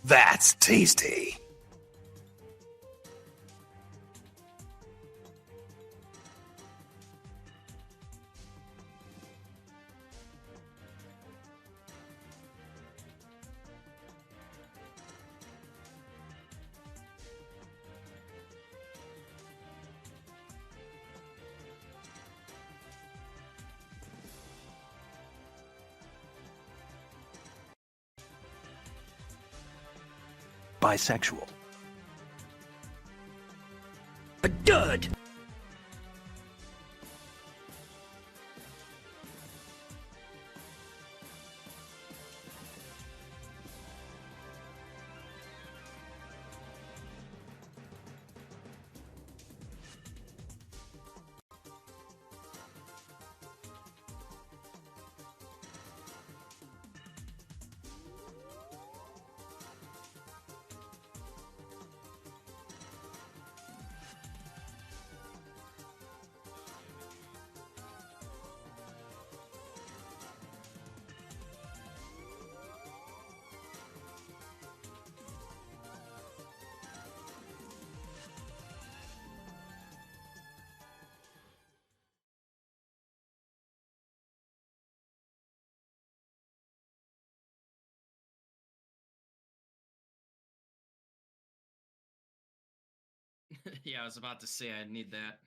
That's tasty. Bisexual. A dud! Yeah, I was about to say I'd need that.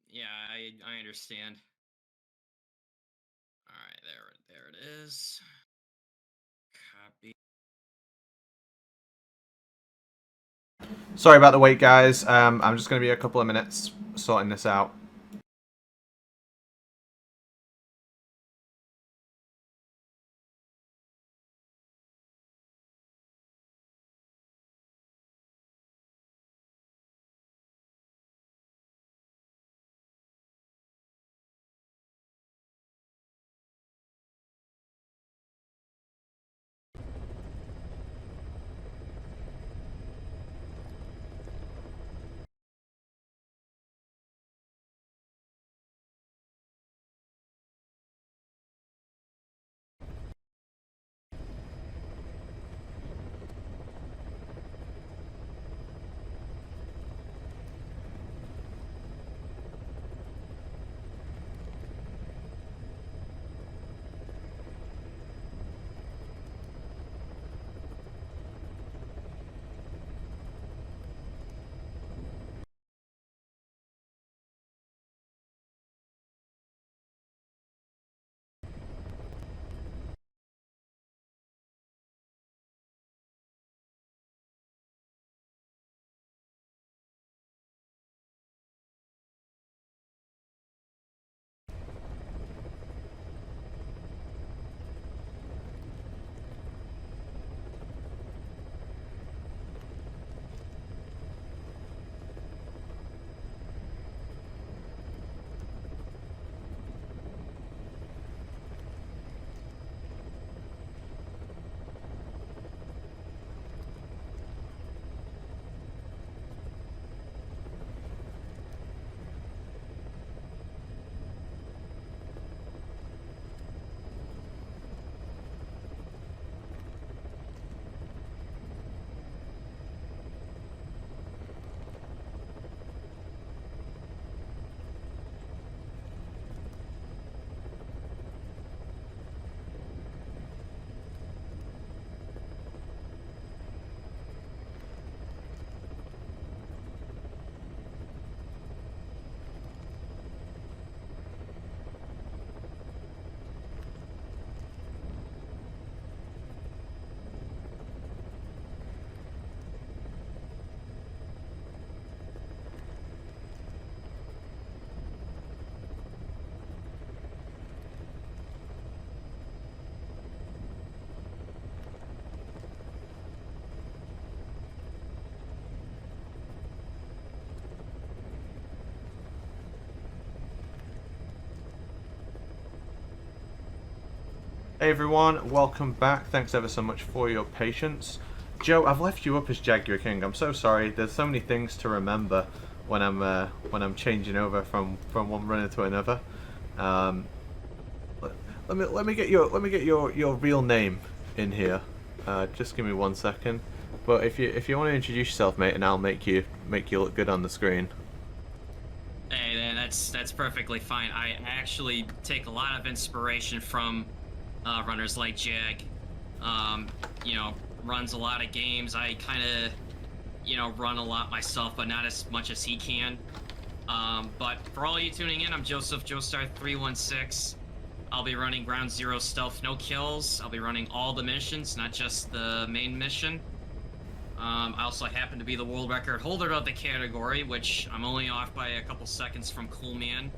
Yeah, I understand. All right, there it is. Copy. Sorry about the wait, guys. I'm just going to be a couple of minutes sorting this out. Hey everyone, welcome back. Thanks ever so much for your patience. Joe, I've left you up as Jaguar King. I'm so sorry. There's so many things to remember when I'm changing over from one runner to another. Let me get your real name in here. Just give me 1 second. But if you want to introduce yourself, mate, and I'll make you look good on the screen. Hey, man, that's perfectly fine. I actually take a lot of inspiration from runners like Jag. You know, runs a lot of games. I kind of, run a lot myself, but not as much as he can. But for all you tuning in, I'm Joseph Joestar 316. I'll be running Ground Zero Stealth No Kills. I'll be running all the missions, not just the main mission. I also happen to be the world record holder of the category, which I'm only off by a couple seconds from Coolman,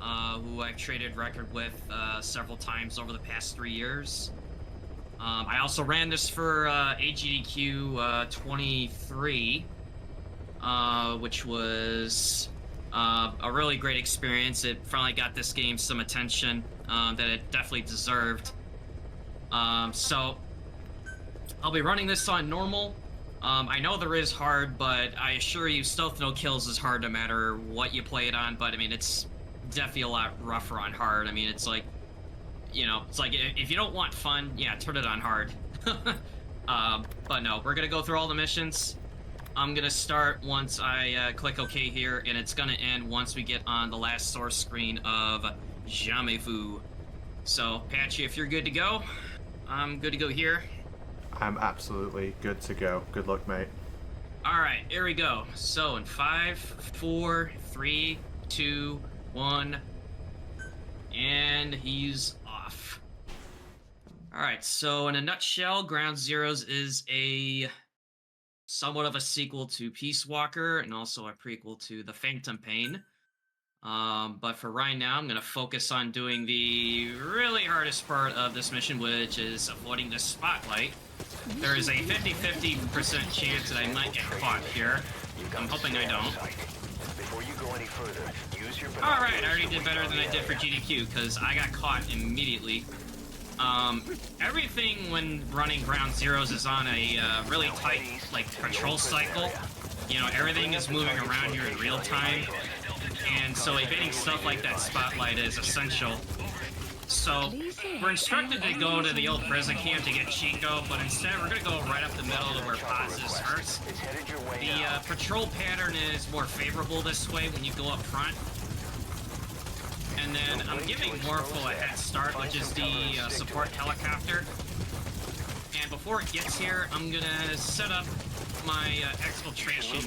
who I've traded record with several times over the past 3 years. I also ran this for AGDQ 23, which was a really great experience. It finally got this game some attention that it definitely deserved. So I'll be running this on normal. I know there is hard, but I assure you Stealth No Kills is hard no matter what you play it on, but I mean, it's definitely a lot rougher on hard. I mean, it's like, it's like if you don't want fun, yeah, turn it on hard. But no, we're gonna go through all the missions. I'm gonna start once I click OK here, and it's gonna end once we get on the last source screen of Jamais Vu. So, Patchy, if you're good to go, I'm good to go here. I'm absolutely good to go. Good luck, mate. Alright, here we go. So, in 5, 4, 3, 2, 1, and he's off. Alright, so in a nutshell, Ground Zeroes is somewhat of a sequel to Peace Walker, and also a prequel to The Phantom Pain. But for right now, I'm going to focus on doing the really hardest part of this mission, which is avoiding the spotlight. There is a 50-50% chance that I might get caught here. I'm hoping I don't. Alright, I already did better than I did for GDQ, because I got caught immediately. Everything when running Ground Zeroes is on a really tight, patrol cycle. Everything is moving around here in real time. And so evading stuff like that spotlight is essential. So, we're instructed to go to the old prison camp to get Chico, but instead we're going to go right up the middle to where Paz is first. The patrol pattern is more favorable this way when you go up front. And then I'm giving Morpho a head start, which is the support helicopter. And before it gets here, I'm going to set up my exfiltration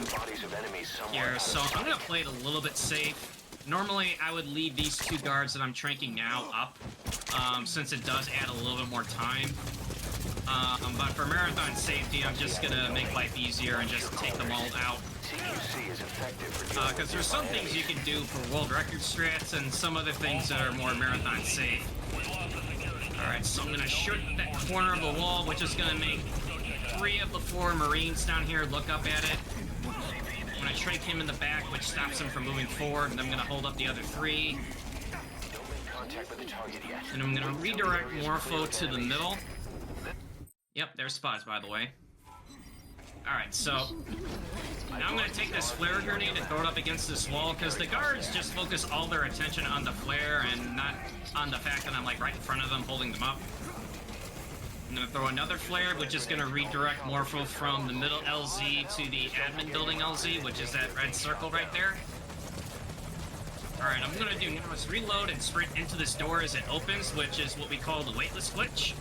here. So I'm going to play it a little bit safe. Normally, I would leave these two guards that I'm tranking now up, since it does add a little bit more time. But for marathon safety, I'm just going to make life easier and just take them all out. Because there's some things you can do for world record strats and some other things that are more marathon safe. Alright, so I'm going to shoot that corner of the wall, which is going to make 3 of the 4 Marines down here look up at it. I'm going to trach him in the back, which stops him from moving forward, and I'm going to hold up the other 3. And I'm going to redirect Morpho to the middle. Yep, there's Spots, by the way. Alright, so now I'm going to take this flare grenade and throw it up against this wall, because the guards just focus all their attention on the flare and not on the fact that I'm right in front of them holding them up. I'm going to throw another flare, which is going to redirect Morpho from the middle LZ to the admin building LZ, which is that red circle right there. Alright, I'm going to do now is reload and sprint into this door as it opens, which is what we call the weightless glitch.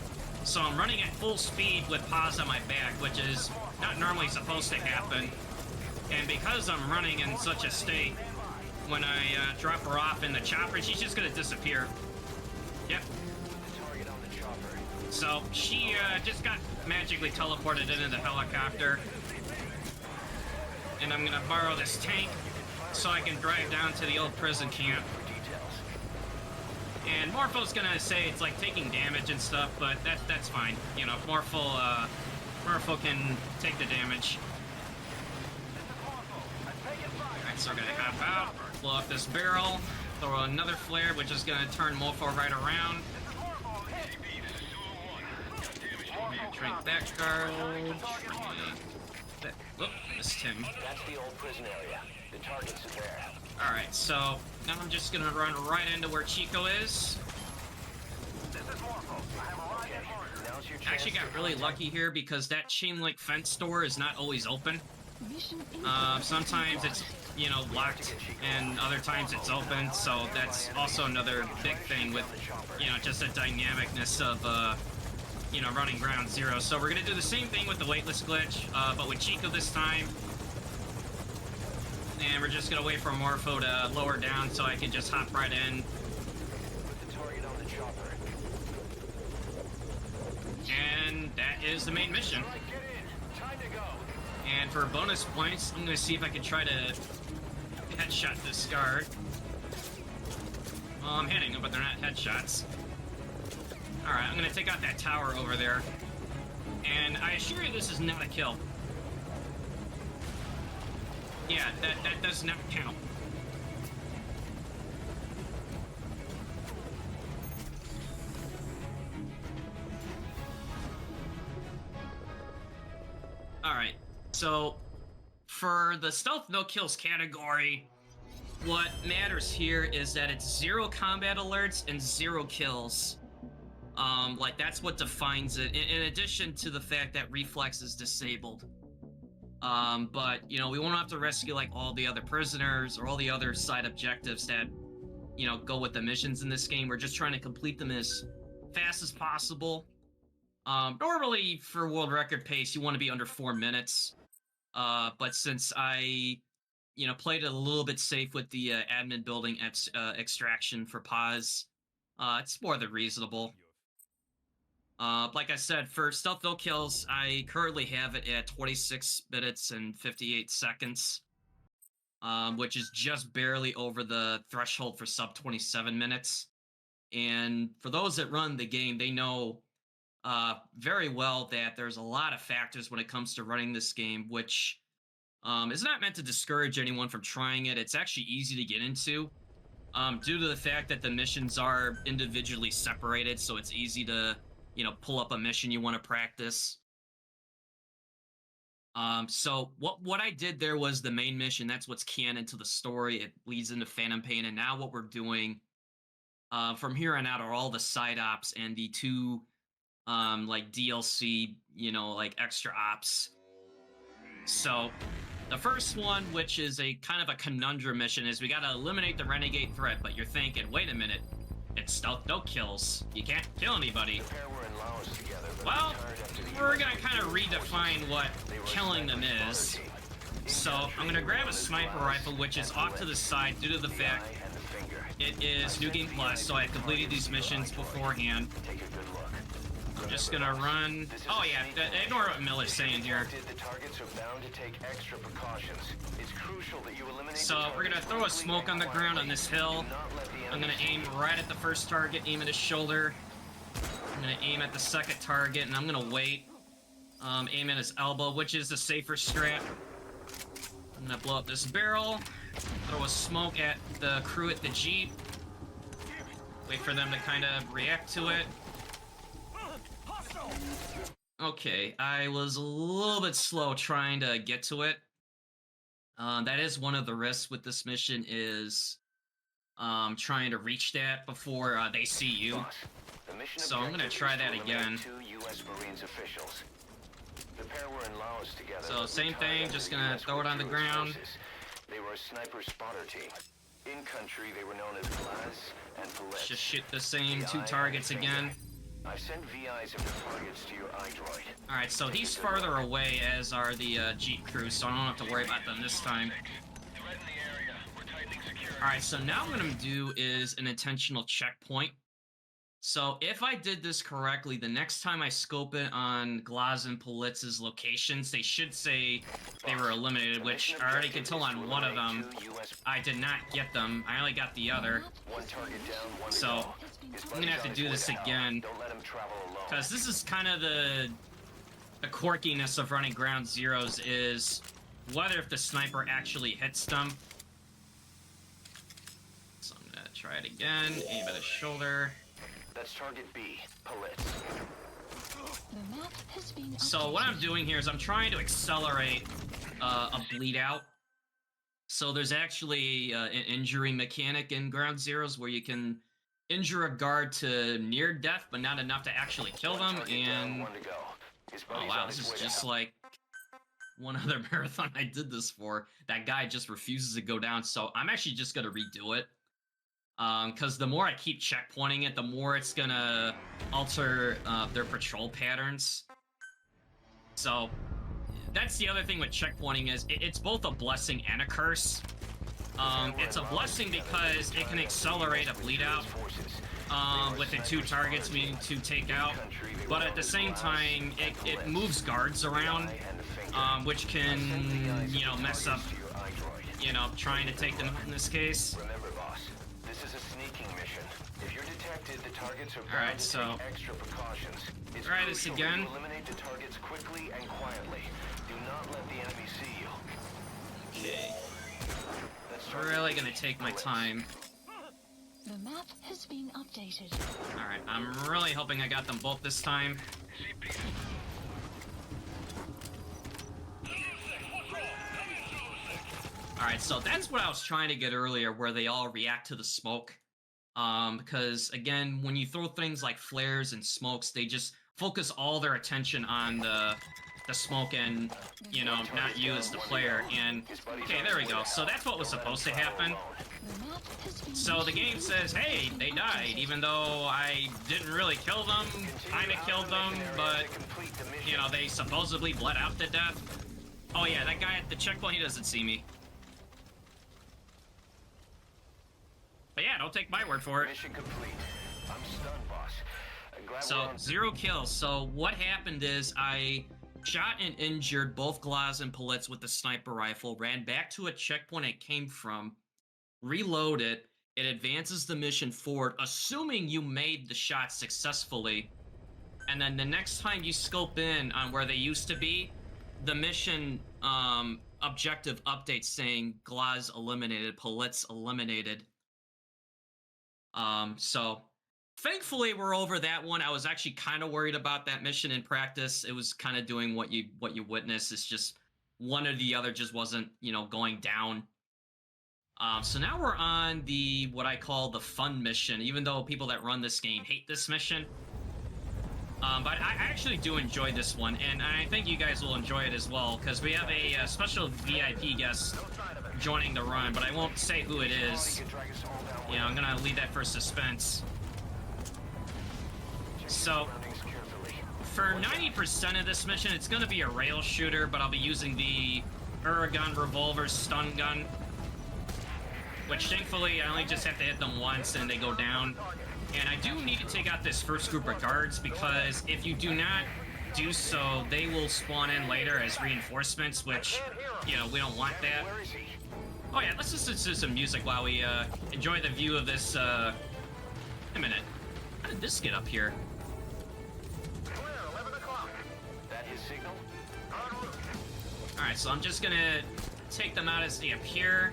So I'm running at full speed with Paz on my back, which is not normally supposed to happen. And because I'm running in such a state, when I drop her off in the chopper, she's just going to disappear. Yep. So she just got magically teleported into the helicopter. And I'm going to borrow this tank so I can drive down to the old prison camp. And Morpho's gonna say it's like taking damage and stuff, but that's fine. Morpho can take the damage. Alright, so we're gonna hop out, blow up this barrel, throw another flare, which is gonna turn Morpho right around. Drink that garbage. Oh, missed him. That's the old prison area. The targets are there. Alright, so now I'm just gonna run right into where Chico is. I actually got really lucky here because that chain link fence door is not always open. Sometimes it's, you know, locked, and other times it's open, so that's also another big thing with, you know, just the dynamicness of, you know, running Ground Zero. So we're gonna do the same thing with the waitlist glitch, but with Chico this time. And we're just gonna wait for Morpho to lower down so I can just hop right in. Put the target on the chopper. And that is the main mission. All right, get in. Time to go. And for bonus points, I'm gonna see if I can try to headshot this guard. Well, I'm hitting them, but they're not headshots. Alright, I'm gonna take out that tower over there. And I assure you this is not a kill. Yeah, that does not count. Alright, so for the stealth no kills category, what matters here is that it's 0 combat alerts and 0 kills. Like that's what defines it, in addition to the fact that reflex is disabled. But, you know, we won't have to rescue like all the other prisoners or all the other side objectives that, you know, go with the missions in this game. We're just trying to complete them as fast as possible. Normally for world record pace, you want to be under 4 minutes. But since I, you know, played it a little bit safe with the admin building extraction for pause, it's more than reasonable. Like I said, for stealth no kills, I currently have it at 26 minutes and 58 seconds, which is just barely over the threshold for sub 27 minutes. And for those that run the game, they know very well that there's a lot of factors when it comes to running this game, which is not meant to discourage anyone from trying it. It's actually easy to get into due to the fact that the missions are individually separated, so it's easy to, you know, pull up a mission you want to practice. So what I did there was the main mission. That's what's canon to the story. It leads into Phantom Pain, and now what we're doing from here on out are all the side ops and the 2 like DLC, you know, like extra ops. So the first one, which is a kind of a conundrum mission, is we gotta eliminate the renegade threat. But you're thinking, wait a minute, it's stealth no kills, you can't kill anybody. Well, we're gonna kind of redefine what killing them is. So I'm gonna grab a sniper rifle, which is off to the side due to the fact it is New Game Plus, so I have completed these missions beforehand. I'm just gonna run. Oh yeah, ignore what Miller's saying here. So we're gonna throw a smoke on the ground on this hill. I'm gonna aim right at the first target, aim at his shoulder. I'm gonna aim at the second target, and I'm gonna wait. Aim at his elbow, which is the safer strat. I'm gonna blow up this barrel. Throw a smoke at the crew at the Jeep. Wait for them to kind of react to it. Okay, I was a little bit slow trying to get to it. That is one of the risks with this mission, is trying to reach that before they see you. So I'm gonna try that again. So same thing, just gonna throw it on the ground. They were a sniper spotter team. In country, they were known as Glaz and Palet. Just shoot the same 2 targets again. I sent VIs of the targets to your iDroid. Alright, so he's farther away, as are the Jeep crew, so I don't have to worry about them this time. Alright, so now what I'm gonna do is an intentional checkpoint. So if I did this correctly, the next time I scope it on Glaz and Politz's locations, they should say they were eliminated, which I already can tell on one of them. I did not get them. I only got the other. So I'm gonna have to do this again, because this is kind of the quirkiness of running Ground Zeroes, is whether if the sniper actually hits them. So I'm gonna try it again. Aim at his shoulder. That's target B, Palit. The map has been So what I'm updated. doing here is I'm trying to accelerate a bleed out. So there's actually an injury mechanic in Ground Zeroes where you can injure a guard to near death, but not enough to actually kill them. Target down, And one to go. His oh buddy's wow, on this his is way just out. like one other marathon I did this for. That guy just refuses to go down, so I'm actually just gonna redo it. Because the more I keep checkpointing it, the more it's gonna alter their patrol patterns. So that's the other thing with checkpointing is it's both a blessing and a curse. It's a blessing because it can accelerate a bleed out with the 2 targets we need to take out, but at the same time it moves guards around, which can, you know, mess up, you know, trying to take them out in this case. Remember, boss, this is a sneaking mission. If you're detected, the targets are bound Alright, to so take extra precautions. It's try this crucial again. that you eliminate the targets quickly and quietly. Do not let the enemy see you. Okay, That's really gonna take my time. The map has been updated. Alright, I'm really hoping I got them both this time. Alright, so that's what I was trying to get earlier, where they all react to the smoke. Because, again, when you throw things like flares and smokes, they just focus all their attention on the smoke and, you know, not you as the player. And, okay, there we go. So that's what was supposed to happen. The map has been So the game says, hey, they died, even though I didn't really kill them, kinda killed them, but, you know, they supposedly bled out to death. Oh yeah, that guy at the checkpoint, he doesn't see me. But yeah, don't take my word for it. Mission complete. I'm stunned, boss. Glad we're So, on- 0 kills. So what happened is I shot and injured both Glaz and Politz with the sniper rifle, ran back to a checkpoint it came from, reload it, it advances the mission forward, assuming you made the shot successfully. And then the next time you scope in on where they used to be, the mission objective update saying Glaz eliminated, Politz eliminated. So thankfully we're over that one. I was actually kind of worried about that mission in practice. It was kind of doing what you witness. It's just one or the other just wasn't, you know, going down. So now we're on the what I call the fun mission, even though people that run this game hate this mission. But I actually do enjoy this one, and I think you guys will enjoy it as well, because we have a special VIP guest joining the run, but I won't say who it is. You know, I'm gonna leave that for suspense. So, for 90% of this mission, it's gonna be a rail shooter, but I'll be using the Uragan revolver stun gun, which thankfully I only just have to hit them once and they go down. And I do need to take out this first group of guards, because if you do not do so, they will spawn in later as reinforcements, which, you know, we don't want that. Oh yeah, let's listen to some music while we enjoy the view of this. Wait a minute, how did this get up here? That his signal? Alright, so I'm just gonna take them out as they appear.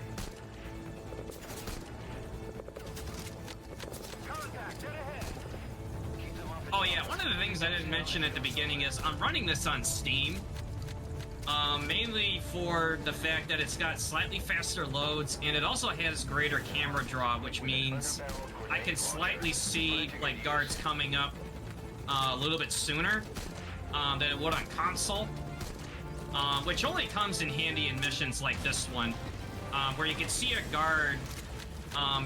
Oh yeah, one of the things I didn't mention at the beginning is I'm running this on Steam. Mainly for the fact that it's got slightly faster loads, and it also has greater camera draw, which means I can slightly see like guards coming up a little bit sooner than it would on console. Which only comes in handy in missions like this one, where you can see a guard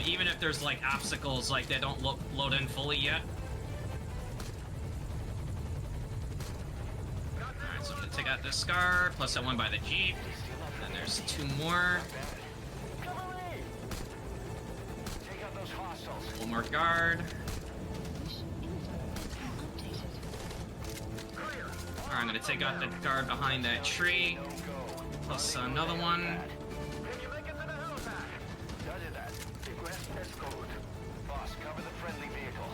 even if there's like obstacles like they don't load in fully yet. Alright, so I'm gonna take out this guard, plus that one by the Jeep. And then there's 2 more. One more guard. Alright, I'm gonna take out the guard behind that tree. Plus another one. Boss, cover the friendly vehicle.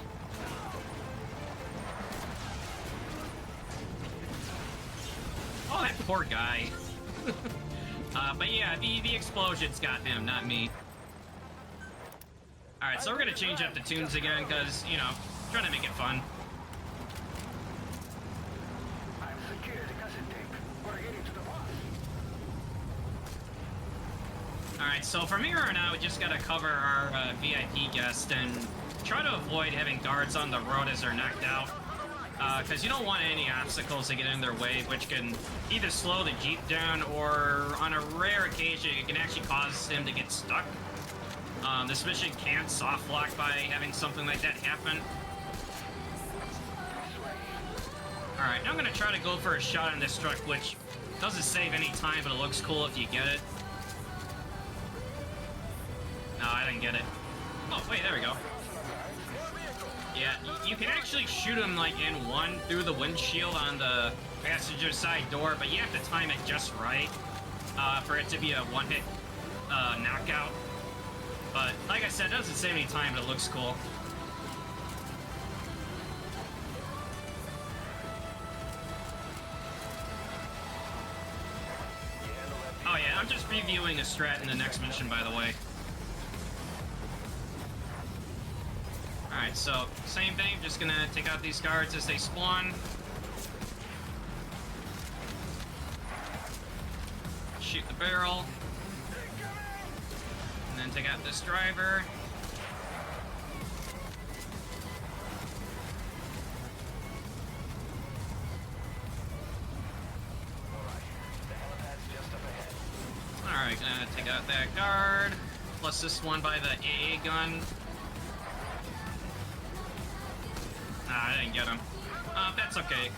Oh, that poor guy. But yeah, the explosions got him, not me. Alright, so we're gonna change up the tunes again, because, you know, trying to make it fun. Alright, so from here on out, we just gotta cover our VIP guest and try to avoid having guards on the road as they're knocked out. Because you don't want any obstacles to get in their way, which can either slow the Jeep down or, on a rare occasion, it can actually cause him to get stuck. This mission can't soft lock by having something like that happen. Alright, now I'm gonna try to go for a shot on this truck, which doesn't save any time, but it looks cool if you get it. No, I didn't get it. Oh, wait, there we go. Yeah, you can actually shoot him, like, in one through the windshield on the passenger side door, but you have to time it just right for it to be a one-hit knockout. But, like I said, it doesn't save any time, but it looks cool. Oh yeah, I'm just reviewing a strat in the next mission, by the way. Alright, so, same thing, just gonna take out these guards as they spawn. Shoot the barrel. And then take out this driver. Alright, gonna take out that guard. Plus this one by the AA gun. Nah, I didn't get him. That's okay.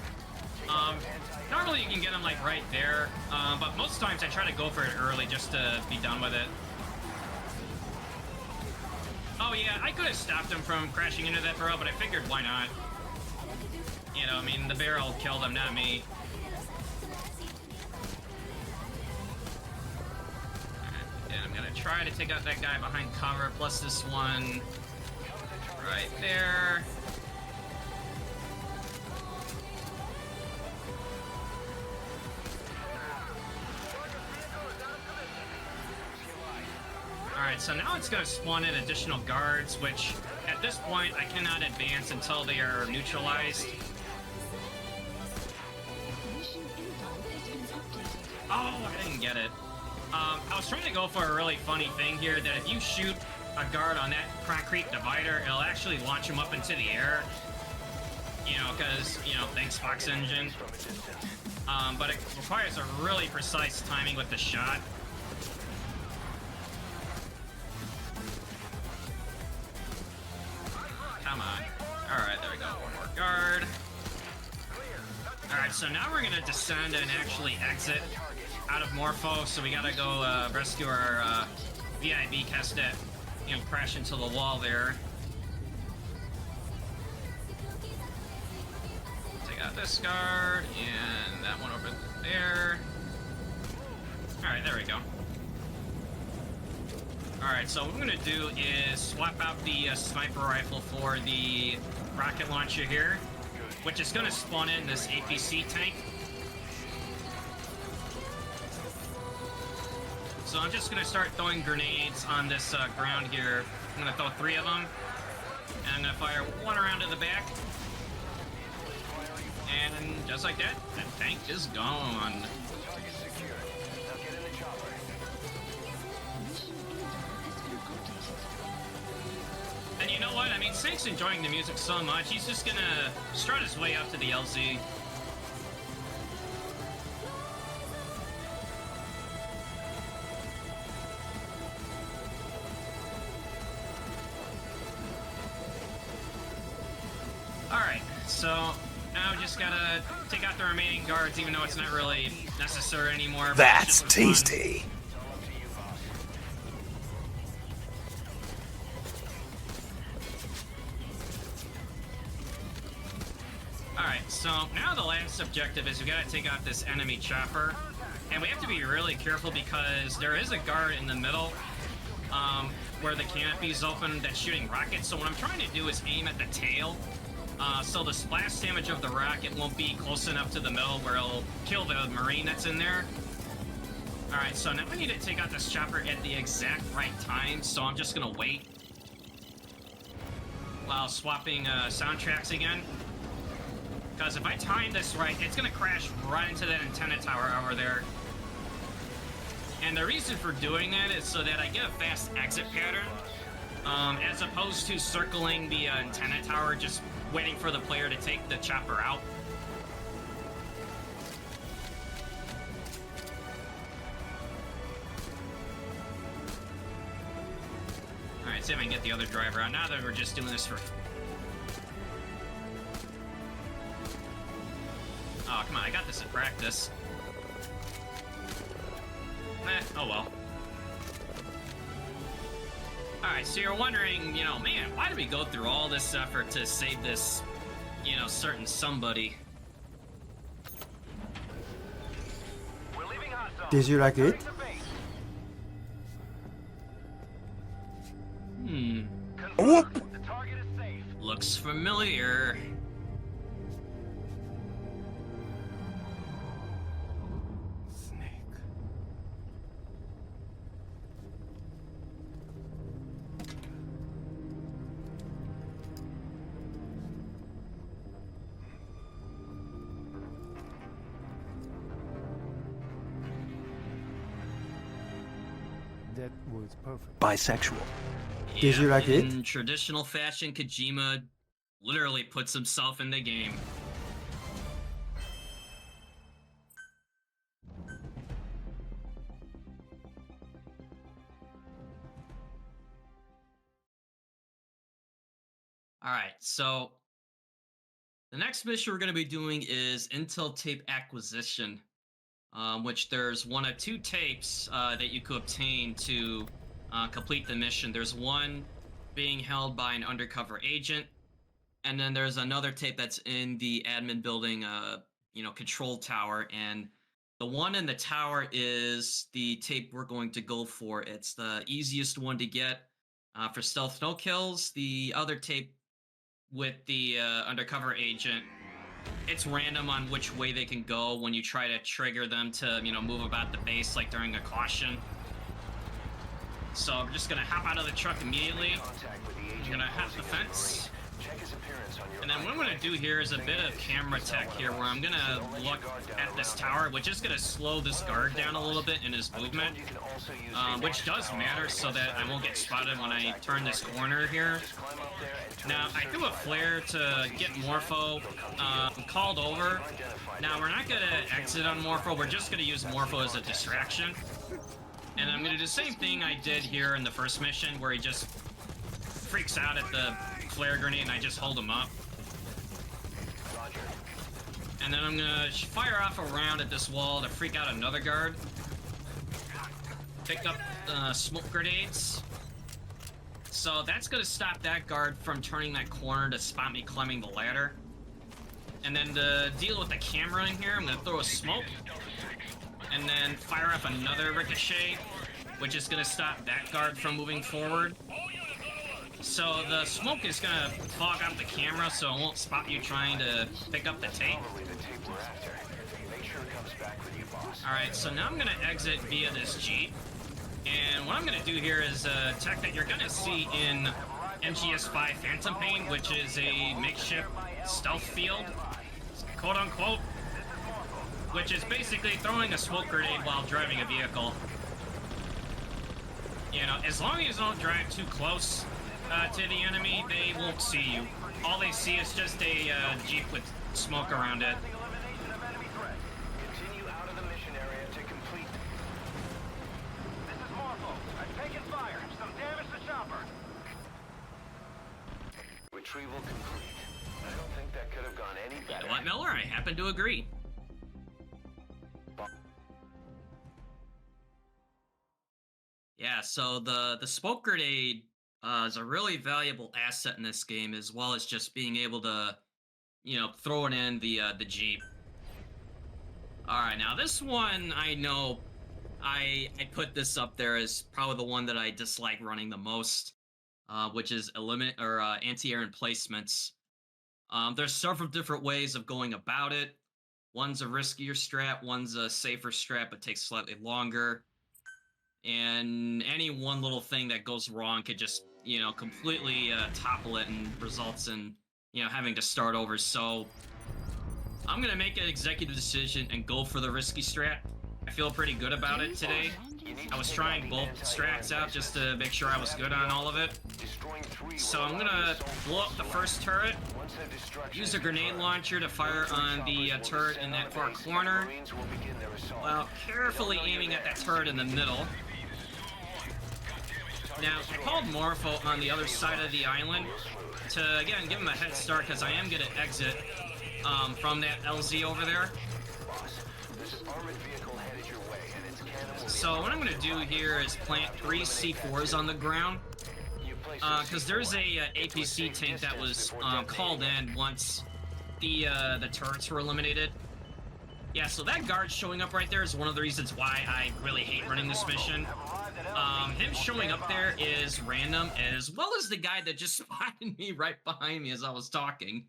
Normally you can get him, like, right there. But most times I try to go for it early just to be done with it. Oh yeah, I could have stopped him from crashing into that barrel, but I figured why not? You know, I mean, the barrel killed him, not me. And I'm gonna try to take out that guy behind cover, plus this one right there. Alright, so now it's going to spawn in additional guards, which at this point I cannot advance until they are neutralized. Mission info has been updated. Oh, I didn't get it. I was trying to go for a really funny thing here, that if you shoot a guard on that concrete divider, it'll actually launch him up into the air. You know, because, you know, thanks Fox Engine. But it requires a really precise timing with the shot. Come on. Alright, there we go. One more guard. Alright, so now we're gonna descend and actually exit out of Morpho, so we gotta go rescue our VIB guest that, you know, crashed into the wall there. Take out this guard, and that one over there. Alright, there we go. Alright, so what we're gonna do is swap out the sniper rifle for the rocket launcher here, which is gonna spawn in this APC tank. So I'm just gonna start throwing grenades on this ground here. I'm gonna throw 3 of them, and I'm gonna fire 1 around to the back. And just like that, that tank is gone. And you know what? I mean, Snake's enjoying the music so much, he's just gonna strut his way up to the LZ. Alright, so now we just gotta take out the remaining guards, even though it's not really necessary anymore. That's tasty. Alright, so now the last objective is we gotta take out this enemy chopper. And we have to be really careful because there is a guard in the middle where the canopy's open that's shooting rockets. So what I'm trying to do is aim at the tail. So the splash damage of the rocket won't be close enough to the middle where it'll kill the Marine that's in there. Alright, so now I need to take out this chopper at the exact right time, so I'm just gonna wait while swapping soundtracks again. Because if I time this right, it's gonna crash right into that antenna tower over there. And the reason for doing that is so that I get a fast exit pattern, as opposed to circling the antenna tower, just waiting for the player to take the chopper out. Alright, see if I can get the other driver out. Now that we're just doing this for... Oh, come on, I got this in practice. Oh well. Alright, so you're wondering, you know, man, why did we go through all this effort to save this, you know, certain somebody? Did you like it? Whoop! Looks familiar. That was perfect. Bisexual. Did you like it? In traditional fashion, Kojima literally puts himself in the game. Alright, so the next mission we're going to be doing is Intel Tape Acquisition, which there's one of two tapes that you could obtain to complete the mission. There's one being held by an undercover agent, and then there's another tape that's in the admin building, you know, control tower, and the one in the tower is the tape we're going to go for. It's the easiest one to get for stealth no kills. The other tape with the undercover agent, it's random on which way they can go when you try to trigger them to, you know, move about the base, like during a caution. So I'm just gonna hop out of the truck immediately. I'm gonna hop the fence. And then what I'm gonna do here is a bit of camera tech here, where I'm gonna look at this tower, which is gonna slow this guard down a little bit in his movement, which does matter so that I won't get spotted when I turn this corner here. Now, I threw a flare to get Morpho called over. Now, we're not gonna exit on Morpho, we're just gonna use Morpho as a distraction. And I'm gonna do the same thing I did here in the first mission, where he just freaks out at the flare grenade and I just hold him up. And then I'm gonna fire off a round at this wall to freak out another guard. Pick up smoke grenades. So that's gonna stop that guard from turning that corner to spot me climbing the ladder. And then to deal with the camera in here, I'm gonna throw a smoke. And then fire off another ricochet, which is gonna stop that guard from moving forward. So the smoke is gonna fog up the camera so it won't spot you trying to pick up the tape. Alright, so now I'm gonna exit via this Jeep. And what I'm gonna do here is a tech that you're gonna see in MGS5 Phantom Pain, which is a makeshift stealth field, quote unquote, which is basically throwing a smoke grenade while driving a vehicle. You know, as long as you don't drive too close to the enemy, they won't see you. All they see is just a Jeep with smoke around it. Continue out of the mission area to complete. This is Morpho. I've taken fire. Some damage to chopper. Retrieval complete. I don't think that could have gone any better. You know what, Miller? I happen to agree. Yeah, so the smoke grenade is a really valuable asset in this game, as well as just being able to, you know, throw it in the Jeep. Alright, now this one, I know I put this up there as probably the one that I dislike running the most, which is anti-air emplacements. There's several different ways of going about it. One's a riskier strat, one's a safer strat, but takes slightly longer. And any one little thing that goes wrong could just, you know, completely topple it and results in, you know, having to start over. So I'm gonna make an executive decision and go for the risky strat. I feel pretty good about it today. I was trying both strats out just to make sure I was good on all of it. So I'm gonna blow up the first turret, use a grenade launcher to fire on the turret in that far corner, while carefully aiming at that turret in the middle. Now, I called Morpho on the other side of the island to, again, give him a head start, because I am going to exit from that LZ over there. So what I'm going to do here is plant 3 C4s on the ground, because there's a APC tank that was called in once the turrets were eliminated. Yeah, so that guard showing up right there is one of the reasons why I really hate running this mission. Him showing up there is random, as well as the guy that just spotted me right behind me as I was talking.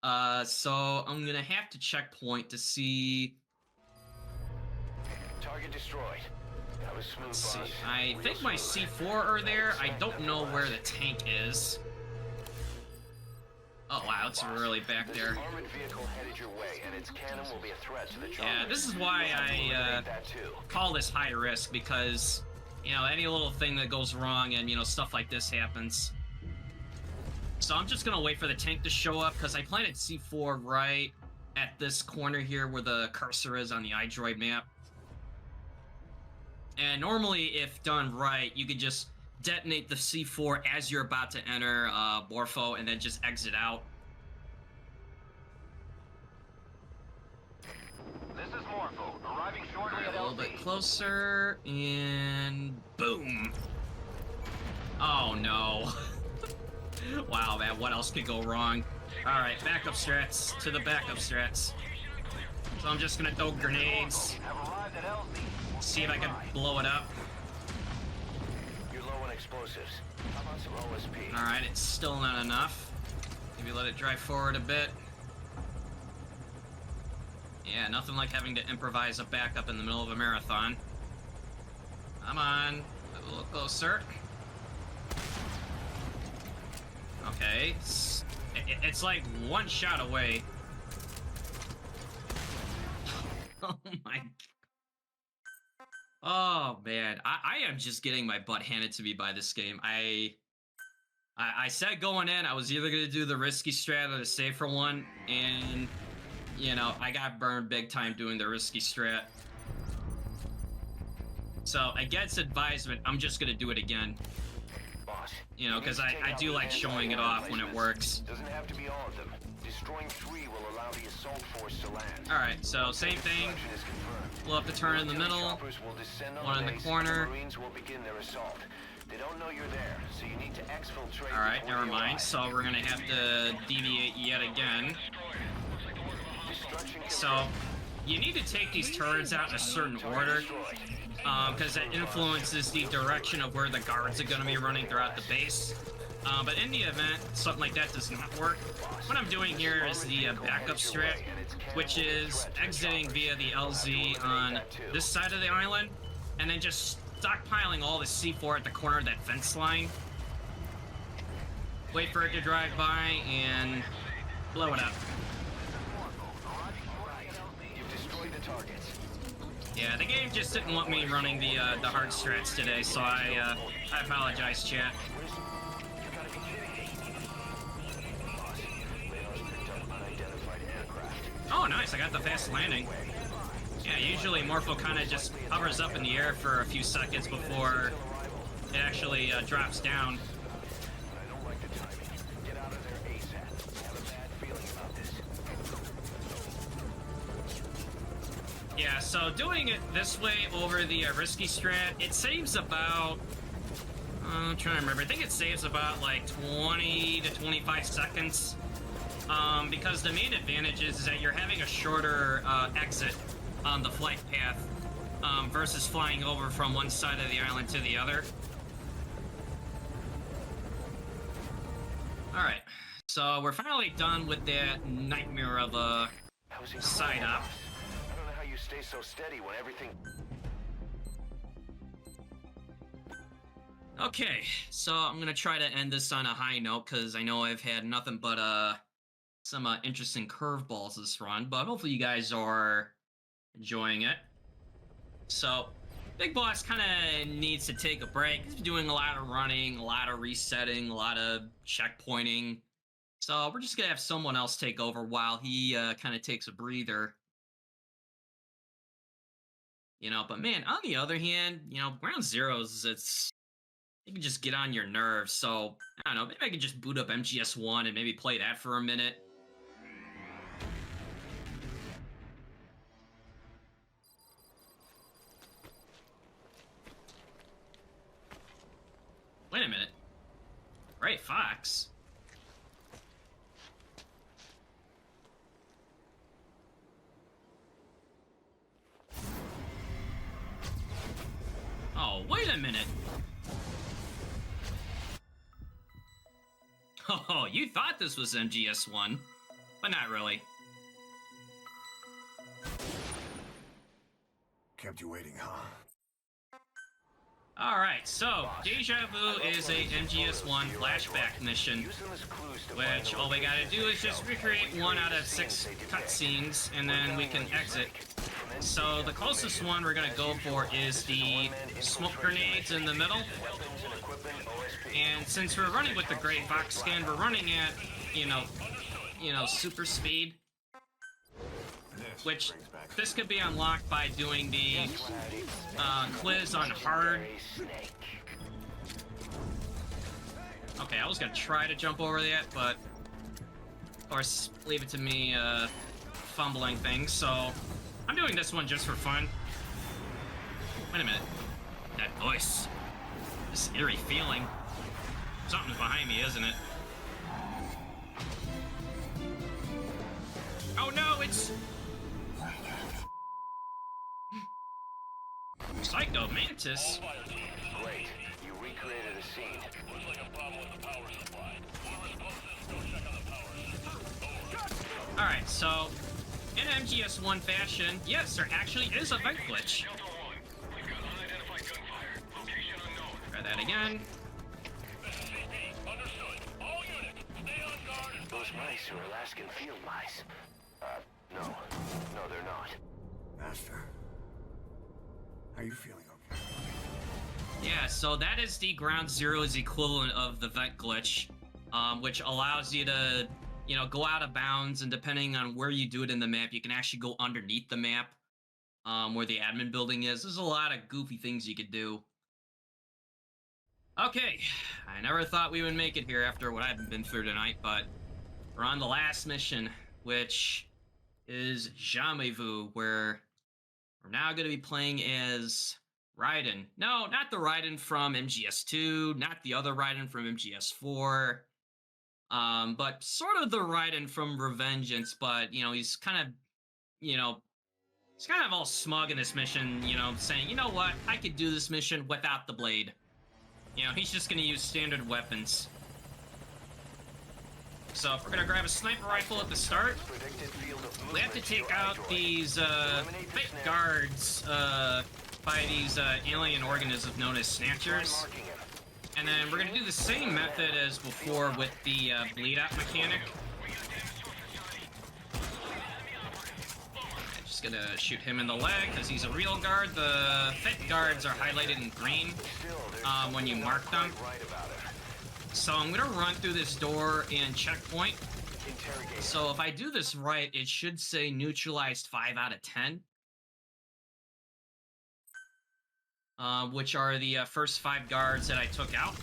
So I'm gonna have to checkpoint to see. Target destroyed. That was smooth, Let's see. boss. I think my C4 are there. I don't know where the tank is. Oh wow, it's really back there. Armored vehicle headed your way, and its cannon will be a threat to the Yeah, this is why I call this high risk, because, you know, any little thing that goes wrong and, you know, stuff like this happens. So I'm just gonna wait for the tank to show up, because I planted C4 right at this corner here where the cursor is on the iDroid map. And normally, if done right, you could just detonate the C4 as you're about to enter Morpho and then just exit out. This is Morpho, arriving shortly Alright, at a little LZ. bit closer, and boom! Oh no. Wow, man, what else could go wrong? Alright, backup strats to the backup strats. So I'm just gonna throw grenades, Have arrived at LZ. see if I can blow it up. You're low on explosives. How about some OSP? Alright, it's still not enough. Maybe let it drive forward a bit. Yeah, nothing like having to improvise a backup in the middle of a marathon. Come on, a little closer. Okay, it's like one shot away. Oh my. Oh man, I am just getting my butt handed to me by this game. I said going in, I was either gonna do the risky strat or the safer one, and you know, I got burned big time doing the risky strat. So against advisement, I'm just gonna do it again. Boss, You know, because I do like showing it off when it works. doesn't have to be all of them. Destroying 3 will allow the assault force to land. Alright, so same thing. Action is confirmed. Blow up the turret in the middle. Choppers will descend on One in the base, corner. and Marines will begin their assault. They don't know you're there, so you need to exfiltrate. Alright, before never they mind. arrive. So we're gonna have to deviate yet again. Destruction So you need to take these turrets out in a certain order, because that influences the direction of where the guards are gonna be running throughout the base. But in the event something like that does not work, what I'm doing here is the backup strat, which is exiting via the LZ on this side of the island, and then just stockpiling all the C4 at the corner of that fence line. Wait for it to drive by and blow it up. You've destroyed the targets. Yeah, the game just didn't want me running the hard strats today, so I apologize, chat. You gotta be kidding me. Boss, Radar's picked up unidentified aircraft. Oh, nice, I got the fast landing. Yeah, usually Morpho kind of just hovers up in the air for a few seconds before it actually drops down. I don't like the timing. Get out of there ASAP. I have a bad feeling about this. Yeah, so doing it this way over the risky strat, it saves about, I'm trying to remember, I think it saves about like 20 to 25 seconds. Because the main advantage is that you're having a shorter exit on the flight path versus flying over from one side of the island to the other. Alright, so we're finally done with that nightmare of a How's he side going? up. I don't know how you stay so steady when everything. Okay, so I'm gonna try to end this on a high note, because I know I've had nothing but some interesting curveballs this run, but hopefully you guys are enjoying it. So Big Boss kind of needs to take a break. He's doing a lot of running, a lot of resetting, a lot of checkpointing. So we're just going to have someone else take over while he kind of takes a breather. You know, but man, on the other hand, you know, Ground Zeroes, you can just get on your nerves. So, I don't know, maybe I could just boot up MGS1 and maybe play that for a minute. Wait a minute. Gray Fox? Oh, wait a minute. Oh, you thought this was MGS1, but not really. Kept you waiting, huh? Alright, so, Deja Vu is a MGS1 flashback mission, which all we gotta do is just recreate 1 out of 6 cutscenes, and then we can exit. So, the closest one we're gonna go for is the smoke grenades in the middle. And since we're running with the Gray Fox skin, we're running at, you know, super speed. Which, this could be unlocked by doing the quiz on hard. Okay, I was gonna try to jump over that, but of course, leave it to me fumbling things, so I'm doing this one just for fun. Wait a minute. That voice. This eerie feeling. Something's behind me, isn't it? Oh no, it's... Psycho Mantis? Great. You recreated a scene. Looks like a problem with the power supply. We're responsible. Go check on the power system. Alright, so, in MGS1 fashion, yes, there actually is a vent glitch. Try that again. Understood. All units, stay on guard. Those mice are Alaskan field mice. No. No, they're not. Master, are you feeling okay? Yeah, so that is the Ground Zero's equivalent of the vent glitch, which allows you to, you know, go out of bounds, and depending on where you do it in the map, you can actually go underneath the map, where the admin building is. There's a lot of goofy things you could do. Okay, I never thought we would make it here after what I've been through tonight, but we're on the last mission, which is Jamais Vu, where we're now going to be playing as Raiden. No, not the Raiden from MGS2, not the other Raiden from MGS4, but sort of the Raiden from Revengeance, but, you know, he's kind of, you know, he's kind of all smug in this mission, you know, saying, you know what, I could do this mission without the blade. You know, he's just going to use standard weapons. So we're going to grab a sniper rifle at the start. We have to take out these fake guards by these alien organisms known as Snatchers. And then we're going to do the same method as before with the bleed out mechanic. Just going to shoot him in the leg because he's a real guard. The fake guards are highlighted in green when you mark them. So I'm gonna run through this door and checkpoint. So if I do this right, it should say neutralized 5 out of 10. Which are the first 5 guards that I took out.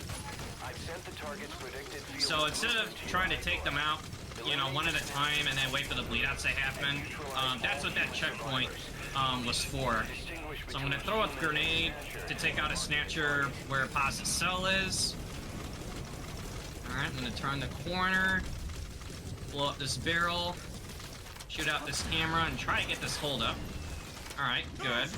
So instead of trying to take them out, you know, one at a time and then wait for the bleed outs to happen, that's what that checkpoint was for. So I'm gonna throw a grenade to take out a Snatcher where Paz's cell is. Alright, I'm gonna turn the corner, blow up this barrel, shoot out this camera, and try to get this hold up. Alright, good.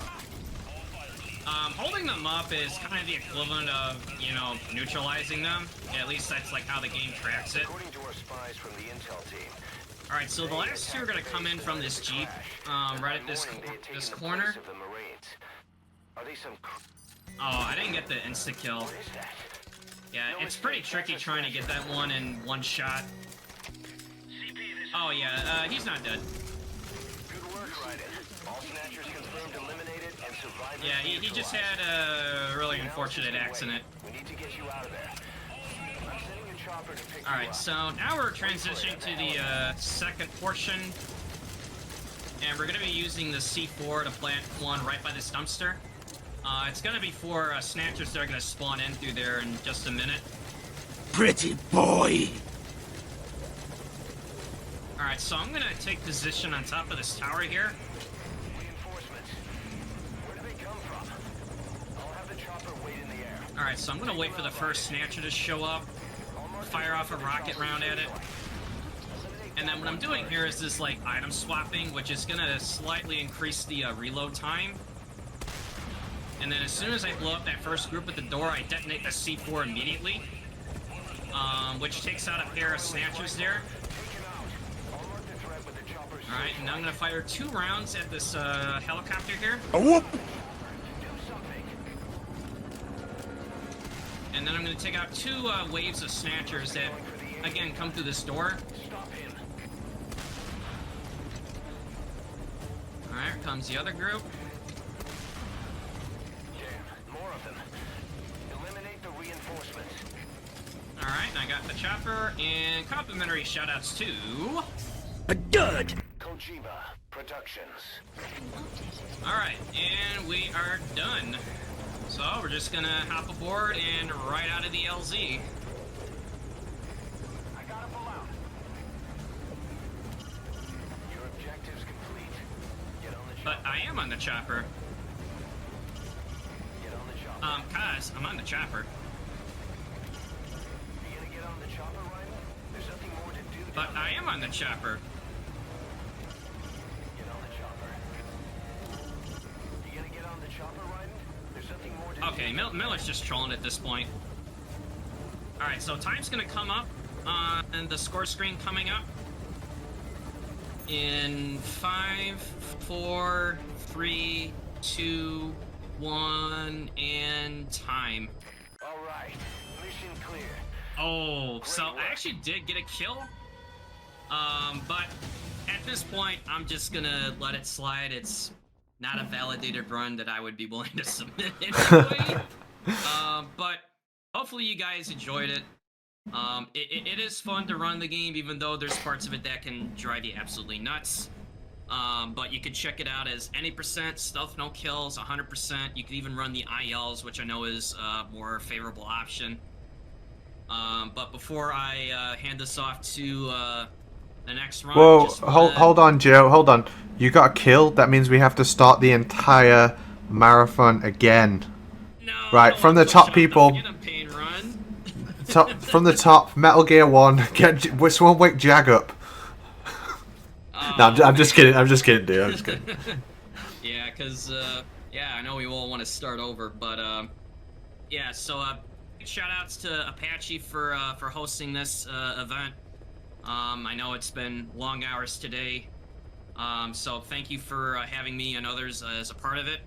Holding them up is kind of the equivalent of, you know, neutralizing them. At least that's like how the game tracks it. Alright, so the last 2 are gonna come in from this Jeep, right at this corner. Oh, I didn't get the insta-kill. Yeah, it's pretty tricky trying to get that one in one shot. Oh yeah, he's not dead. Good work, Raiden. All Snatchers confirmed eliminated and Survivors Yeah, he just had a really unfortunate accident. We need to get you out of there. I'm sending a chopper to pick Alright, so now we're transitioning to the second portion. And we're going to be using the C4 to plant one right by this dumpster. It's going to be for snatchers that are going to spawn in through there in just a minute. Pretty boy! Alright, so I'm going to take position on top of this tower here. Reinforcements. Where do they come from? I'll have the chopper wait in the air. Alright, so I'm going to wait for the first snatcher to show up, fire off a rocket round at it. And then what I'm doing here is this, like, item swapping, which is going to slightly increase the reload time. And then as soon as I blow up that first group at the door, I detonate the C4 immediately. Which takes out a pair of snatchers there. Alright, and now I'm going to fire 2 rounds at this helicopter here. And then I'm going to take out 2 waves of snatchers that, again, come through this door. Alright, here comes the other group. Damn, more of them. Eliminate the reinforcements. Alright, and I got the chopper, and complimentary shoutouts to... A dud! Kojima Productions. Alright, and we are done. So, we're just gonna hop aboard and right out of the LZ. I gotta pull out. Your objective's complete. Get on the chopper. But I am on the chopper. Get on the chopper. Kaz, I'm on the chopper. You gonna get on the chopper, Ryan? There's nothing more to do. But I am on the chopper. Get on the chopper. You gonna get on the chopper, Ryan? There's nothing more to do. Okay, Miller's just trolling at this point. Alright, so time's gonna come up on the score screen coming up. In 5, 4, 3, 2, 1, and time. All right. Mission clear. Oh, so I actually did get a kill. But at this point, I'm just gonna let it slide. It's not a validated run that I would be willing to submit anyway. But hopefully you guys enjoyed it. It is fun to run the game, even though there's parts of it that can drive you absolutely nuts. But you can check it out as any percent, stealth no kills, 100%. You can even run the ILs, which I know is a more favorable option. But before I hand this off to the next run... Whoa, just hold on, Joe, hold on. You got killed? That means we have to start the entire marathon again. No, Right, from the top people... Pain run. From the top, Metal Gear 1, someone wake Jag up. No, I'm just kidding, dude, I'm just kidding. Yeah, because, yeah, I know we all want to start over, but, yeah, so, big shout-outs to Apache for hosting this, event. I know it's been long hours today, so thank you for having me and others as a part of it.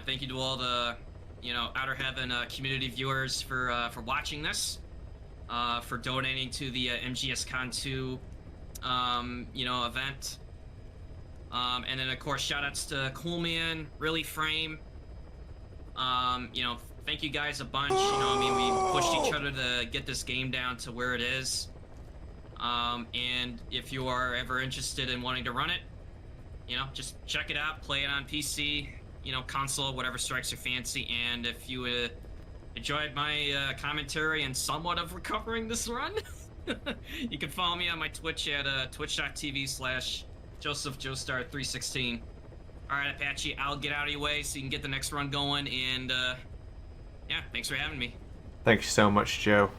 Thank you to all the, you know, Outer Heaven community viewers for watching this, for donating to the MGSCON2 you know, event. And then of course shoutouts to Coolman, Really Frame. You know, thank you guys a bunch. You know, I mean, we pushed each other to get this game down to where it is. And if you are ever interested in wanting to run it, you know, just check it out, play it on PC, you know, console, whatever strikes your fancy. And if you enjoyed my commentary and somewhat of recovering this run, you can follow me on my Twitch at twitch.tv/JosephJoestar316. Alright, Apache, I'll get out of your way so you can get the next run going, and yeah, thanks for having me. Thank you so much, Joe.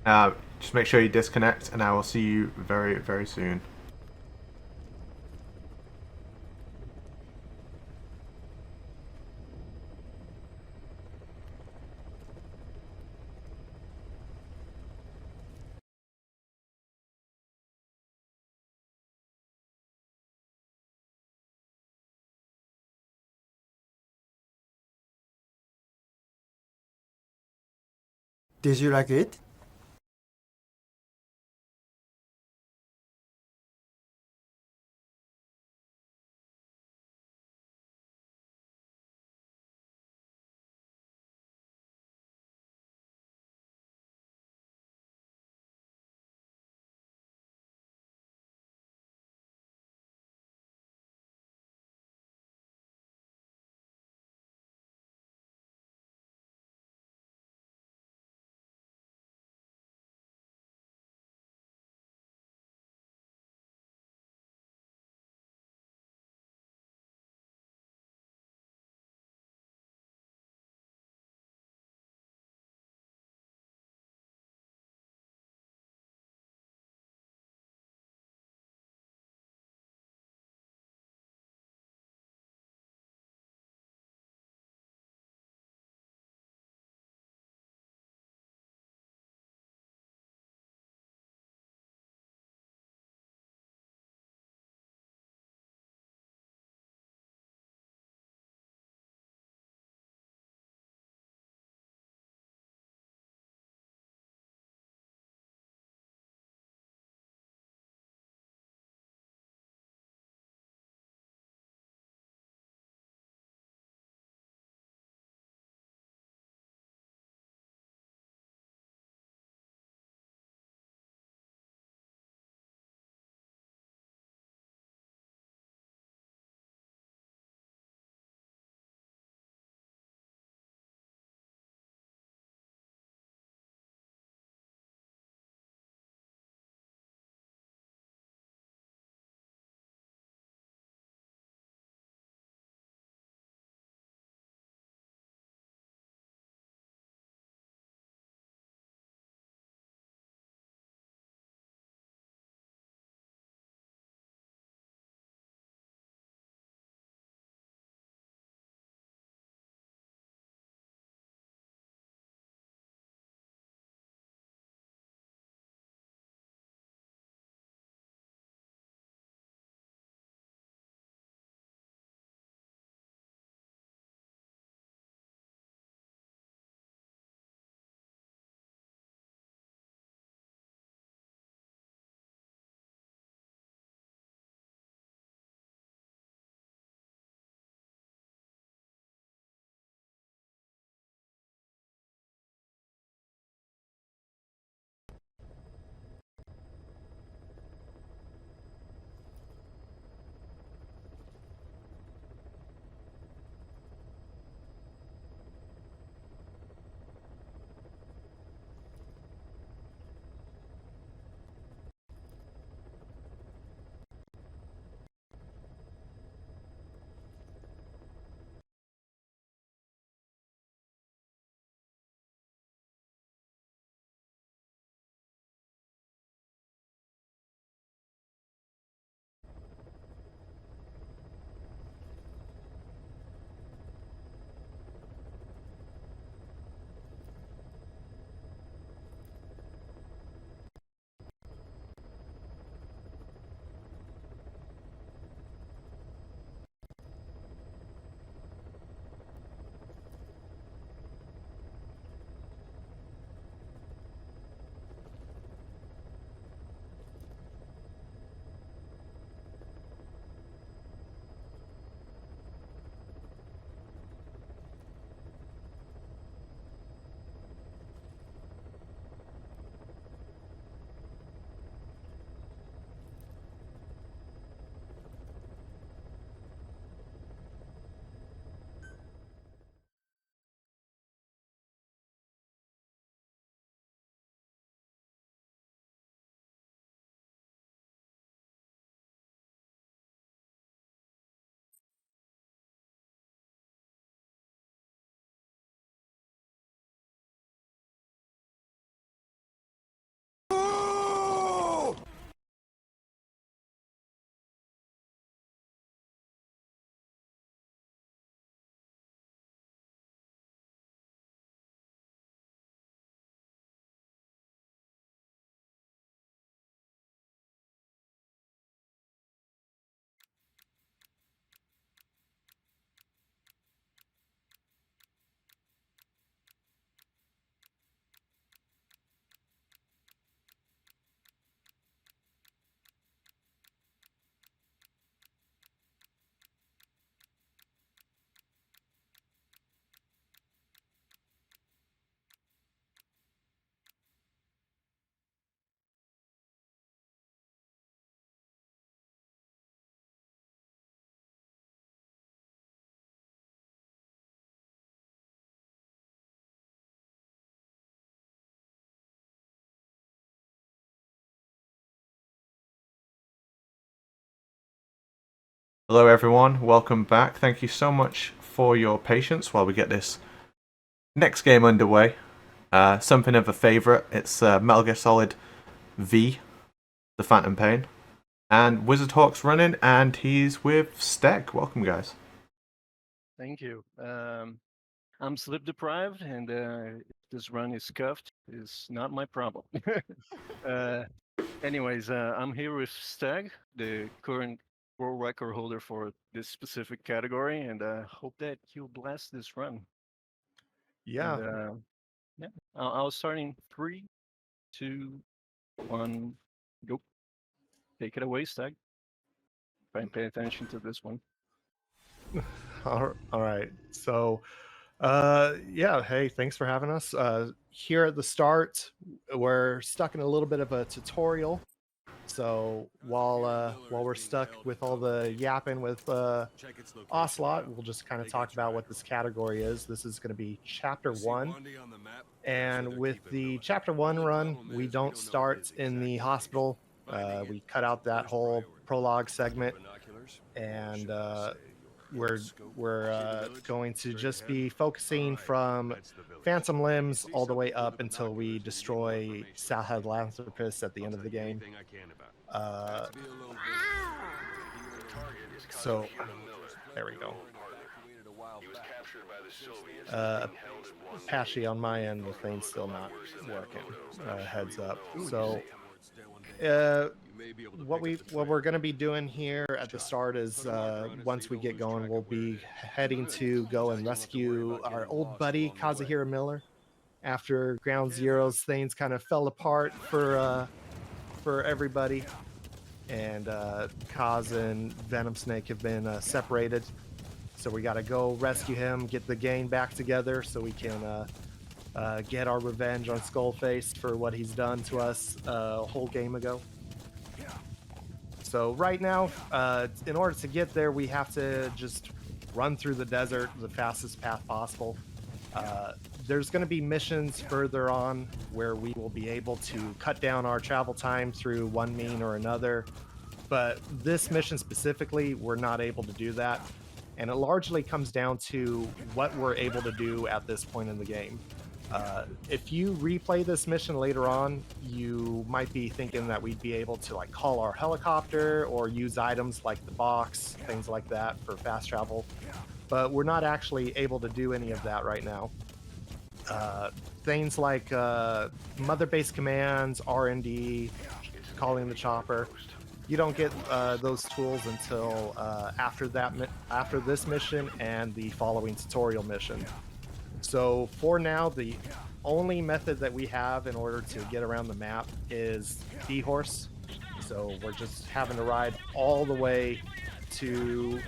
Just make sure you disconnect, and I will see you very, very soon. Did you like it? Hello everyone, welcome back. Thank you so much for your patience while we get this next game underway. Something of a favourite, it's Metal Gear Solid V, The Phantom Pain. And Wizard Hawk's running, and he's with Steg. Welcome, guys. Thank you. I'm sleep deprived, and if this run is scuffed, is not my problem. Anyways, I'm here with Stag, the current world record holder for this specific category, and hope that you blast this run. Yeah. And, yeah. I'll start in 3, 2, 1, go. Take it away, Stag. Try and pay attention to this one. All right. So, yeah. Hey, thanks for having us. Here at the start, we're stuck in a little bit of a tutorial. So while we're stuck with all the yapping with Ocelot, we'll just kind of talk about what this category is. This is going to be Chapter 1. And with the Chapter 1 run, we don't start in the hospital. We cut out that whole prologue segment, and we're going to just be focusing from Phantom Limbs all the way up until we destroy Sahelanthropus at the end of the game. So there we go. Apache on my end, the thing's still not working. Heads up. So what we're going to be doing here at the start is once we get going, we'll be heading to go and rescue our old buddy Kazuhira Miller. After Ground Zero's things kind of fell apart for everybody, and Kaz and Venom Snake have been separated, so we got to go rescue him, get the gang back together so we can get our revenge on Skullface for what he's done to us a whole game ago. So right now, in order to get there, we have to just run through the desert the fastest path possible. There's going to be missions further on where we will be able to cut down our travel time through one mean or another. But this mission specifically, we're not able to do that. And it largely comes down to what we're able to do at this point in the game. If you replay this mission later on, you might be thinking that we'd be able to like call our helicopter or use items like the box, things like that for fast travel. But we're not actually able to do any of that right now. Things like mother base commands, R&D, calling the chopper, you don't get those tools until after this mission and the following tutorial mission. So for now, the only method that we have in order to get around the map is D-Horse. So we're just having to ride all the way to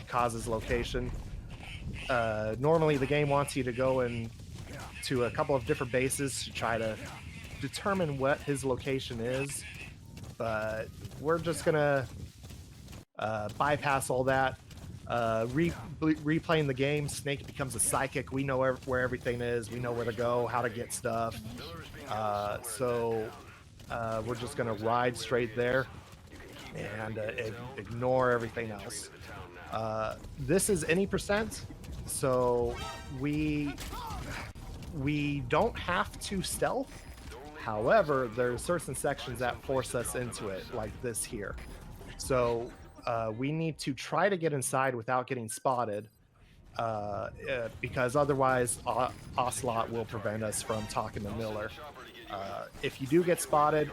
Kaz's location. Normally the game wants you to go to a couple of different bases to try to determine what his location is, but we're just gonna bypass all that. Replaying the game, Snake becomes a psychic. We know where everything is. We know where to go, how to get stuff. So we're just gonna ride straight there and ignore everything else. This is any percent, so we don't have to stealth. However, there are certain sections that force us into it, like this here. So we need to try to get inside without getting spotted, because otherwise Ocelot will prevent us from talking to Miller. If you do get spotted,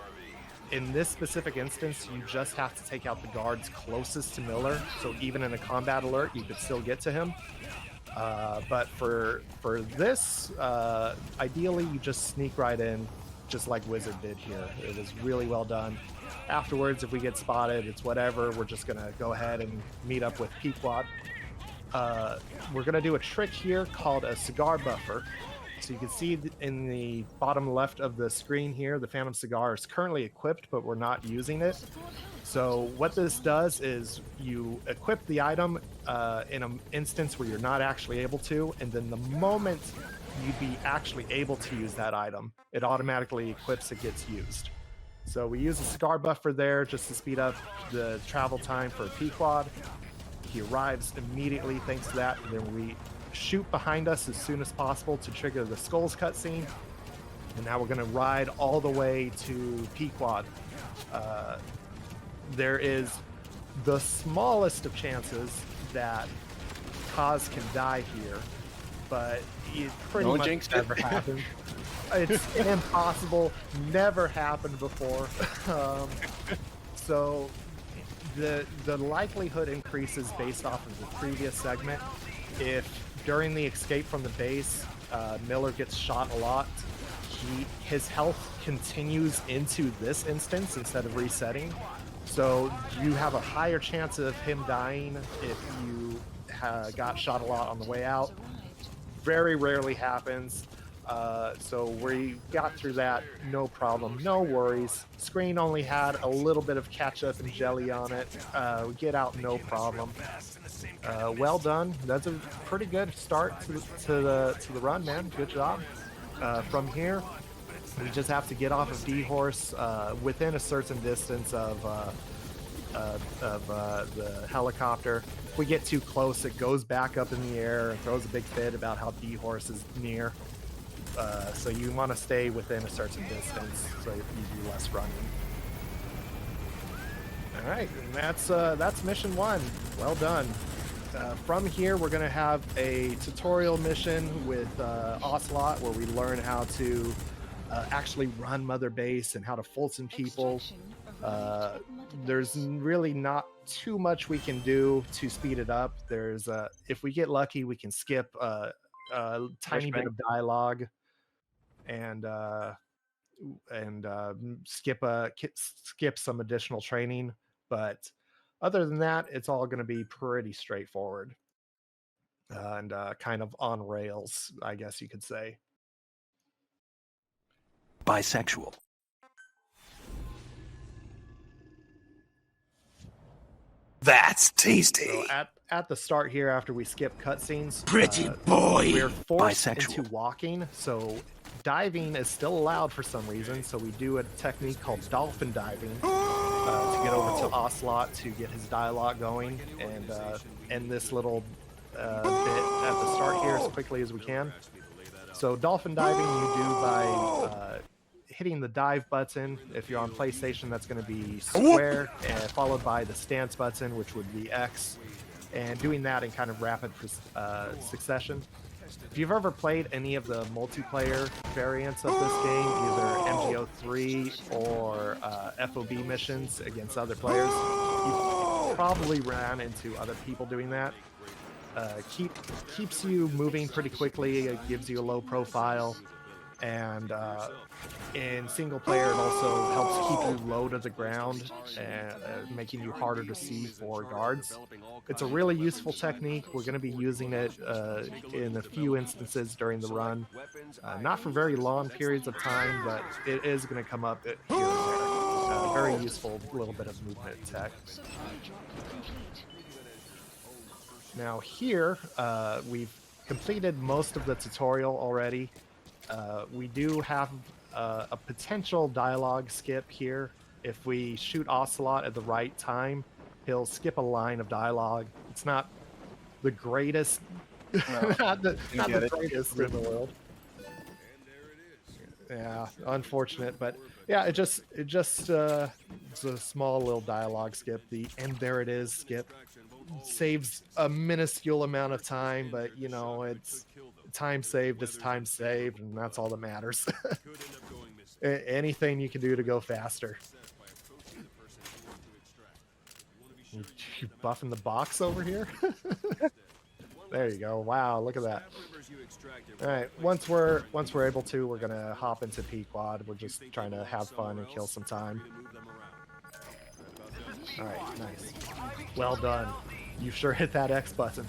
in this specific instance, you just have to take out the guards closest to Miller, so even in a combat alert, you could still get to him. But for this, ideally, you just sneak right in, just like Wizard did here. It was really well done. Afterwards, if we get spotted, it's whatever. We're just going to go ahead and meet up with Pequod. We're going to do a trick here called a cigar buffer. So you can see in the bottom left of the screen here, the Phantom Cigar is currently equipped, but we're not using it. So what this does is you equip the item in an instance where you're not actually able to, and then the moment you'd be actually able to use that item, it automatically equips and gets used. So we use a scar buffer there just to speed up the travel time for a Pequod. He arrives immediately thanks to that. And then we shoot behind us as soon as possible to trigger the Skulls cutscene. And now we're going to ride all the way to Pequod. There is the smallest of chances that Kaz can die here, but it pretty Don't much jinx it. never happened. It's impossible, never happened before. So the likelihood increases based off of the previous segment. If during the escape from the base, Miller gets shot a lot, his health continues into this instance instead of resetting. So you have a higher chance of him dying if you got shot a lot on the way out. Very rarely happens. So we got through that, no problem, no worries. Screen only had a little bit of ketchup and jelly on it. We get out, no problem. Well done. That's a pretty good start to the run, man. Good job. From here, we just have to get off of D-Horse within a certain distance of the helicopter. If we get too close, it goes back up in the air and throws a big fit about how D-Horse is near. So you want to stay within a certain distance so you do less running. All right, and that's mission 1. Well done. From here, we're going to have a tutorial mission with Ocelot where we learn how to actually run Mother Base and how to Fulton people. There's really not too much we can do to speed it up. There's if we get lucky, we can skip a tiny bit of dialogue and skip some additional training. But other than that, it's all going to be pretty straightforward and kind of on rails, I guess you could say. Bisexual. That's tasty. So at the start here, after we skip cutscenes, Pretty boy. we're forced Bisexual. into walking. So diving is still allowed for some reason. So we do a technique called dolphin diving to get over to Ocelot to get his dialogue going and end this little bit at the start here as quickly as we can. So dolphin diving you do by hitting the dive button. If you're on PlayStation, that's going to be square, followed by the stance button, which would be X, and doing that in kind of rapid succession. If you've ever played any of the multiplayer variants of this game, either MGO3 or FOB missions against other players, you probably ran into other people doing that. Keeps you moving pretty quickly. It gives you a low profile. And in single player, it also helps keep you low to the ground, making you harder to see for guards. It's a really useful technique. We're going to be using it in a few instances during the run. Not for very long periods of time, but it is going to come up here and there. Very useful little bit of movement tech. Now here, we've completed most of the tutorial already. We do have a potential dialogue skip here. If we shoot Ocelot at the right time, he'll skip a line of dialogue. It's not the greatest, not the greatest in the world. Yeah, unfortunate, but yeah, it's a small little dialogue skip. The "and there it is" skip saves a minuscule amount of time, but you know, it's time saved is time saved, and that's all that matters. Anything you can do to go faster. You buffing the box over here? There you go. Wow, look at that. All right, once we're able to, we're gonna hop into Pequod. We're just trying to have fun and kill some time. All right, nice. Well done. You sure hit that X button.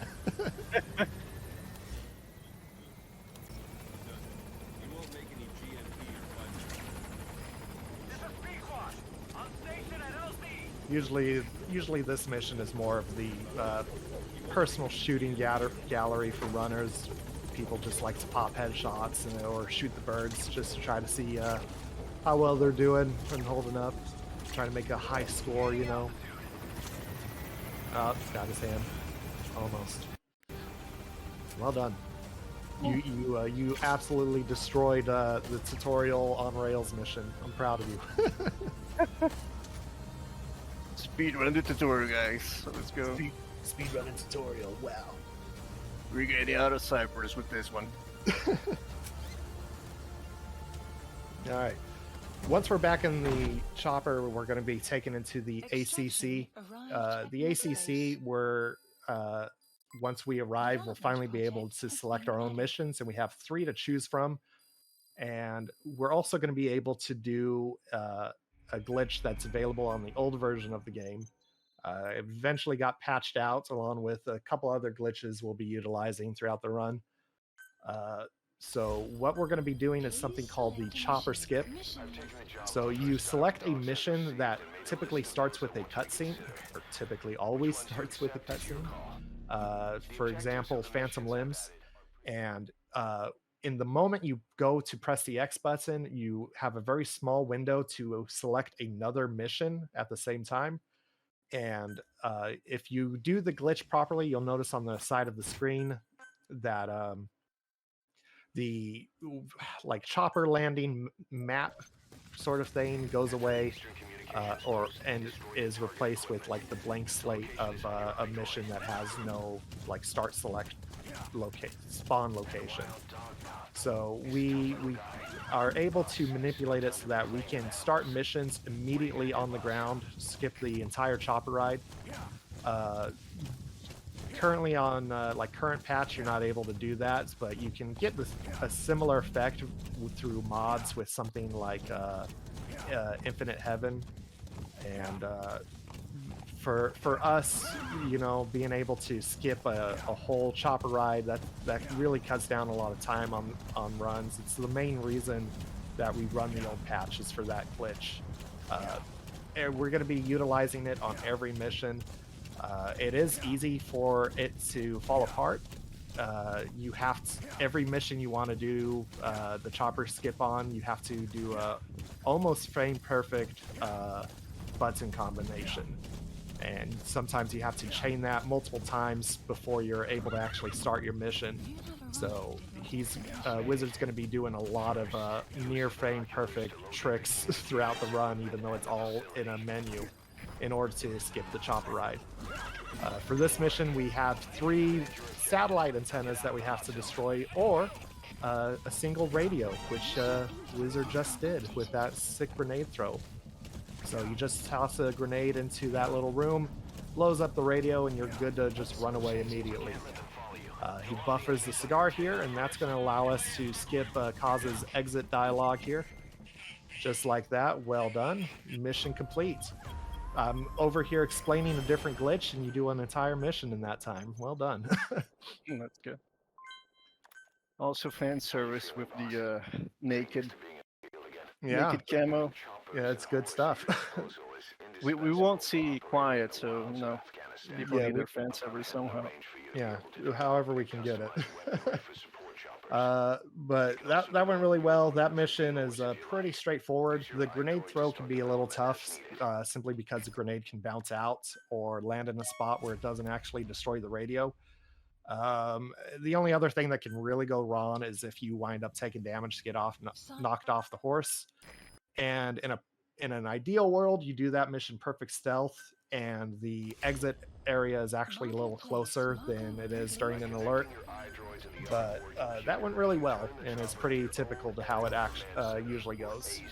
Usually this mission is more of the personal shooting gallery for runners. People just like to pop headshots or shoot the birds just to try to see how well they're doing and holding up. Trying to make a high score, you know. Oh, it's got his hand. Almost. Well done. You absolutely destroyed the tutorial on Rails mission. I'm proud of you. Speed run the tutorial, guys. Let's go. Speed running tutorial. Wow. We're getting out of Cyprus with this one. All right. Once we're back in the chopper, we're going to be taken into the ACC. The ACC, once we arrive, we'll finally be able to select our own missions, and we have 3 to choose from. And we're also going to be able to do a glitch that's available on the old version of the game. It eventually got patched out, along with a couple other glitches we'll be utilizing throughout the run. So what we're going to be doing is something called the chopper skip. So you select a mission that typically starts with a cutscene, or typically always starts with a cutscene. For example, Phantom Limbs. And in the moment you go to press the X button, you have a very small window to select another mission at the same time. And if you do the glitch properly, you'll notice on the side of the screen that the like chopper landing map sort of thing goes away, and is replaced with like the blank slate of a mission that has no like start select spawn location. So we are able to manipulate it so that we can start missions immediately on the ground, skip the entire chopper ride. Currently on like current patch, you're not able to do that, but you can get a similar effect through mods with something like Infinite Heaven. And for us, you know, being able to skip a whole chopper ride, that really cuts down a lot of time on runs. It's the main reason that we run the old patch is for that glitch. And we're going to be utilizing it on every mission. It is easy for it to fall apart. You have to, every mission you want to do the chopper skip on, you have to do a almost frame perfect button combination, and sometimes you have to chain that multiple times before you're able to actually start your mission. So Wizard's going to be doing a lot of near frame perfect tricks throughout the run, even though it's all in a menu, in order to skip the chopper ride. For this mission, we have 3 satellite antennas that we have to destroy, or a single radio, which Wizard just did with that sick grenade throw. So you just toss a grenade into that little room, blows up the radio, and you're good to just run away immediately. He buffers the cigar here, and that's going to allow us to skip Kaz's exit dialogue here. Just like that. Well done. Mission complete. I'm over here explaining a different glitch, and you do an entire mission in that time. Well done. That's good. Also fan service with the naked camo. Yeah, it's good stuff. We won't see quiet, so you know, people need their fan service somehow. Yeah, however we can get it. But that went really well. That mission is pretty straightforward. The grenade throw can be a little tough, simply because the grenade can bounce out or land in a spot where it doesn't actually destroy the radio. The only other thing that can really go wrong is if you wind up taking damage to get knocked off the horse. And in an ideal world, you do that mission perfect stealth, and the exit area is actually a little closer than it is during an alert. But that went really well, and is pretty typical to how it usually goes.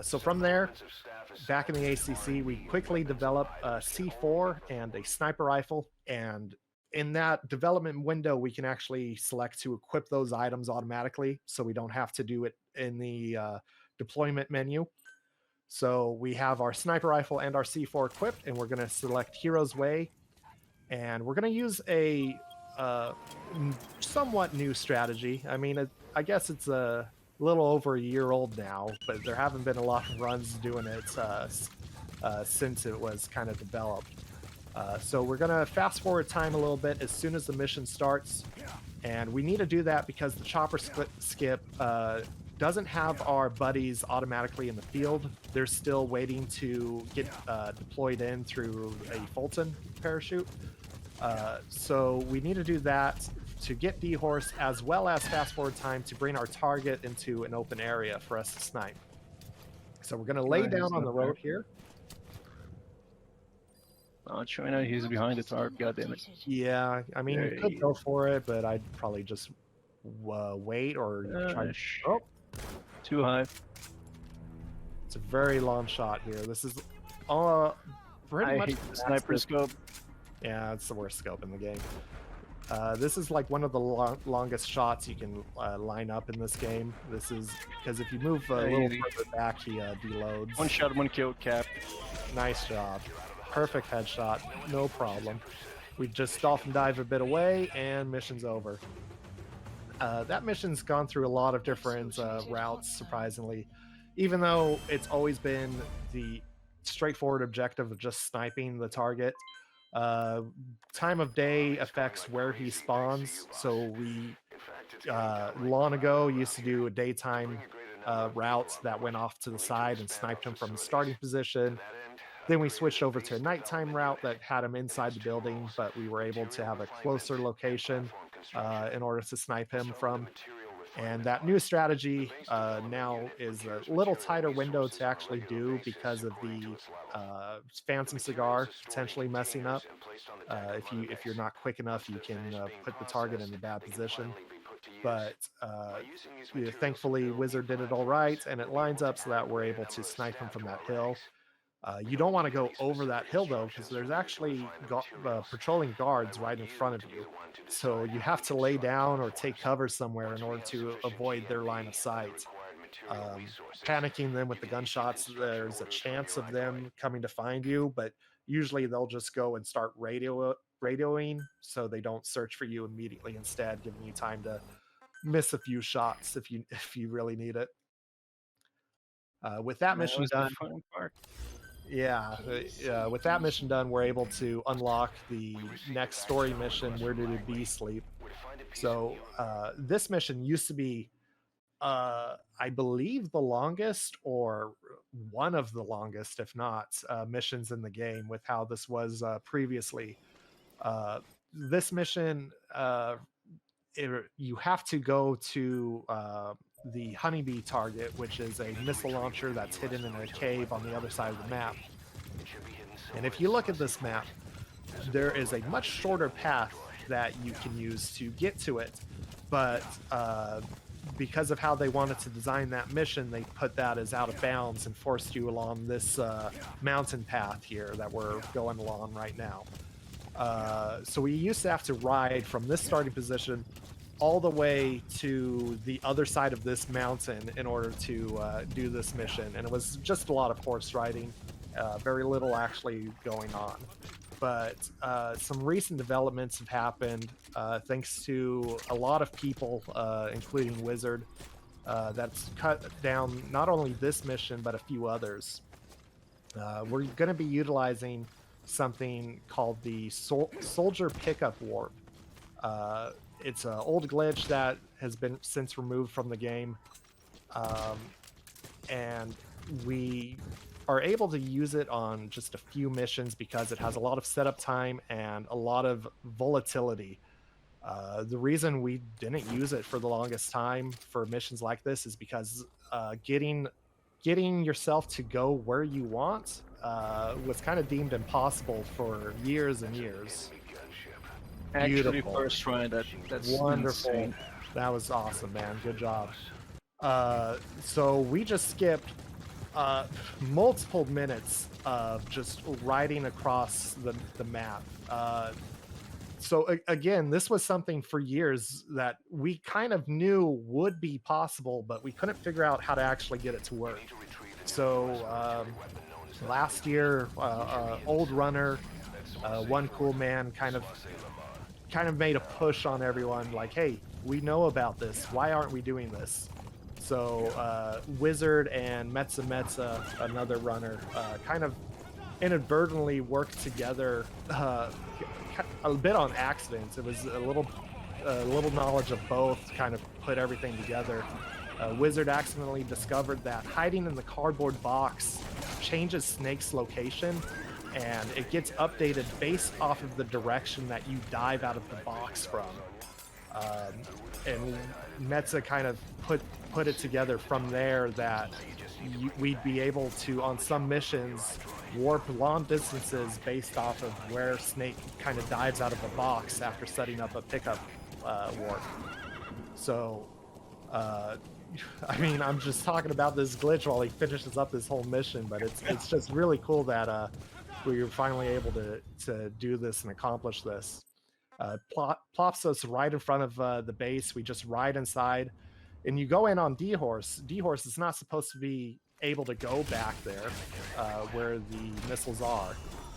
So from there, back in the ACC, we quickly develop a C4 and a sniper rifle, and in that development window, we can actually select to equip those items automatically, so we don't have to do it in the deployment menu. So we have our sniper rifle and our C4 equipped, and we're going to select Hero's Way, and we're going to use a somewhat new strategy. I mean, I guess it's a little over a year old now, but there haven't been a lot of runs doing it since it was kind of developed. So we're going to fast forward time a little bit as soon as the mission starts, and we need to do that because the chopper skip doesn't have our buddies automatically in the field. They're still waiting to get deployed in through a Fulton parachute. So we need to do that to get D-Horse, as well as fast forward time to bring our target into an open area for us to snipe. So we're going to lay down on the road here. China, he's behind the tarp. God damn it. Yeah, I mean, you could go for it, but I'd probably just wait or try to... Oh, too high. it's a very long shot here. This is pretty I much hate the sniper scope. Yeah, it's the worst scope in the game. This is like one of the longest shots you can line up in this game. This is because if you move a little further back, he deloads. One shot, one kill, cap. Nice job. Perfect headshot. No problem. We just dolphin dive a bit away, and mission's over. That mission's gone through a lot of different routes, surprisingly. Even though it's always been the straightforward objective of just sniping the target. Time of day affects where he spawns, so we long ago used to do a daytime route that went off to the side and sniped him from the starting position. Then we switched over to a nighttime route that had him inside the building, but we were able to have a closer location in order to snipe him from. And that new strategy now is a little tighter window to actually do because of the Phantom Cigar potentially messing up. If you're not quick enough, you can put the target in a bad position. But thankfully, Wizard did it all right, and it lines up so that we're able to snipe him from that hill. You don't want to go over that hill, though, because there's actually patrolling guards right in front of you. So you have to lay down or take cover somewhere in order to avoid their line of sight. Panicking them with the gunshots, there's a chance of them coming to find you, but usually they'll just go and start radioing so they don't search for you immediately, instead giving you time to miss a few shots if you really need it. With that mission done, with that mission done, we're able to unlock the next story mission, Where Did a Bee Sleep? So this mission used to be, I believe, the longest or one of the longest, if not, missions in the game with how this was previously. This mission, you have to go to the honeybee target, which is a missile launcher that's hidden in a cave on the other side of the map. And if you look at this map, there is a much shorter path that you can use to get to it, but because of how they wanted to design that mission, they put that as out of bounds and forced you along this mountain path here that we're going along right now. So we used to have to ride from this starting position all the way to the other side of this mountain in order to do this mission, and it was just a lot of horse riding, very little actually going on. But some recent developments have happened thanks to a lot of people, including Wizard, that's cut down not only this mission but a few others. We're going to be utilizing something called the Soldier Pickup Warp. It's an old glitch that has been since removed from the game, and we are able to use it on just a few missions because it has a lot of setup time and a lot of volatility. The reason we didn't use it for the longest time for missions like this is because getting yourself to go where you want was kind of deemed impossible for years and years. Actually, Beautiful. first try, that's Wonderful. insane. That was awesome, man. Good job. So we just skipped multiple minutes of just riding across the map. So again, this was something for years that we kind of knew would be possible, but we couldn't figure out how to actually get it to work. So last year, Old Runner, One Cool Man, kind of made a push on everyone, like, hey, we know about this. Why aren't we doing this? So Wizard and Metza, another runner, kind of inadvertently worked together a bit on accident. It was a little knowledge of both kind of put everything together. Wizard accidentally discovered that hiding in the cardboard box changes Snake's location, and it gets updated based off of the direction that you dive out of the box from. And Metza kind of put it together from there that we'd be able to, on some missions, warp long distances based off of where Snake kind of dives out of a box after setting up a pickup warp. So, I mean, I'm just talking about this glitch while he finishes up this whole mission, but it's just really cool that we were finally able to do this and accomplish this. Plops us right in front of the base. We just ride inside, and you go in on D-Horse. D-Horse is not supposed to be able to go back there where the missiles are.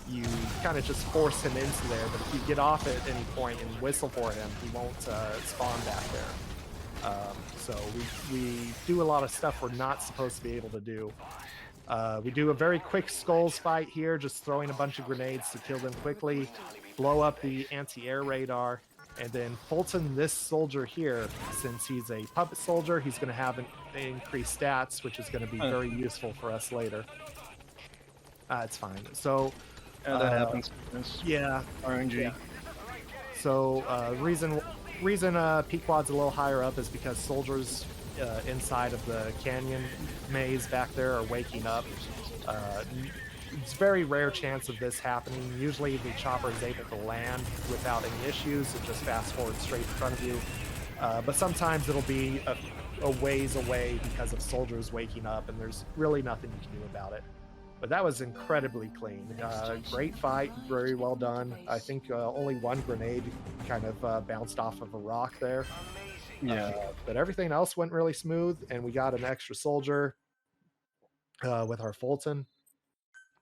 You kind of just force him into there, but if you get off at any point and whistle for him, he won't spawn back there. So we do a lot of stuff we're not supposed to be able to do. We do a very quick skulls fight here, just throwing a bunch of grenades to kill them quickly, blow up the anti-air radar, and then Fulton, this soldier here, since he's a puppet soldier, he's going to have increased stats, which is going to be very useful for us later. It's fine. So that happens. Yeah. RNG. Yeah. So reason Pequod's a little higher up is because soldiers inside of the canyon maze back there are waking up. It's a very rare chance of this happening. Usually the chopper is able to land without any issues. It just fast forwards straight in front of you. But sometimes it'll be a ways away because of soldiers waking up, and there's really nothing you can do about it. But that was incredibly clean. Great fight, very well done. I think only one grenade kind of bounced off of a rock there. Yeah. But everything else went really smooth, and we got an extra soldier with our Fulton.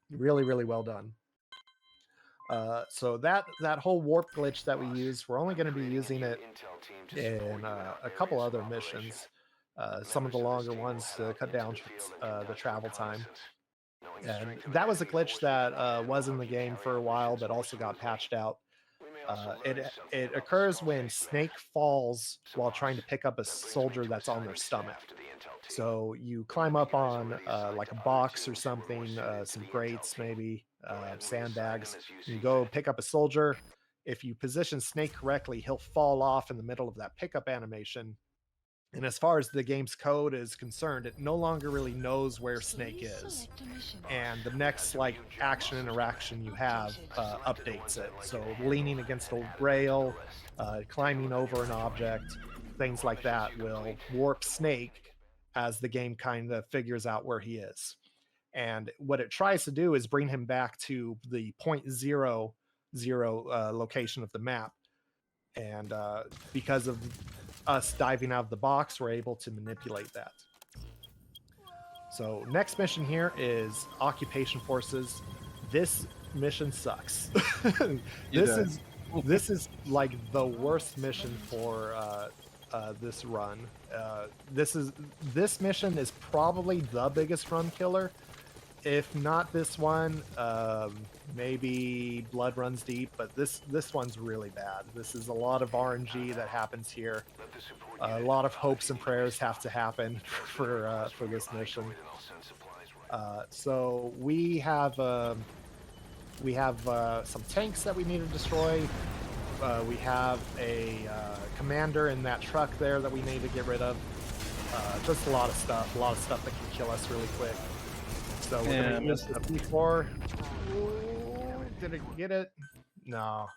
Really, really well done. So that whole warp glitch that we used, we're only going to be using it in a couple other missions. Some of the longer ones to cut down the travel time. And that was a glitch that was in the game for a while, but also got patched out. It occurs when Snake falls while trying to pick up a soldier that's on their stomach. So you climb up on like a box or something, some grates maybe, sandbags. You go pick up a soldier. If you position Snake correctly, he'll fall off in the middle of that pickup animation. And as far as the game's code is concerned, it no longer really knows where Snake is. And the next like action interaction you have updates it. So leaning against a rail, climbing over an object, things like that will warp Snake as the game kind of figures out where he is. And what it tries to do is bring him back to the 0.00 location of the map. And because of us diving out of the box, we're able to manipulate that. So next mission here is Occupation Forces. This mission sucks. This is like the worst mission for this run. This mission is probably the biggest run killer. If not this one, maybe Blood Runs Deep, but this one's really bad. This is a lot of RNG that happens here. A lot of hopes and prayers have to happen for this mission. So we have some tanks that we need to destroy. We have a commander in that truck there that we need to get rid of. Just a lot of stuff that can kill us really quick. So we're going to use the P4. Did it get it? No.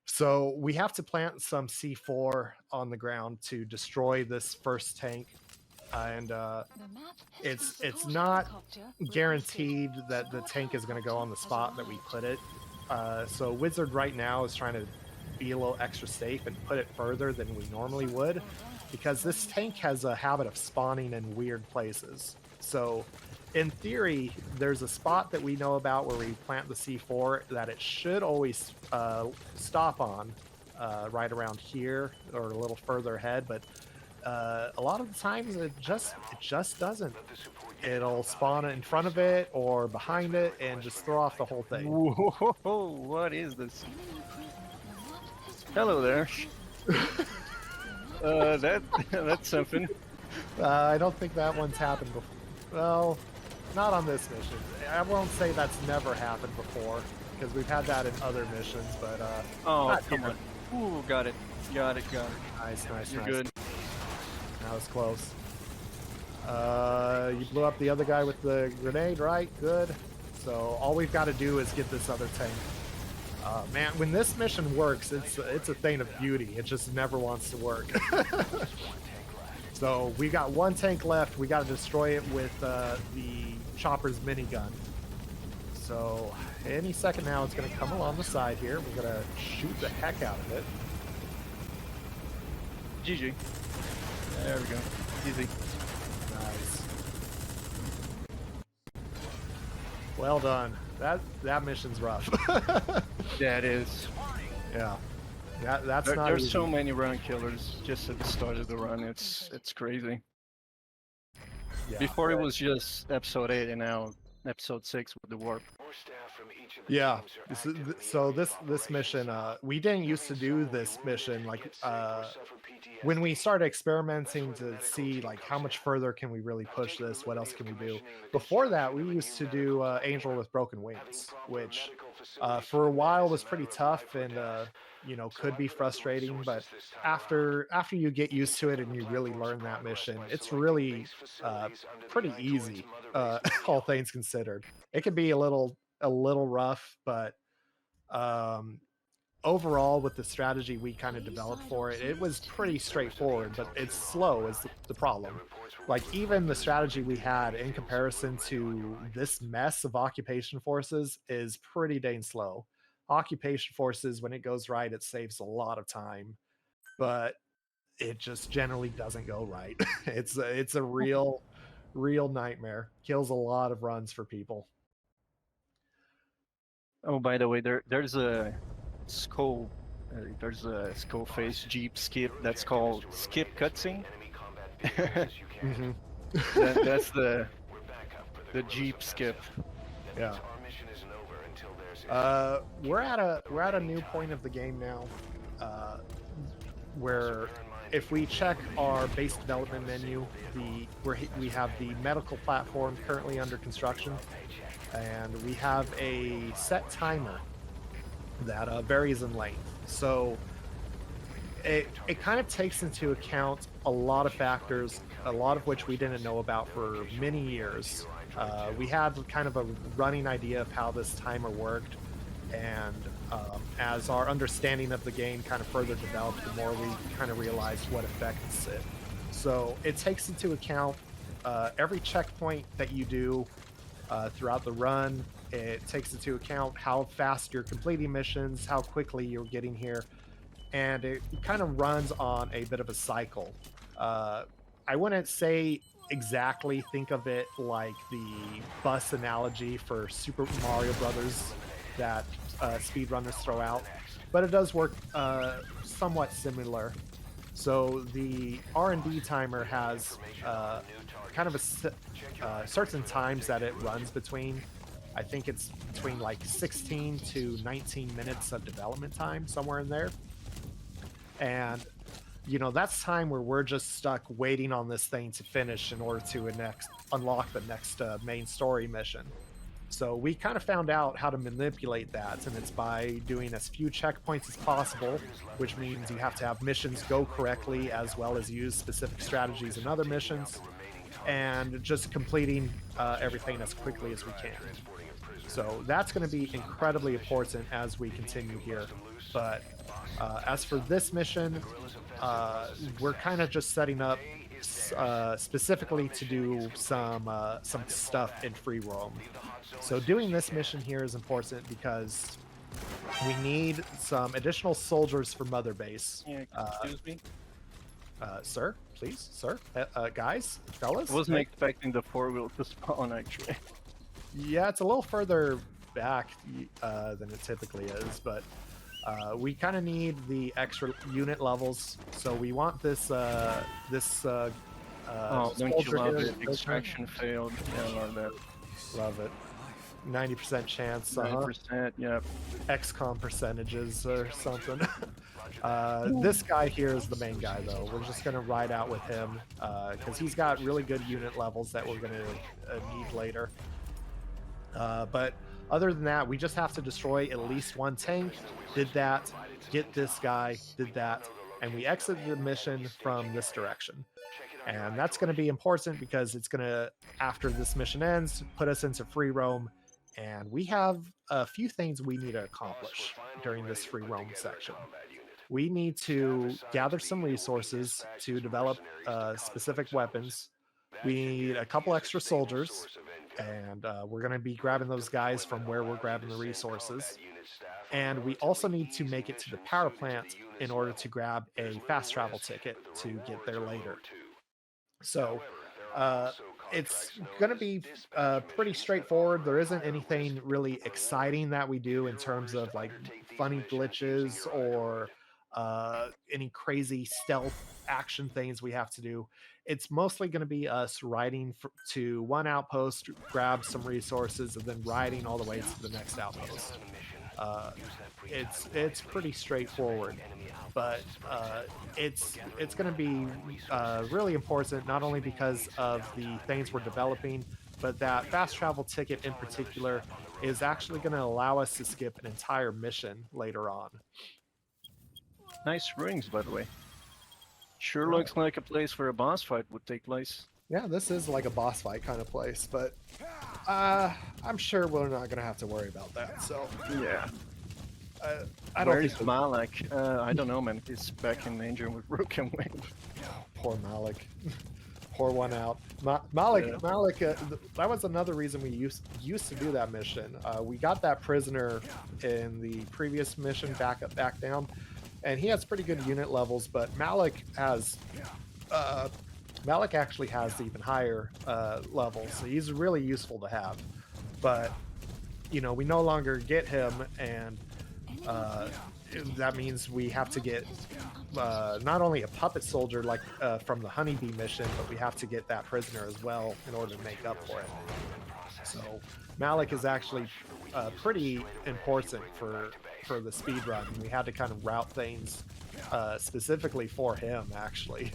So we have to plant some C4 on the ground to destroy this first tank. And it's not guaranteed that the tank is going to go on the spot that we put it. So Wizard right now is trying to be a little extra safe and put it further than we normally would, because this tank has a habit of spawning in weird places. So in theory, there's a spot that we know about where we plant the C4 that it should always stop on, right around here or a little further ahead, but a lot of the times it just doesn't. It'll spawn in front of it or behind it and just throw off the whole thing. Whoa, what is this? Hello there. That's something. I don't think that one's happened before. Well, not on this mission. I won't say that's never happened before, because we've had that in other missions, but Oh, not come here. on. Ooh, got it. Got it. Nice, nice, You're nice. good. That was close. You blew up the other guy with the grenade, right? Good. So all we've got to do is get this other tank. Man, when this mission works, it's a thing of beauty. It just never wants to work. So we got one tank left. We got to destroy it with the chopper's minigun. So any second now, it's going to come along the side here. We're going to shoot the heck out of it. GG. There we go. Easy. Nice. Well done. That mission's rough. Yeah, it is. Yeah. That's not There's easy. so many run killers just at the start of the run. It's crazy. Yeah. Before it was just episode 8, and now episode 6 with the warp. Yeah. So this mission, we didn't used to do this mission like when we started experimenting to see like how much further can we really push this, what else can we do. Before that, we used to do Angel with Broken Wings, which for a while was pretty tough and you know, could be frustrating, but after you get used to it and you really learn that mission, it's really pretty easy, all things considered. It could be a little rough, but overall with the strategy we kind of developed for it, it was pretty straightforward, but it's slow is the problem. Like even the strategy we had in comparison to this mess of occupation forces is pretty dang slow. Occupation forces, when it goes right, it saves a lot of time, but it just generally doesn't go right. It's a real nightmare. Kills a lot of runs for people. Oh, by the way, there's a skull face Jeep skip that's called skip cutscene. Mm-hmm. That's the Jeep skip. Yeah. We're at a new point of the game now, where if we check our base development menu, we have the medical platform currently under construction, and we have a set timer that varies in length. So it kind of takes into account a lot of factors, a lot of which we didn't know about for many years. We had kind of a running idea of how this timer worked, and as our understanding of the game kind of further developed, the more we kind of realized what affects it. So it takes into account every checkpoint that you do throughout the run. It takes into account how fast you're completing missions, how quickly you're getting here, and it kind of runs on a bit of a cycle. I wouldn't say exactly think of it like the bus analogy for Super Mario Brothers that speedrunners throw out, but it does work somewhat similar. So the R&D timer has kind of a certain times that it runs between. I think it's between like 16 to 19 minutes of development time, somewhere in there. And you know, that's time where we're just stuck waiting on this thing to finish in order to unlock the next main story mission. So we kind of found out how to manipulate that, and it's by doing as few checkpoints as possible, which means you have to have missions go correctly as well as use specific strategies in other missions, and just completing everything as quickly as we can. So that's going to be incredibly important as we continue here. But as for this mission, we're kind of just setting up specifically to do some stuff in free roam. So doing this mission here is important because we need some additional soldiers for Mother Base. Yeah, excuse me. Sir, please, sir, guys, fellas. I wasn't expecting the 4-wheel to spawn actually. Yeah, it's a little further back than it typically is, but we kind of need the extra unit levels. So we want this Oh, don't you soldier love here it? to go Extraction failed. Yeah, I love that. Love it. 90% chance. 9%. Yeah. XCOM percentages or something. This guy here is the main guy, though. We're just going to ride out with him because he's got really good unit levels that we're going to need later. But other than that, we just have to destroy at least one tank. Did that. Get this guy. Did that. And we exited the mission from this direction. And that's going to be important because it's going to, after this mission ends, put us into free roam. And we have a few things we need to accomplish during this free roam section. We need to gather some resources to develop specific weapons. We need a couple extra soldiers, and we're going to be grabbing those guys from where we're grabbing the resources. And we also need to make it to the power plant in order to grab a fast travel ticket to get there later. So it's going to be pretty straightforward. There isn't anything really exciting that we do in terms of like funny glitches or any crazy stealth action things we have to do. It's mostly going to be us riding to one outpost, grab some resources, and then riding all the way to the next outpost. It's pretty straightforward, but it's going to be really important, not only because of the things we're developing, but that fast travel ticket in particular is actually going to allow us to skip an entire mission later on. Nice rings, by the way. Sure looks like a place where a boss fight would take place. Yeah, this is like a boss fight kind of place, but I'm sure we're not going to have to worry about that. So yeah, I don't Where's think Malak? I don't know, man. He's back in danger with broken wing. Poor Malik. Pour one out. Malik, that was another reason we used to do that mission. We got that prisoner in the previous mission back down, and he has pretty good unit levels, but Malik actually has even higher levels, so he's really useful to have. But we no longer get him, and that means we have to get not only a puppet soldier like from the honeybee mission, but we have to get that prisoner as well in order to make up for it. So Malik is actually pretty important for the speed run. We had to kind of route things specifically for him, actually.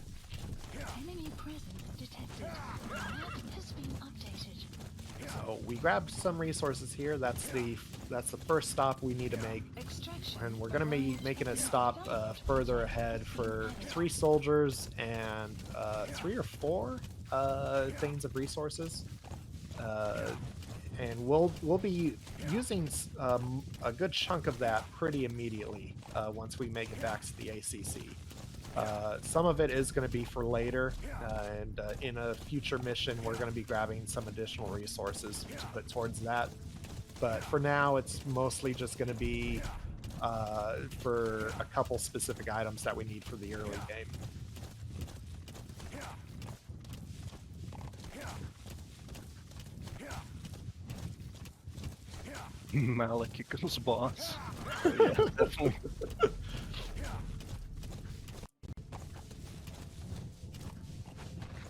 Enemy presence detected. The map has been updated. So we grabbed some resources here. That's the first stop we need to make, Extraction. and we're going to be making a stop further ahead for 3 soldiers and 3 or 4 things of resources. And we'll be using a good chunk of that pretty immediately once we make it back to the ACC. Some of it is going to be for later, and in a future mission we're going to be grabbing some additional resources to put towards that. But for now, it's mostly just going to be for a couple specific items that we need for the early game. Malik equals boss. Yeah, definitely.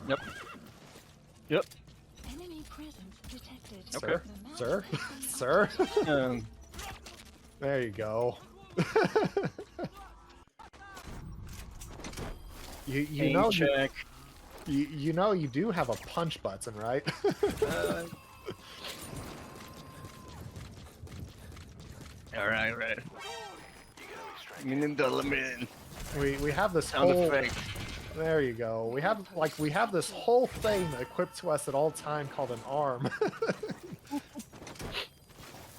Yep. Yep. Enemy presence detected. Okay. Sir? Sir? Um, There you go. you know check. you know you do have a punch button, right? All right. $1 million man. we have this Sound whole effect. There you go. We have this whole thing equipped to us at all time called an arm.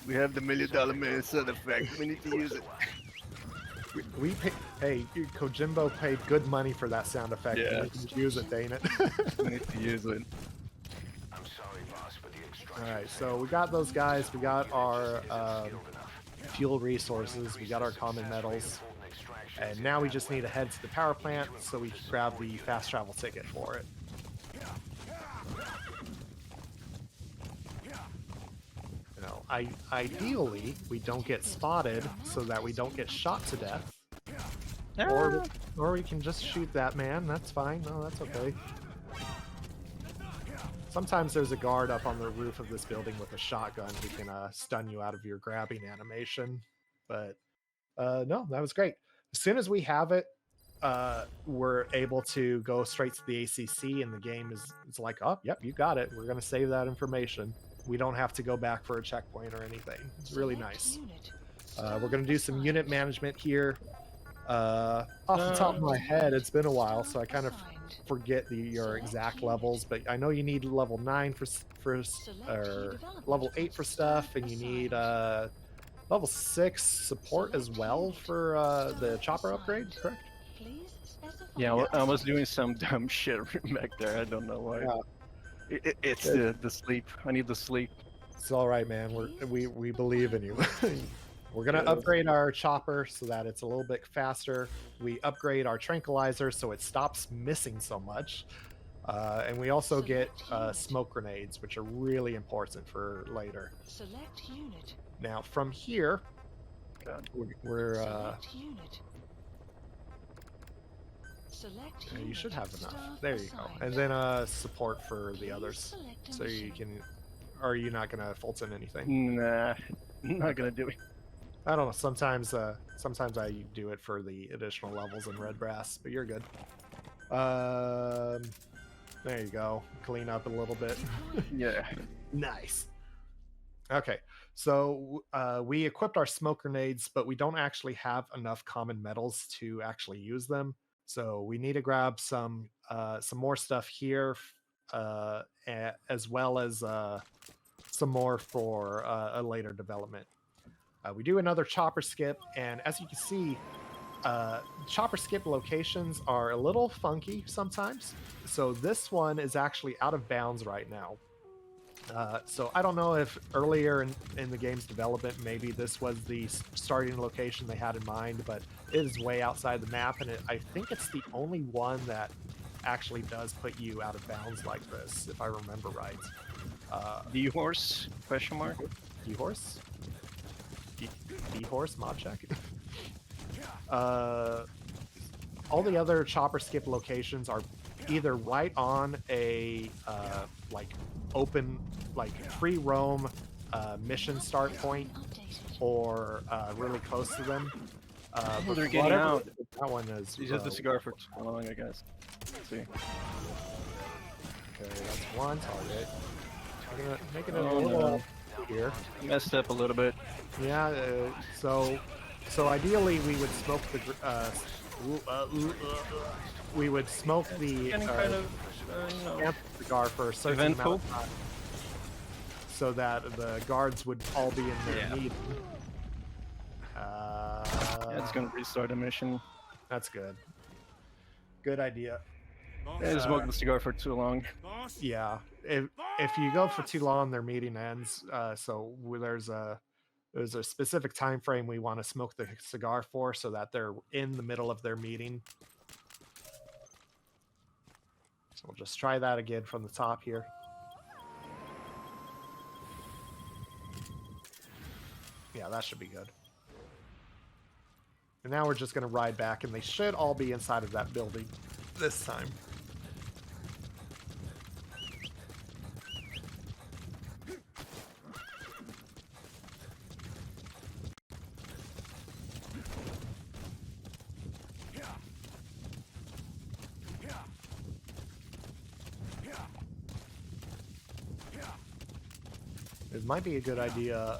We have the $1 million man sound effect. We need to use it. Hey, Kojimbo paid good money for that sound effect. Yeah. We can use it, ain't it? We need to use it. I'm sorry, boss, but the extraction. All right, so we got those guys. We got our fuel resources. We got our common metals. And now we just need to head to the power plant so we can grab the fast travel ticket for it. Ideally, we don't get spotted so that we don't get shot to death. Or we can just shoot that man. That's fine. No, that's okay. Sometimes there's a guard up on the roof of this building with a shotgun who can stun you out of your grabbing animation. But no, that was great. As soon as we have it, we're able to go straight to the ACC, and the game is it's like, oh, yep, you got it. We're going to save that information. We don't have to go back for a checkpoint or anything. It's really nice. We're going to do some unit management here. Off the top of my head, it's been a while, so I kind of forget your exact levels, but I know you need level 9 for or level 8 for stuff, and you need level 6 support as well for the chopper upgrade, correct? Yeah, I was doing some dumb shit back there. I don't know why. It's the sleep. I need the sleep. It's all right, man. We believe in you. We're gonna upgrade our chopper so that it's a little bit faster. We upgrade our tranquilizer so it stops missing so much, and we also get smoke grenades, which are really important for later. Select unit. Now from here, we're Select unit. Select you unit. should have enough. Staff There you go. assigned. And then support for the Please others, select a so you mission. can. Are you not gonna Fulton anything? Nah, I'm not gonna do it. I don't know. Sometimes I do it for the additional levels in red brass, but you're good. There you go. Clean up a little bit. Yeah. Nice. Okay, so we equipped our smoke grenades, but we don't actually have enough common metals to actually use them. So we need to grab some more stuff here, as well as some more for a later development. We do another chopper skip, and as you can see, chopper skip locations are a little funky sometimes. So this one is actually out of bounds right now. So I don't know if earlier in the game's development, maybe this was the starting location they had in mind, but it is way outside the map, and I think it's the only one that actually does put you out of bounds like this, if I remember right. D-horse? Question mark? D-horse? D-horse mod check? All the other chopper skip locations are either right on a like open, like free roam mission start point, or really close to them. Oh, they're getting out. That one is. He's just the cigar for too long, I guess. Let's see. Okay, that's one target. I'm gonna make it a Oh, little no. here. Messed up a little bit. Yeah. So ideally we would smoke the. We would smoke the Getting kind of, cigar for a certain eventful. amount of time, so that the guards would all be in their meeting. Yeah, it's gonna restart a mission. That's good. Good idea. Yeah, I smoked the cigar for too long. Yeah, if you go for too long, their meeting ends. So there's a specific time frame we want to smoke the cigar for, so that they're in the middle of their meeting. So we'll just try that again from the top here. Yeah, that should be good. And now we're just going to ride back, and they should all be inside of that building this time. It might be a good idea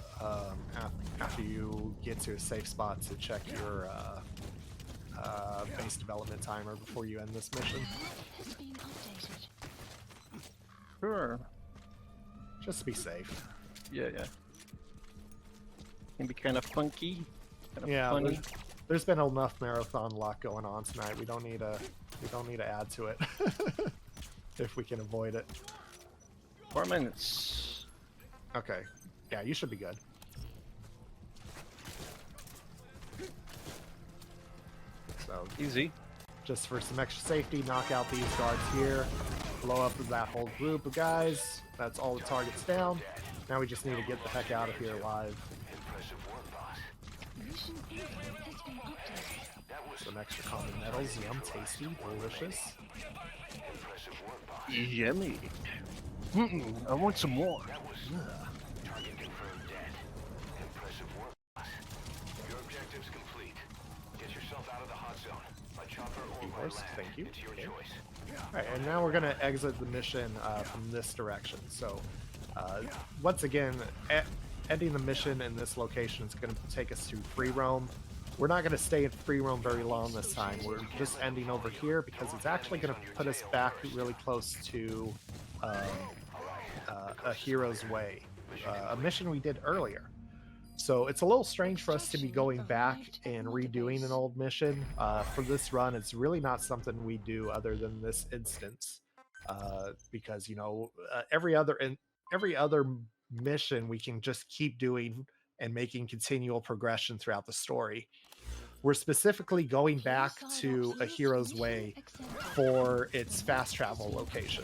after you get to a safe spot to check your base development timer before you end this mission. Has been updated. Sure. Just to be safe. Yeah. Can be kind of funky. Kind of Yeah, funny. there's been enough marathon luck going on tonight. We don't need to add to it if we can avoid it. 4 minutes. Okay. Yeah, you should be good. So Easy. just for some extra safety, knock out these guards here, blow up that whole group of guys. That's all the targets down. Now we just need to get the heck out of here alive. Mission info has been updated. Some extra common metals, yum, tasty, delicious. Yummy. I want some more. Target confirmed dead. Impressive work, boss. Your objective's complete. Get yourself out of the hot zone. By chopper or by Horse, land. thank you. It's your Okay. choice. All right, and now we're going to exit the mission from this direction. So, once again, ending the mission in this location is going to take us to free roam. We're not going to stay in free roam very long this time. We're just ending over here because it's actually going to put us back really close to a hero's way, a mission we did earlier. So it's a little strange for us to be going back and redoing an old mission. For this run, it's really not something we do other than this instance, because every other mission we can just keep doing and making continual progression throughout the story. We're specifically going back to a hero's way for its fast travel location.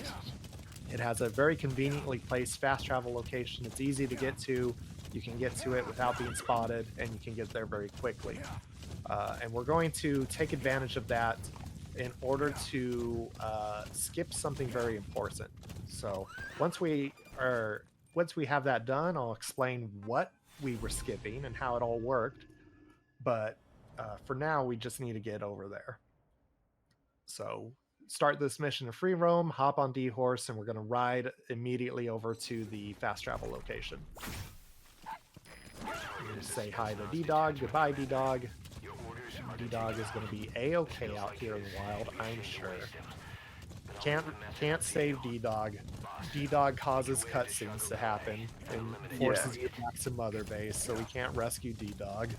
It has a very conveniently placed fast travel location. It's easy to get to. You can get to it without being spotted, and you can get there very quickly. And we're going to take advantage of that in order to skip something very important. So once we have that done, I'll explain what we were skipping and how it all worked. But for now, we just need to get over there. So start this mission in free roam, hop on D-Horse, and we're going to ride immediately over to the fast travel location. Say hi to D-Dog. Goodbye, D-Dog. D-Dog is going to be A-okay out here in the wild, I'm sure. Can't save D-Dog. D-Dog causes cutscenes to happen and forces you back to Mother Base, so we can't rescue D-Dog.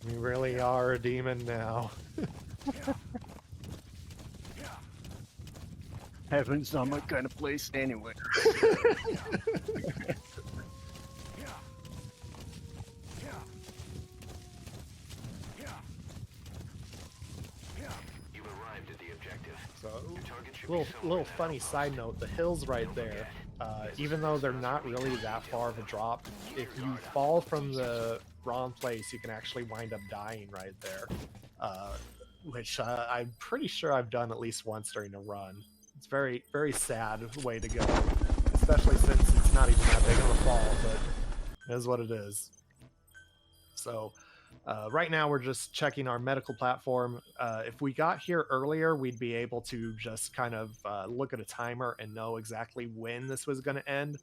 We really are a demon now. Heaven's not my kind of place anyway. You've arrived at the objective. So, Target should be little funny side note, the hills right there, even though they're not really that far of a drop, if you fall from the wrong place, you can actually wind up dying right there, which I'm pretty sure I've done at least once during a run. It's very, very sad way to go, especially since it's not even that big of a fall, but it is what it is. So right now we're just checking our medical platform. If we got here earlier, we'd be able to just kind of look at a timer and know exactly when this was going to end.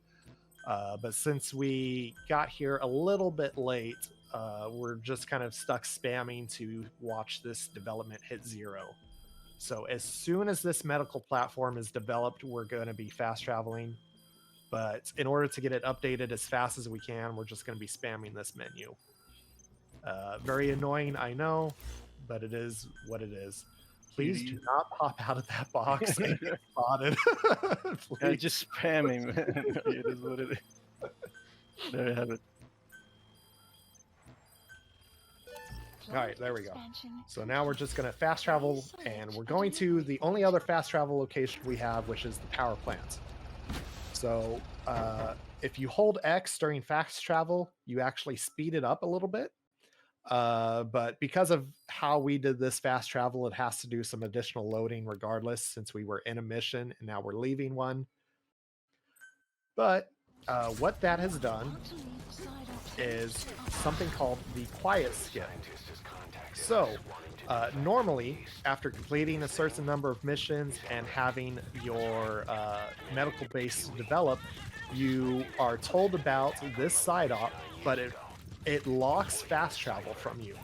But since we got here a little bit late, we're just kind of stuck spamming to watch this development hit 0. So as soon as this medical platform is developed, we're going to be fast traveling. But in order to get it updated as fast as we can, we're just going to be spamming this menu. Very annoying, I know, but it is what it is. Please do not pop out of that box and get spotted. Yeah, just spamming, man. It is what it is. There you have it. All right, there we go. So now we're just going to fast travel, and we're going to the only other fast travel location we have, which is the power plant. So if you hold X during fast travel, you actually speed it up a little bit. But because of how we did this fast travel, it has to do some additional loading regardless, since we were in a mission and now we're leaving one. But what that has done is something called the quiet skip. So normally, after completing a certain number of missions and having your medical base develop, you are told about this side op, but it locks fast travel from you,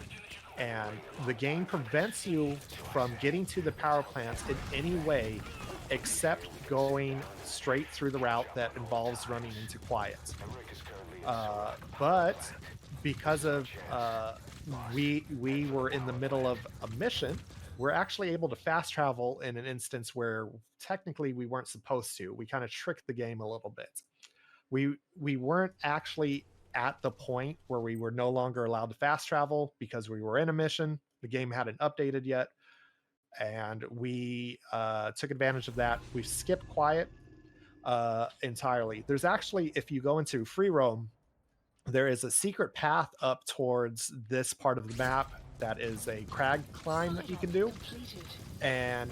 and the game prevents you from getting to the power plants in any way except going straight through the route that involves running into quiet. But because of we were in the middle of a mission, we're actually able to fast travel in an instance where technically we weren't supposed to. We kind of tricked the game a little bit. We weren't actually at the point where we were no longer allowed to fast travel because we were in a mission. The game hadn't updated yet, and we took advantage of that. We skipped quiet entirely. There's actually, if you go into free roam, there is a secret path up towards this part of the map that is a crag climb that you can do, and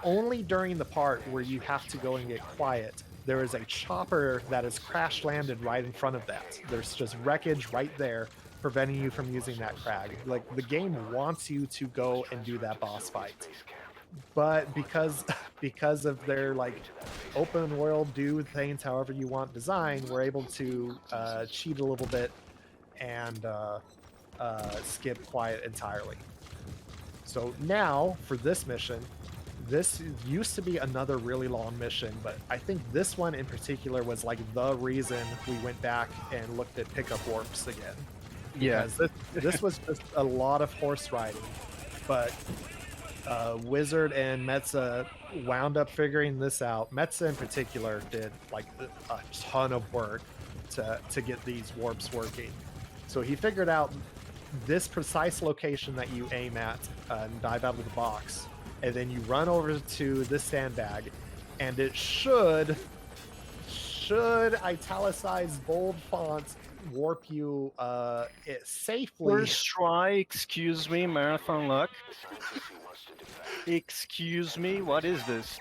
only during the part where you have to go and get quiet, there is a chopper that is crash landed right in front of that. There's just wreckage right there, preventing you from using that crag. Like, the game wants you to go and do that boss fight, but because of their like open world, do things however you want design, we're able to cheat a little bit and skip quiet entirely. So now for this mission, this used to be another really long mission, but I think this one in particular was like the reason we went back and looked at pickup warps again. Yeah. Because this was just a lot of horse riding, but Wizard and Metza wound up figuring this out. Metza in particular did like a ton of work to get these warps working. So he figured out this precise location that you aim at and dive out of the box, and then you run over to this sandbag, and it should italicize bold fonts warp you it safely. First try, excuse me, marathon luck. Excuse me, what is this?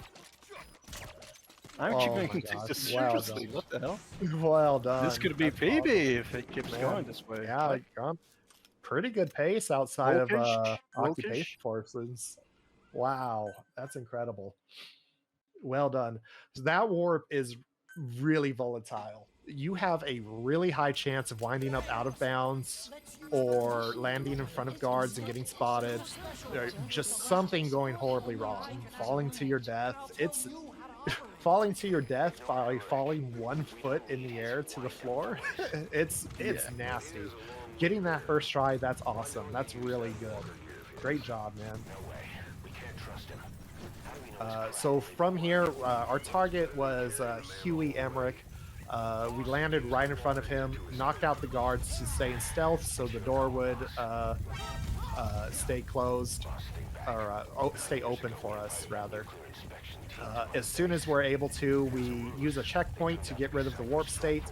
Aren't you Oh going my to take gosh, this well seriously? done. What the hell? Well done. This could be That's PB awesome. if it keeps Man, going this way. Yeah, you're on pretty good pace outside of Wolfish? occupation forces. Wow, that's incredible. Well done. So that warp is really volatile. You have a really high chance of winding up out of bounds or landing in front of guards and getting spotted. Just something going horribly wrong. Falling to your death. It's falling to your death by falling 1 foot in the air to the floor. It's nasty. Getting that first try, that's awesome. That's really good. Great job, man. So from here, our target was Huey Emmerich. We landed right in front of him, knocked out the guards to stay in stealth so the door would stay closed, or stay open for us, rather. As soon as we're able to, we use a checkpoint to get rid of the warp state,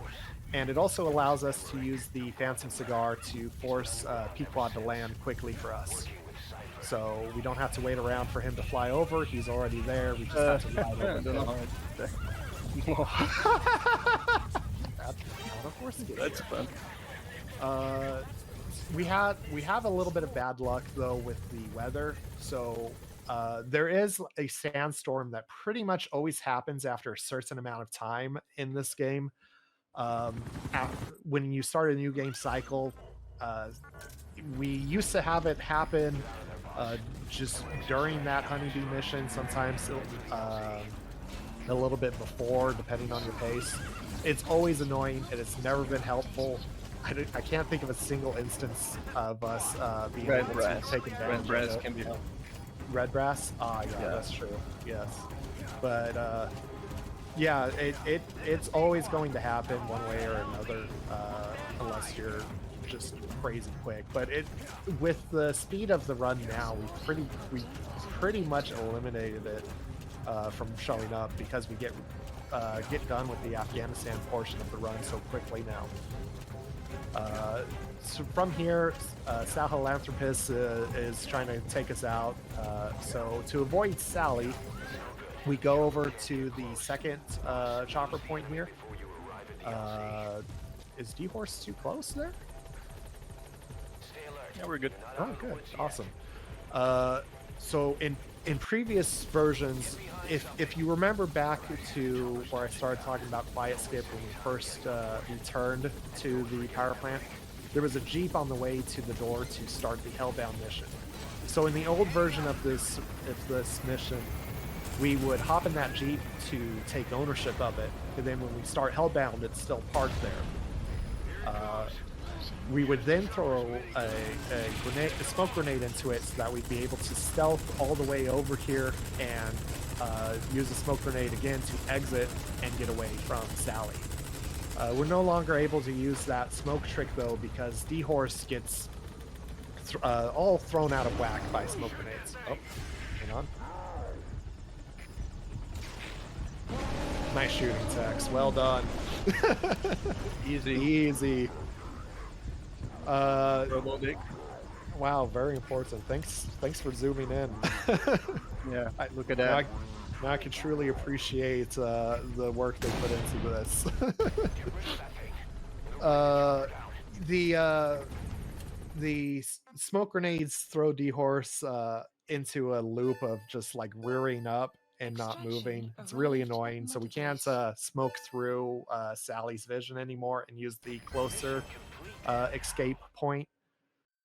and it also allows us to use the Phantom Cigar to force Pequod to land quickly for us. So we don't have to wait around for him to fly over. He's already there. We just have to ride over him. That's fun. We have a little bit of bad luck though with the weather. So there is a sandstorm that pretty much always happens after a certain amount of time in this game. When you start a new game cycle, we used to have it happen just during that honeybee mission, sometimes a little bit before, depending on your pace. It's always annoying, and it's never been helpful. I can't think of a single instance of us being able to take advantage Red brass of it. can be helpful. Red brass? Ah, yeah, that's true. Yes. But yeah, it's always going to happen one way or another, unless you're just crazy quick. But with the speed of the run now, we pretty much eliminated it from showing up, because we get done with the Afghanistan portion of the run so quickly now. So from here, Sahelanthropus is trying to take us out. So to avoid Sally, we go over to the second chopper point here. Is D-Horse too close there? Yeah, we're good. Oh, good. Awesome. So in previous versions, if you remember back to where I started talking about Quiet Skip when we first returned to the power plant, there was a Jeep on the way to the door to start the Hellbound mission. So in the old version of this mission, we would hop in that Jeep to take ownership of it, and then when we start Hellbound, it's still parked there. We would then throw a smoke grenade into it so that we'd be able to stealth all the way over here and use a smoke grenade again to exit and get away from Sally. We're no longer able to use that smoke trick though, because D-Horse gets all thrown out of whack by smoke grenades. Oh, hang on. Nice shooting, Tex. Well done. Easy. Easy. Wow, very important. Thanks for zooming in. Yeah, look at Now that. now I can truly appreciate the work they put into this. The smoke grenades throw D-Horse into a loop of just like rearing up and not moving. It's really annoying. So we can't smoke through Sally's vision anymore and use the closer escape point.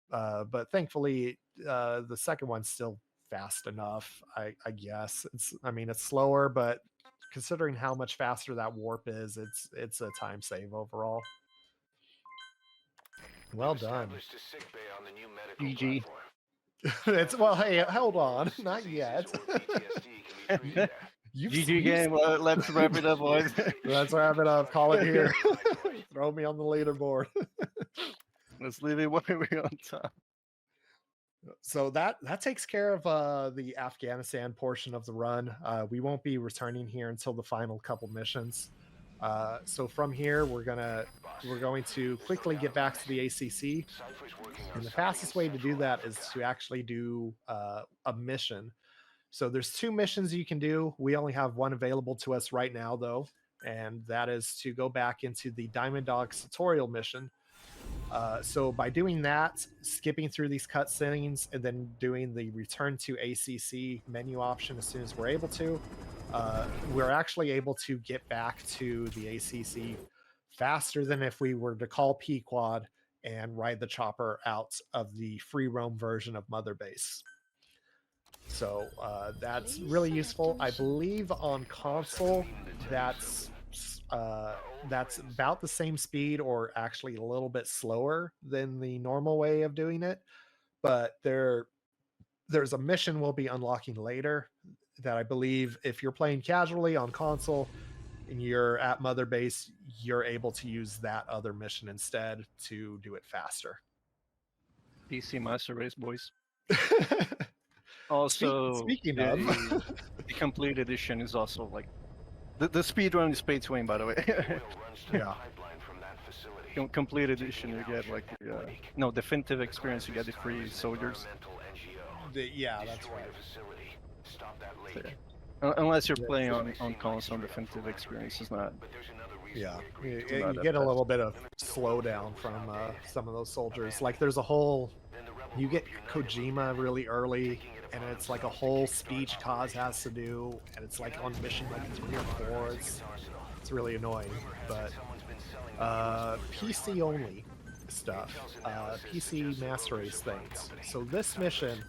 But thankfully, the second one's still fast enough. I guess I mean, it's slower, but considering how much faster that warp is, it's a time save overall. Well done. Established a sick bay on the new medical GG. platform. It's well, hey, hold on, not yet. PTSD can be treated there. GG game. Let's wrap it up, boys. Let's wrap it up. Call it here. Throw me on the leaderboard. Let's leave it while we're on top. So that takes care of the Afghanistan portion of the run. We won't be returning here until the final couple missions. So from here, we're going to quickly get back to the ACC, and the fastest way to do that is to actually do a mission. So there's 2 missions you can do. We only have one available to us right now, though, and that is to go back into the Diamond Dogs tutorial mission. So by doing that, skipping through these cutscenes, and then doing the return to ACC menu option as soon as we're able to, we're actually able to get back to the ACC faster than if we were to call Pequod and ride the chopper out of the free roam version of Mother Base. So that's really useful. I believe on console that's about the same speed, or actually a little bit slower than the normal way of doing it. But there's a mission we'll be unlocking later that I believe if you're playing casually on console and you're at Mother Base, you're able to use that other mission instead to do it faster. PC Master Race, boys. Also, speaking of, the complete edition is also like the speed run is pay to win, by the way. Yeah. Complete edition, you get like no definitive experience. You get the free soldiers. Yeah, that's right. So, yeah. Unless you're playing on console, definitive experience is not. Yeah, you get a little bit of slowdown from some of those soldiers. Like there's a whole, you get Kojima really early, and it's like a whole speech Kaz has to do, and it's like on mission like 3 or 4. It's really annoying, but PC only stuff, PC Master Race things. So this mission,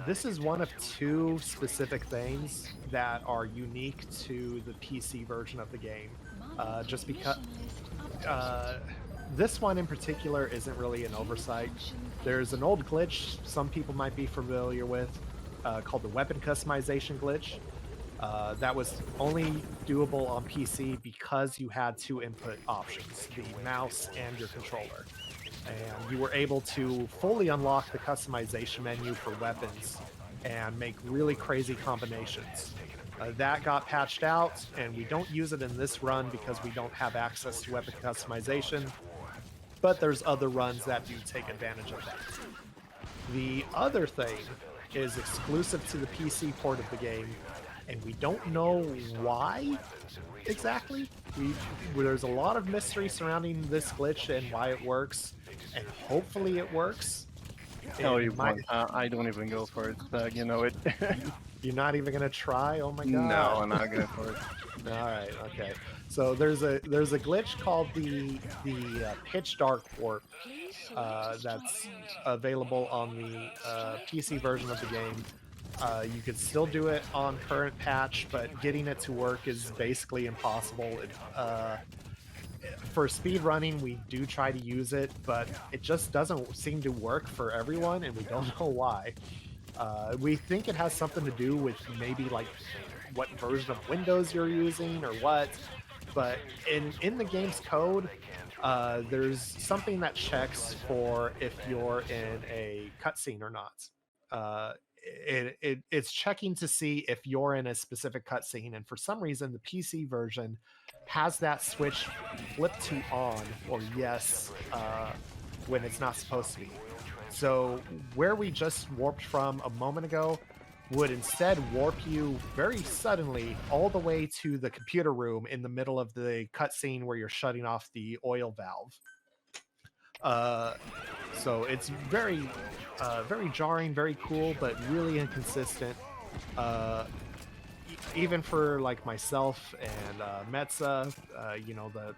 this is one of 2 specific things that are unique to the PC version of the game. Just because this one in particular isn't really an oversight. There's an old glitch some people might be familiar with called the weapon customization glitch. That was only doable on PC because you had 2 input options, the mouse and your controller. And you were able to fully unlock the customization menu for weapons and make really crazy combinations. That got patched out, and we don't use it in this run because we don't have access to weapon customization, but there's other runs that do take advantage of that. The other thing is exclusive to the PC port of the game, and we don't know why exactly. There's a lot of mystery surrounding this glitch and why it works, and hopefully it works. No, you might. I don't even go for it. You know it. You're not even gonna try? Oh my god! No, I'm not going for it. All right, okay. So there's a glitch called the Pitch Dark warp that's available on the PC version of the game. You could still do it on current patch, but getting it to work is basically impossible. For speed running, we do try to use it, but it just doesn't seem to work for everyone, and we don't know why. We think it has something to do with maybe like what version of Windows you're using or what, but in the game's code, there's something that checks for if you're in a cutscene or not. It's checking to see if you're in a specific cutscene, and for some reason the PC version has that switch flipped to on or yes when it's not supposed to be. So where we just warped from a moment ago would instead warp you very suddenly all the way to the computer room in the middle of the cutscene where you're shutting off the oil valve. So it's very jarring, very cool, but really inconsistent. Even for like myself and Metza, the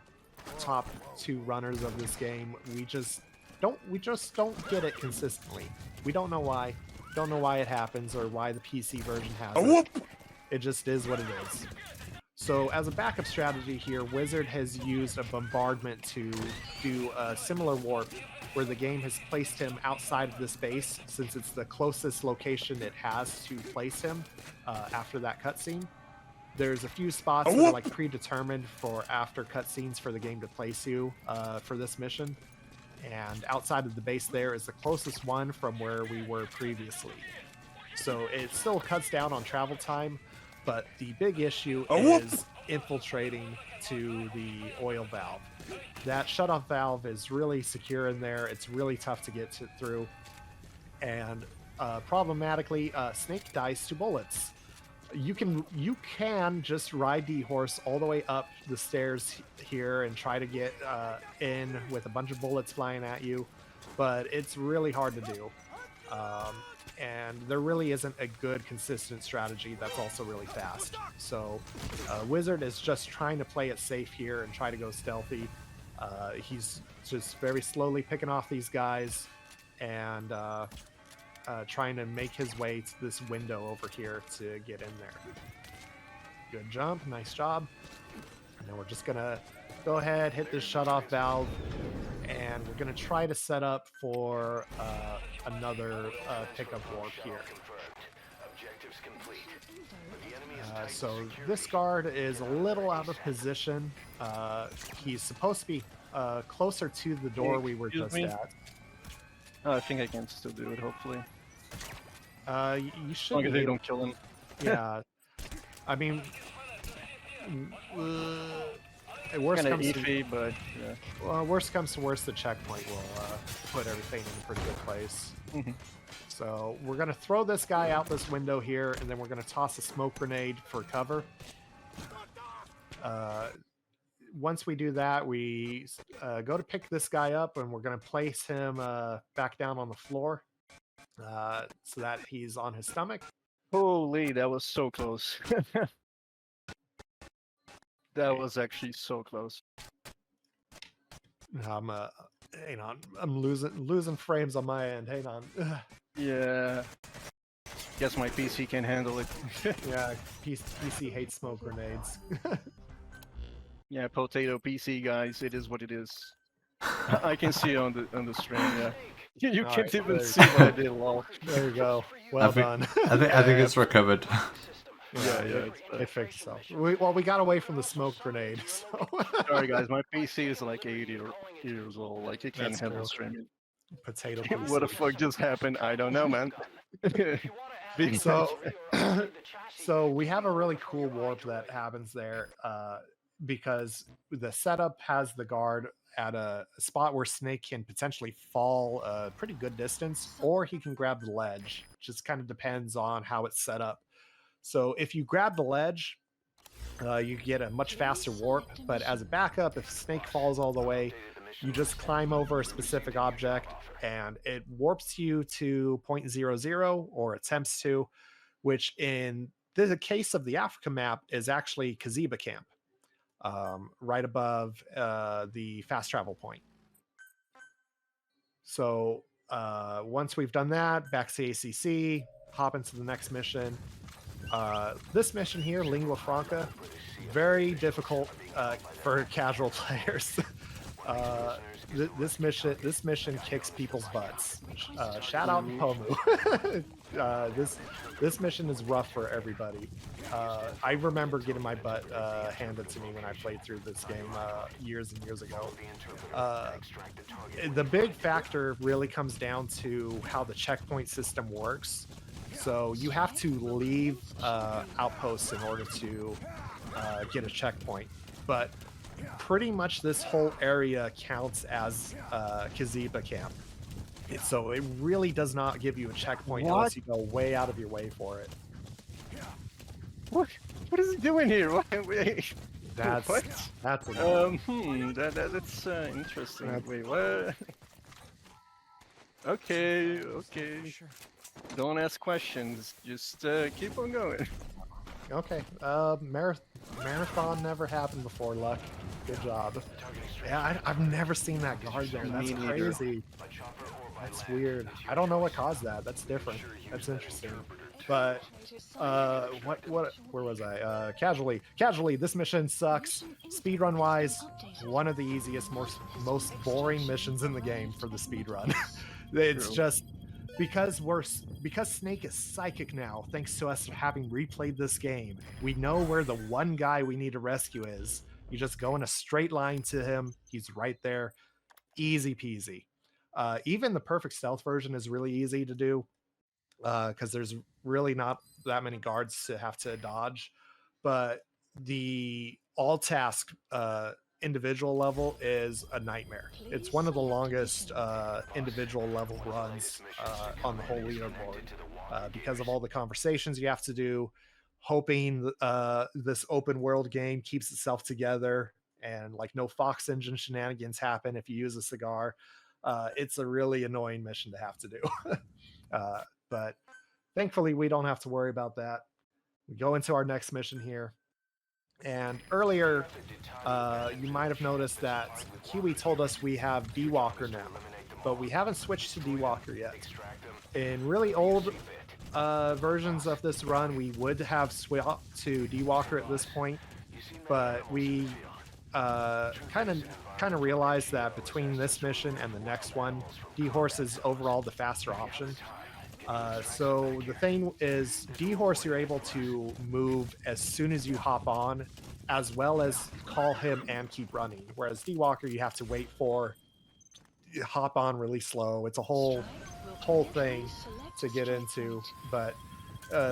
top 2 runners of this game, we just don't get it consistently. We don't know why. Don't know why it happens or why the PC version has it. It just is what it is. So as a backup strategy here, Wizard has used a bombardment to do a similar warp where the game has placed him outside of this base since it's the closest location it has to place him after that cutscene. There's a few spots that are like predetermined for after cutscenes for the game to place you for this mission. And outside of the base there is the closest one from where we were previously. So it still cuts down on travel time, but the big issue is infiltrating to the oil valve. That shutoff valve is really secure in there. It's really tough to get through. And problematically, Snake dies to bullets. You can just ride the horse all the way up the stairs here and try to get in with a bunch of bullets flying at you, but it's really hard to do. And there really isn't a good consistent strategy that's also really fast. So Wizard is just trying to play it safe here and try to go stealthy. He's just very slowly picking off these guys and trying to make his way to this window over here to get in there. Good jump, nice job. And then we're just gonna go ahead, hit this shutoff valve, and we're gonna try to set up for another pickup warp here. Objectives complete. The enemy is So this guard is a little out of position. He's supposed to be closer to the door we were just at. I think I can still do it, hopefully. You As should long as be they able- don't kill him. Yeah. I mean, worst Kind of comes to iffy, but yeah. worst comes to worst, the checkpoint will put everything in a pretty good place. Mhm. So we're gonna throw this guy out this window here, and then we're gonna toss a smoke grenade for cover. Once we do that, we go to pick this guy up, and we're gonna place him back down on the floor so that he's on his stomach. Holy, that was so close. That was actually so close. Hang on, I'm losing frames on my end. Hang on. Yeah. Guess my PC can handle it. Yeah, PC hates smoke grenades. Yeah, potato PC, guys. It is what it is. I can see on the stream. Yeah. You All can't right, even there see what I did. Lol. There you go. Well done. I think it's recovered. Yeah. It fixed itself. We got away from the smoke grenade. So. Sorry, guys. My PC is like 80 years old. Like it can't That's handle cool. streaming. Potato. What the fuck just happened? I don't know, man. So, so we have a really cool warp that happens there because the setup has the guard at a spot where Snake can potentially fall a pretty good distance, or he can grab the ledge. Just kind of depends on how it's set up. So if you grab the ledge, you get a much faster warp, but as a backup, if Snake falls all the way, you just climb over a specific object and it warps you to 0.00 or attempts to, which in the case of the Africa map is actually Kaziba Camp, right above the fast travel point. So once we've done that, back to ACC, hop into the next mission. This mission here, Lingua Franca, very difficult for casual players. This mission kicks people's butts. Shout out to Pomu. This mission is rough for everybody. I remember getting my butt handed to me when I played through this game years and years ago. The big factor really comes down to how the checkpoint system works. So you have to leave outposts in order to get a checkpoint, but pretty much this whole area counts as Kaziba Camp. So it really does not give you a checkpoint unless you go way out of your way for it. What is it doing here? Wait, That's what? that's a That's interesting. Wait, what? Okay. Don't ask questions. Just keep on going. okay. Marathon never happened before, Luck. Good job. Yeah, I've never seen that guard there. That's Me neither. crazy. That's weird. I don't know what caused that. That's different. That's interesting. But where was I? Casually, this mission sucks. Speedrun wise, one of the easiest, most boring missions in the game for the speedrun. It's True. just because Snake is psychic now, thanks to us having replayed this game, we know where the one guy we need to rescue is. You just go in a straight line to him. He's right there. Easy peasy. Even the perfect stealth version is really easy to do because there's really not that many guards to have to dodge. But the all task individual level is a nightmare. It's one of the longest individual level runs on the whole leaderboard because of all the conversations you have to do, hoping this open world game keeps itself together and like no Fox engine shenanigans happen if you use a cigar. It's a really annoying mission to have to do. But thankfully we don't have to worry about that. We go into our next mission here. And earlier, you might have noticed that Kiwi told us we have D-Walker now, but we haven't switched to D-Walker yet. In really old versions of this run, we would have swapped to D-Walker at this point, but we kind of realized that between this mission and the next one, D-Horse is overall the faster option. So the thing is, D-Horse you're able to move as soon as you hop on, as well as call him and keep running. Whereas D-Walker you have to wait for, you hop on really slow. It's a whole thing to get into. But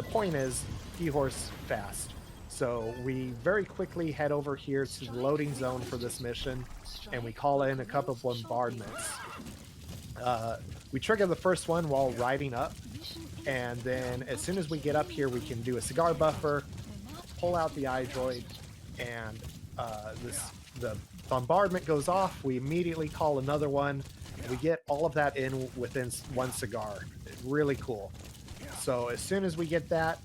point is, D-Horse fast. So we very quickly head over here to the loading zone for this mission, and we call in a couple of bombardments. We trigger the first one while riding up, and then as soon as we get up here, we can do a cigar buffer, pull out the iDroid, and the bombardment goes off. We immediately call another one, and we get all of that in within one cigar. Really cool. So as soon as we get that,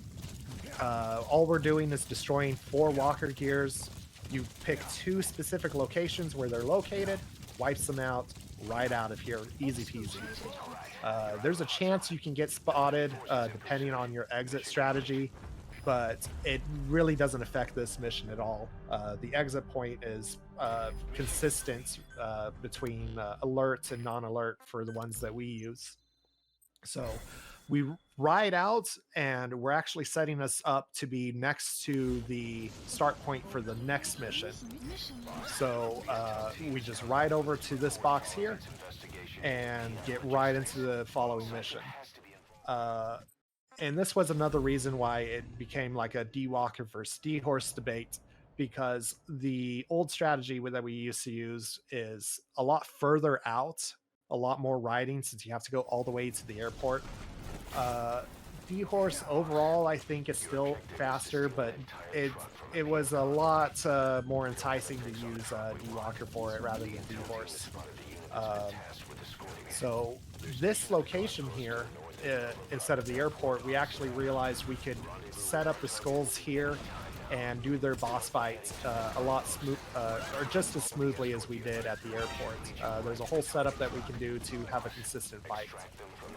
all we're doing is destroying 4 walker gears. You pick 2 specific locations where they're located, wipes them out, right out of here, easy peasy. There's a chance you can get spotted depending on your exit strategy, but it really doesn't affect this mission at all. The exit point is consistent between alert and non-alert for the ones that we use. So we ride out, and we're actually setting us up to be next to the start point for the next mission. So we just ride over to this box here and get right into the following mission. And this was another reason why it became like a D-Walker versus D-Horse debate, because the old strategy that we used to use is a lot further out, a lot more riding since you have to go all the way to the airport. D-Horse overall, I think, is still faster, but it was a lot more enticing to use D-Walker for it rather than D-Horse. So this location here, instead of the airport, we actually realized we could set up the skulls here and do their boss fights a lot or just as smoothly as we did at the airport. There's a whole setup that we can do to have a consistent fight.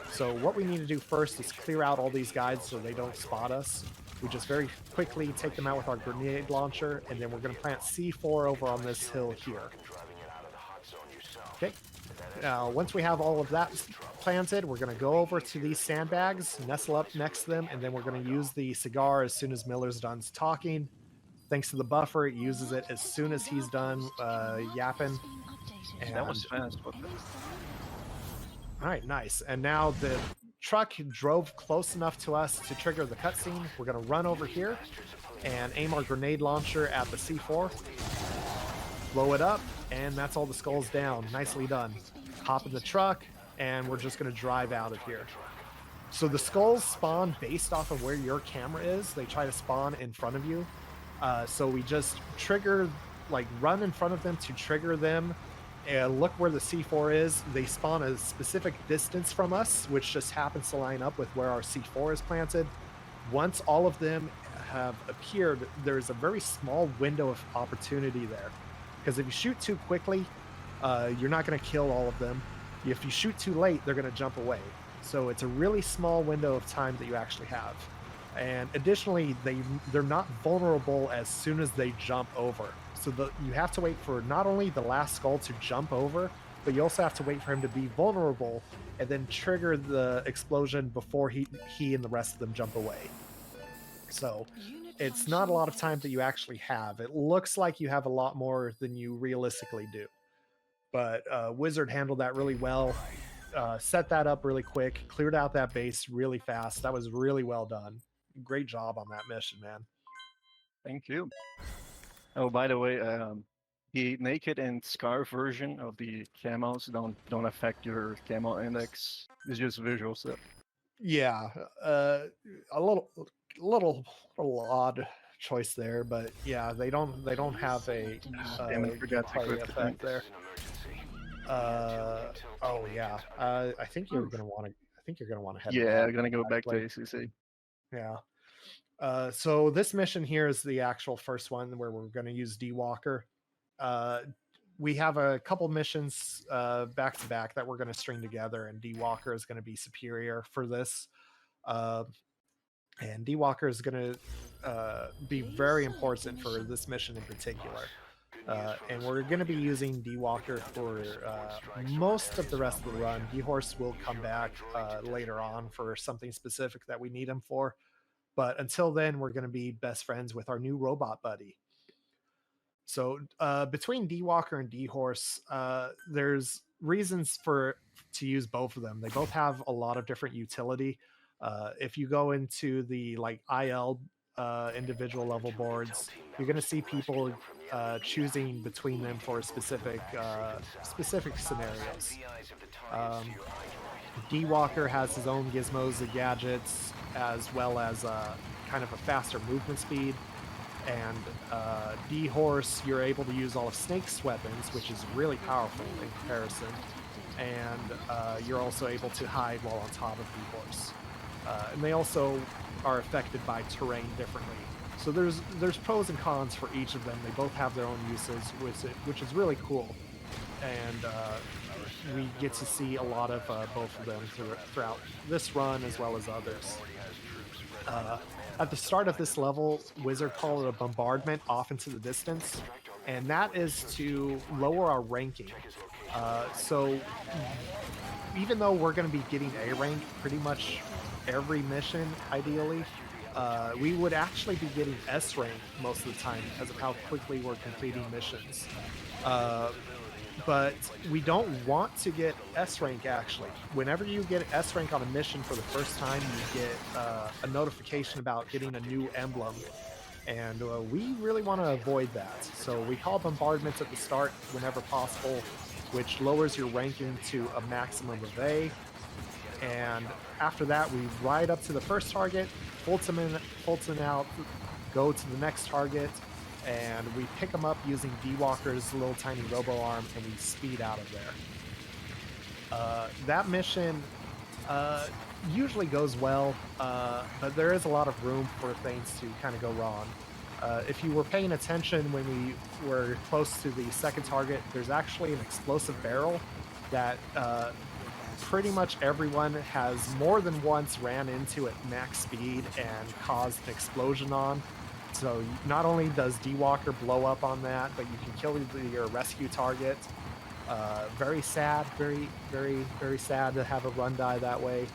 So what we need to do first is clear out all these guys so they don't spot us. We just very quickly take them out with our grenade launcher, and then we're going to plant C4 over on this hill here. Okay. Now, once we have all of that planted, we're going to go over to these sandbags, nestle up next to them, and then we're going to use the cigar as soon as Miller's done talking. Thanks to the buffer, it uses it as soon as he's done yapping. And That was fast. What the? all right, nice. And now the truck drove close enough to us to trigger the cutscene. We're going to run over here and aim our grenade launcher at the C4. Blow it up, and that's all the skulls down. Nicely done. Hop in the truck, and we're just going to drive out of here. So the skulls spawn based off of where your camera is. They try to spawn in front of you. So we just trigger, like run in front of them to trigger them. And look where the C4 is. They spawn a specific distance from us, which just happens to line up with where our C4 is planted. Once all of them have appeared, there's a very small window of opportunity there. Because if you shoot too quickly, you're not going to kill all of them. If you shoot too late, they're going to jump away. So it's a really small window of time that you actually have. And additionally, they're not vulnerable as soon as they jump over. So you have to wait for not only the last skull to jump over, but you also have to wait for him to be vulnerable and then trigger the explosion before he and the rest of them jump away. So it's not a lot of time that you actually have. It looks like you have a lot more than you realistically do. But Wizard handled that really well. Set that up really quick, cleared out that base really fast. That was really well done. Great job on that mission, man. Thank you. Oh, by the way, the naked and scarf version of the camos don't affect your camo index. It's just visual stuff. Yeah, a little odd choice there, but yeah, they don't have a Damn it, forgot to party click the effect thing. there. Oh yeah, I think you're gonna want to head. Yeah, back, I'm gonna go back to actually. ACC. Yeah. So this mission here is the actual first one where we're going to use D-Walker. We have a couple missions back to back that we're going to string together, and D-Walker is going to be superior for this. And D-Walker is going to be very important for this mission in particular. And we're going to be using D-Walker for most of the rest of the run. D-Horse will come back later on for something specific that we need him for. But until then, we're going to be best friends with our new robot buddy. So between D-Walker and D-Horse, there's reasons to use both of them. They both have a lot of different utility. If you go into the IL individual level boards, you're going to see people choosing between them for specific scenarios. D-Walker has his own gizmos and gadgets, as well as kind of a faster movement speed. And D-Horse, you're able to use all of Snake's weapons, which is really powerful in comparison. And you're also able to hide while on top of D-Horse. And they also are affected by terrain differently. So there's pros and cons for each of them. They both have their own uses, which is really cool. And we get to see a lot of both of them throughout this run as well as others. At the start of this level, Wizard called it a bombardment off into the distance, and that is to lower our ranking. So even though we're going to be getting A rank pretty much every mission, ideally, we would actually be getting S rank most of the time because of how quickly we're completing missions. But we don't want to get S rank, actually. Whenever you get S rank on a mission for the first time, you get a notification about getting a new emblem. And we really want to avoid that. So we call bombardments at the start whenever possible, which lowers your ranking to a maximum of A. And after that, we ride up to the first target, Fulton out, go to the next target, and we pick them up using D-Walker's little tiny robo-arm, and we speed out of there. That mission usually goes well, but there is a lot of room for things to kind of go wrong. If you were paying attention when we were close to the second target, there's actually an explosive barrel that pretty much everyone has more than once ran into at max speed and caused an explosion on. So not only does D-Walker blow up on that, but you can kill your rescue target. Very sad, very, very, very sad to have a run die that way.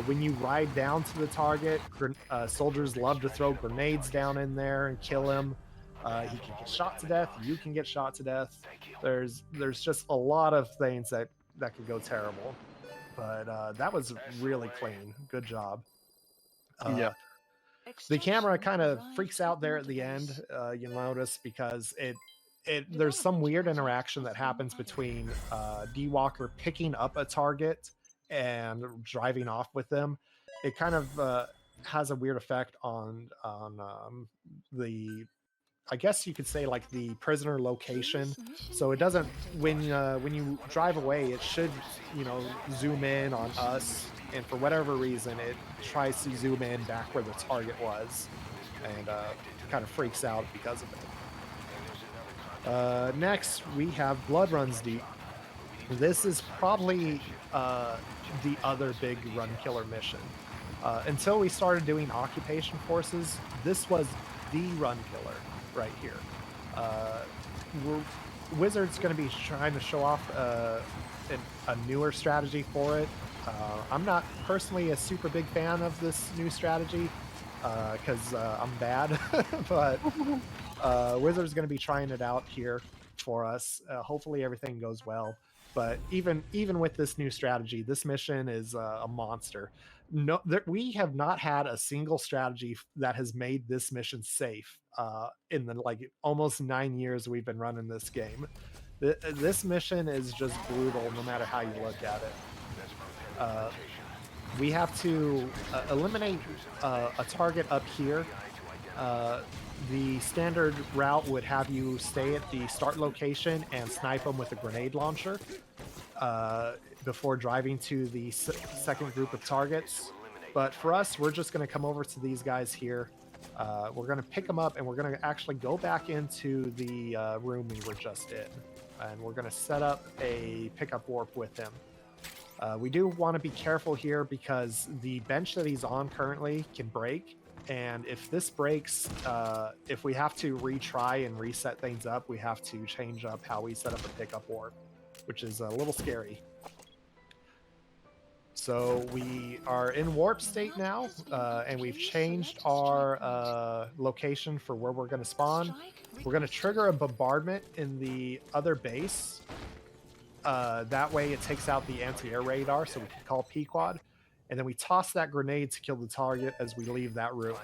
When you ride down to the target, soldiers love to throw grenades down in there and kill him. He can get shot to death. You can get shot to death. There's just a lot of things that could go terrible. But that was really clean. Good job. Yeah. The camera kind of freaks out there at the end, you'll notice, because there's some weird interaction that happens between D-Walker picking up a target and driving off with them. It kind of has a weird effect on the, I guess you could say, like the prisoner location. So it doesn't, when you drive away, it should, you know, zoom in on us, and for whatever reason it tries to zoom in back where the target was, and kind of freaks out because of it. Next we have Blood Runs Deep. This is probably the other big run killer mission. Until we started doing occupation forces, this was the run killer right here. Wizard's going to be trying to show off a newer strategy for it. I'm not personally a super big fan of this new strategy because I'm bad, but Wizard's going to be trying it out here for us. Hopefully everything goes well. But even with this new strategy, this mission is a monster. No, we have not had a single strategy that has made this mission safe in the like almost 9 years we've been running this game. This mission is just brutal, no matter how you look at it. We have to eliminate a target up here. The standard route would have you stay at the start location and snipe them with a grenade launcher before driving to the second group of targets. But for us, we're just going to come over to these guys here. We're going to pick them up, and we're going to actually go back into the room we were just in. And we're going to set up a pickup warp with him. We do want to be careful here because the bench that he's on currently can break. And if this breaks, if we have to retry and reset things up, we have to change up how we set up a pickup warp, which is a little scary. So we are in warp state now, and we've changed our location for where we're going to spawn. We're going to trigger a bombardment in the other base. That way it takes out the anti-air radar, so we can call P-Quad. And then we toss that grenade to kill the target as we leave that room.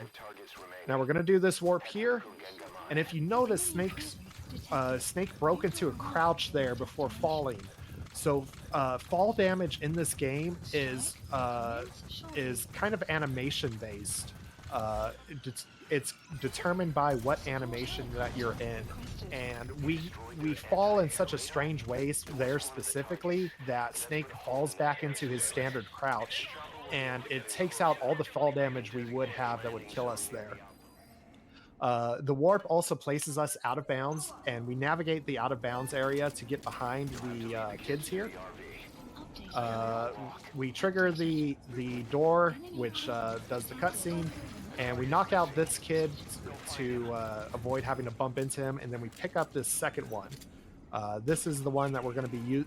Now we're going to do this warp here. And if you notice, Snake broke into a crouch there before falling. So fall damage in this game is kind of animation based. It's determined by what animation that you're in, and we fall in such a strange way there specifically that Snake falls back into his standard crouch, and it takes out all the fall damage we would have that would kill us there. The warp also places us out of bounds, and we navigate the out of bounds area to get behind the kids here. We trigger the door, which does the cutscene, and we knock out this kid to avoid having to bump into him, and then we pick up this second one. This is the one that we're going to be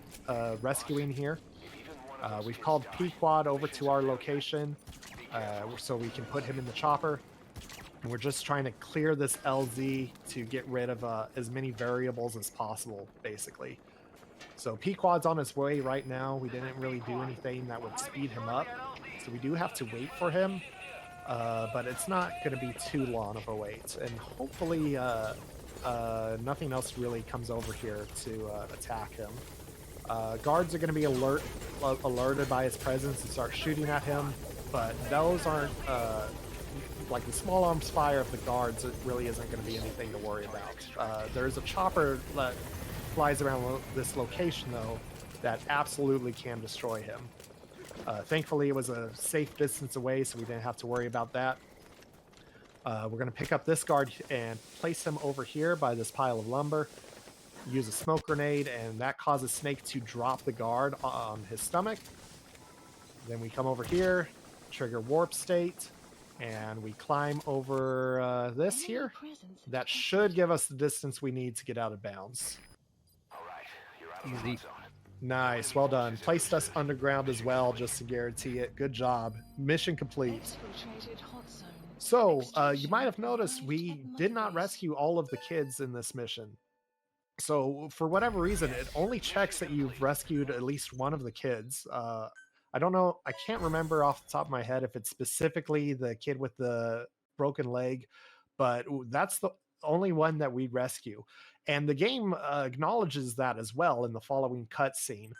rescuing here. We've called P-Quad over to our location so we can put him in the chopper. And we're just trying to clear this LZ to get rid of as many variables as possible, basically. So P-Quad's on his way right now. We didn't really do anything that would speed him up, so we do have to wait for him. But it's not going to be too long of a wait. And hopefully nothing else really comes over here to attack him. Guards are going to be alerted by his presence and start shooting at him, but those aren't... like the small arms fire of the guards, it really isn't going to be anything to worry about. There's a chopper that flies around this location, though, that absolutely can destroy him. Thankfully, it was a safe distance away, so we didn't have to worry about that. We're going to pick up this guard and place him over here by this pile of lumber. Use a smoke grenade, and that causes Snake to drop the guard on his stomach. Then we come over here, trigger warp state, and we climb over this here. That should give us the distance we need to get out of bounds. Easy. Nice, well done. Placed us underground as well, just to guarantee it. Good job. Mission complete. So, you might have noticed we did not rescue all of the kids in this mission. So, for whatever reason, it only checks that you've rescued at least one of the kids. I don't know, I can't remember off the top of my head if it's specifically the kid with the broken leg, but that's the only one that we rescue. And the game acknowledges that as well in the following cutscene.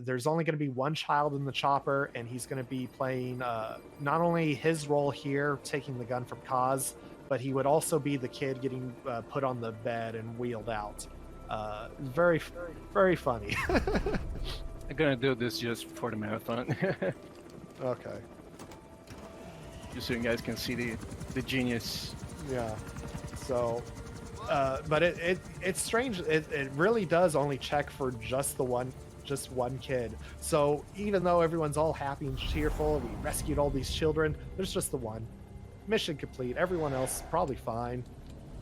There's only going to be one child in the chopper, and he's going to be playing not only his role here, taking the gun from Kaz, but he would also be the kid getting put on the bed and wheeled out. Very, very funny. I'm gonna do this just for the marathon, Okay. just so you guys can see the genius. Yeah. So, but it's strange. It really does only check for just one kid. So even though everyone's all happy and cheerful, we rescued all these children, there's just the one. Mission complete. Everyone else probably fine.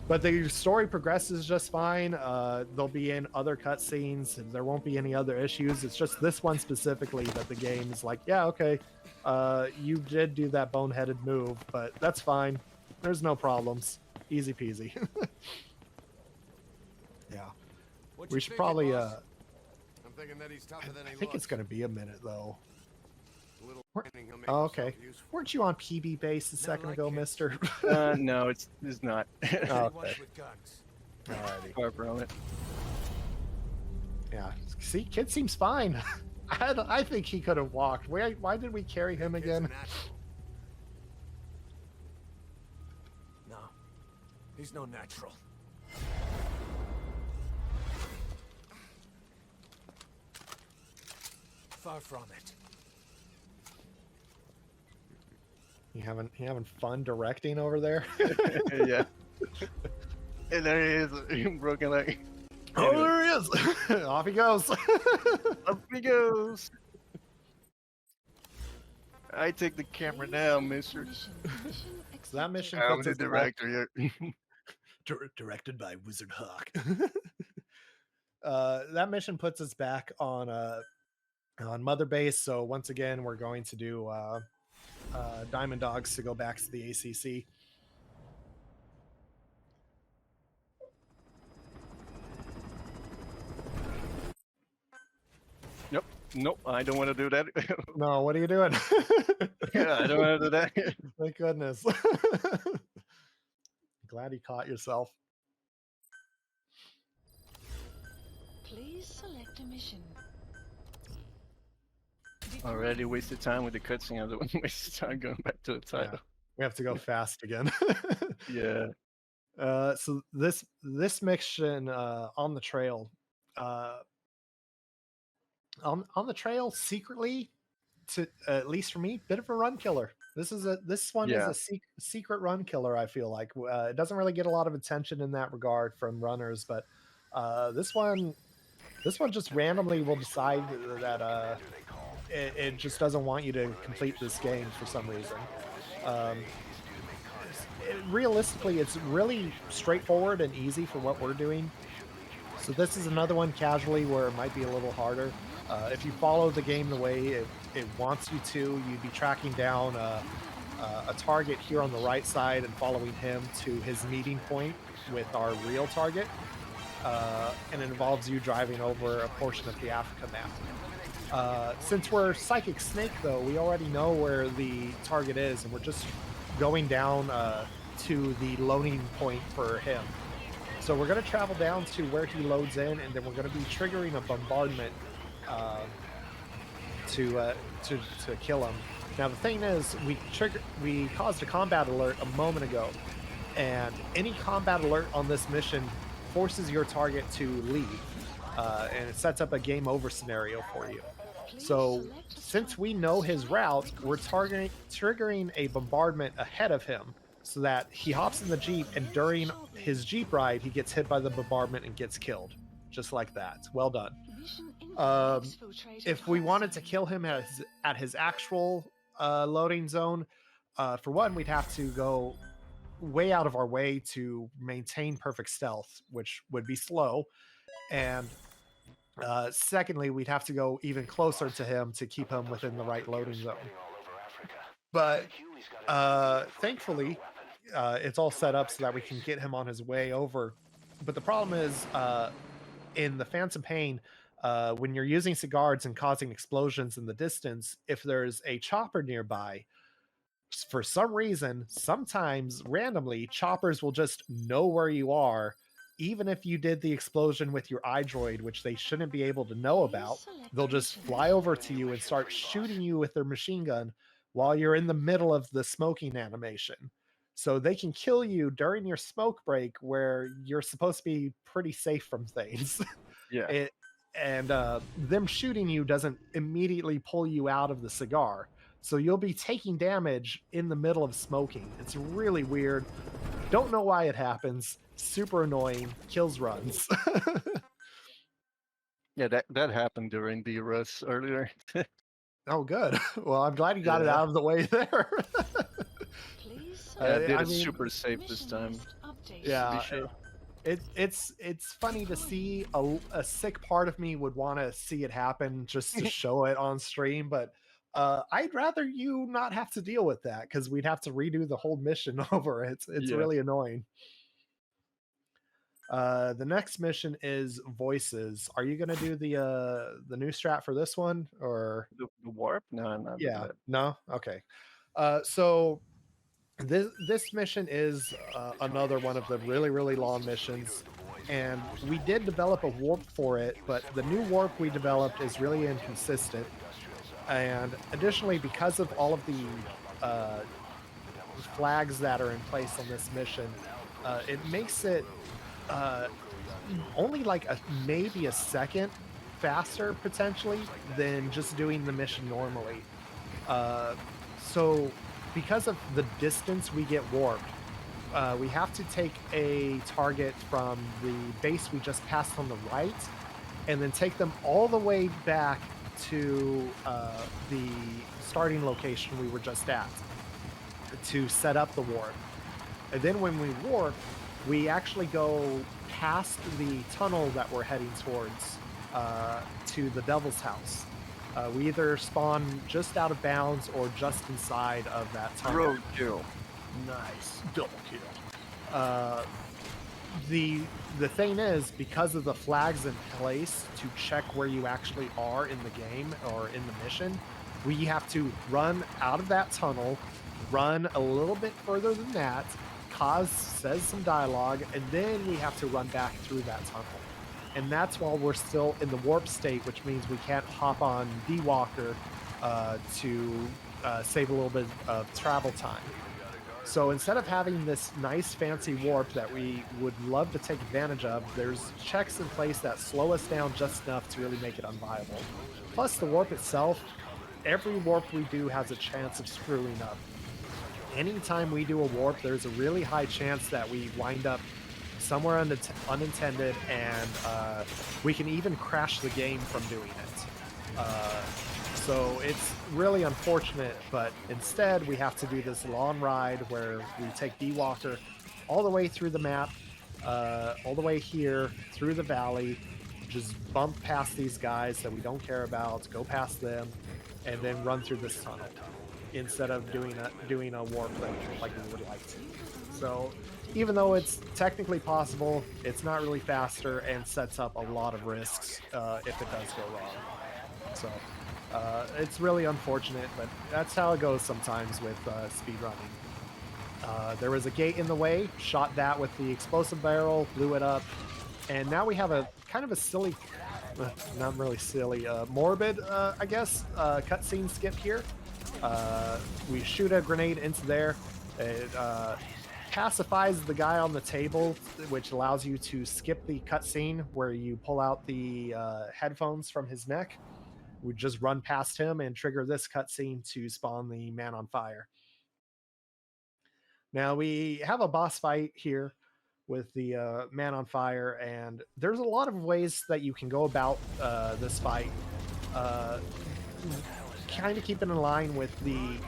But the story progresses just fine. They'll be in other cutscenes. There won't be any other issues. It's just this one specifically that the game is like, yeah, okay, you did do that boneheaded move, but that's fine. There's no problems. Easy peasy. Yeah. We should probably. I'm thinking that he's tougher than I he think it's looks. going to be a minute though. A little Where- training, he'll make Oh, himself okay. useful. Weren't you on PB base a second ago, Mister? No, it's not. Oh, okay. With guns. Alrighty. Far from it. Yeah. See, kid seems fine. I think he could have walked. Why did we carry him Kid's again? a natural. No, he's no natural. Far from it. You having fun directing over there? Yeah. And there he is, broken leg. Oh, there he is. Off he goes. Up he goes. I take the camera now, mister. Mission That mission I'm puts the us back- director here. directed by Wizard Hawk. That mission puts us back on Mother Base. So once again, we're going to do Diamond Dogs to go back to the ACC. Nope, I don't want to do that. No, what are you doing? Yeah, I don't want to do that. Thank goodness. Glad you caught yourself. Please select a mission. Already wasted time with the cutscene. I don't want to waste time going back to the title. We have to go fast again. Yeah. So this mission on the trail, on the trail secretly, to at least for me, bit of a run killer. This one Yeah. is a secret run killer. I feel like it doesn't really get a lot of attention in that regard from runners, but this one just randomly will decide that it just doesn't want you to complete this game for some reason. Realistically, it's really straightforward and easy for what we're doing. So this is another one casually where it might be a little harder. If you follow the game the way it wants you to, you'd be tracking down a target here on the right side and following him to his meeting point with our real target. And it involves you driving over a portion of the Africa map. Since we're Psychic Snake, though, we already know where the target is, and we're just going down to the loading point for him. So we're going to travel down to where he loads in, and then we're going to be triggering a bombardment to kill him. Now the thing is, we caused a combat alert a moment ago, and any combat alert on this mission forces your target to leave, and it sets up a game over scenario for you. So since we know his route, we're triggering a bombardment ahead of him so that he hops in the Jeep, and during his Jeep ride, he gets hit by the bombardment and gets killed. Just like that. Well done. If we wanted to kill him at his actual loading zone, for one, we'd have to go way out of our way to maintain perfect stealth, which would be slow. And secondly, we'd have to go even closer to him to keep him within the right loading zone. But thankfully, it's all set up so that we can get him on his way over. But the problem is, in the Phantom Pain, when you're using cigars and causing explosions in the distance, if there's a chopper nearby, For some reason, sometimes randomly, choppers will just know where you are, even if you did the explosion with your iDroid, which they shouldn't be able to know about. They'll just fly over to you and start shooting you with their machine gun while you're in the middle of the smoking animation. So they can kill you during your smoke break where you're supposed to be pretty safe from things. Yeah. It, and them shooting you doesn't immediately pull you out of the cigar. So you'll be taking damage in the middle of smoking. It's really weird. Don't know why it happens. Super annoying. Kills runs. Yeah, that happened during the rush earlier. Oh, good. Well, I'm glad you got it Yeah. out of the way there. Please Yeah, I did I it mean, super safe this mission time. list updated. yeah, Be sure. it's funny to see. A sick part of me would want to see it happen just to show it on stream, but I'd rather you not have to deal with that because we'd have to redo the whole mission over. It's Yeah. really annoying. The next mission is voices. Are you gonna do the new strat for this one or? The warp? No, not Yeah, that. no, okay. So this mission is another one of the really long missions, and we did develop a warp for it, but the new warp we developed is really inconsistent. And additionally, because of all of the flags that are in place on this mission, it makes it only like maybe a second faster potentially than just doing the mission normally. So because of the distance we get warped, we have to take a target from the base we just passed on the right and then take them all the way back to the starting location we were just at to set up the warp. And then when we warp, we actually go past the tunnel that we're heading towards to the Devil's House. We either spawn just out of bounds or just inside of that tunnel. Road kill. Nice. Double kill. The thing is, because of the flags in place to check where you actually are in the game or in the mission, we have to run out of that tunnel, run a little bit further than that, Kaz says some dialogue, and then we have to run back through that tunnel. And that's while we're still in the warp state, which means we can't hop on D-Walker to save a little bit of travel time. So instead of having this nice fancy warp that we would love to take advantage of, there's checks in place that slow us down just enough to really make it unviable. Plus the warp itself, every warp we do has a chance of screwing up. Anytime we do a warp, there's a really high chance that we wind up somewhere unintended, and we can even crash the game from doing it. So it's really unfortunate, but instead we have to do this long ride where we take D-Walker all the way through the map, all the way here, through the valley, just bump past these guys that we don't care about, go past them, and then run through this tunnel instead of doing a warp like we would like to. So even though it's technically possible, it's not really faster and sets up a lot of risks if it does go wrong. So it's really unfortunate, but that's how it goes sometimes with speedrunning. There was a gate in the way, shot that with the explosive barrel, blew it up, and now we have a kind of a silly, not really silly, morbid, I guess, cutscene skip here. We shoot a grenade into there. It pacifies the guy on the table, which allows you to skip the cutscene where you pull out the headphones from his neck. We just run past him and trigger this cutscene to spawn the man on fire. Now we have a boss fight here with the man on fire, and there's a lot of ways that you can go about this fight. Kind of keeping in line with the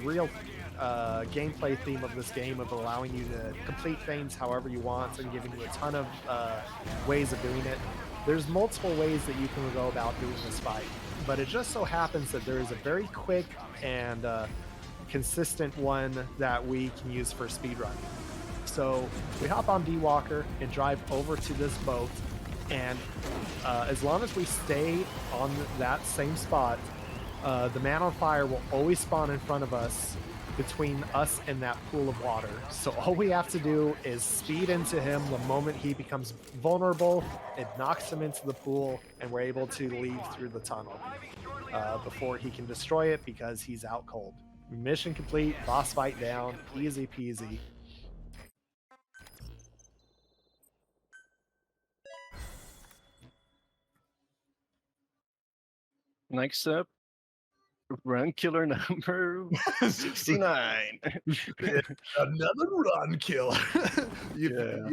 real gameplay theme of this game of allowing you to complete things however you want and giving you a ton of ways of doing it. There's multiple ways that you can go about doing this fight, but it just so happens that there is a very quick and consistent one that we can use for speedrunning. So we hop on D-Walker and drive over to this boat, and as long as we stay on that same spot, the man on fire will always spawn in front of us between us and that pool of water. So all we have to do is speed into him the moment he becomes vulnerable. It knocks him into the pool, and we're able to leave through the tunnel before he can destroy it because he's out cold. Mission complete, boss fight down, easy peasy. Next up, run killer number 69. Another run killer. Yeah.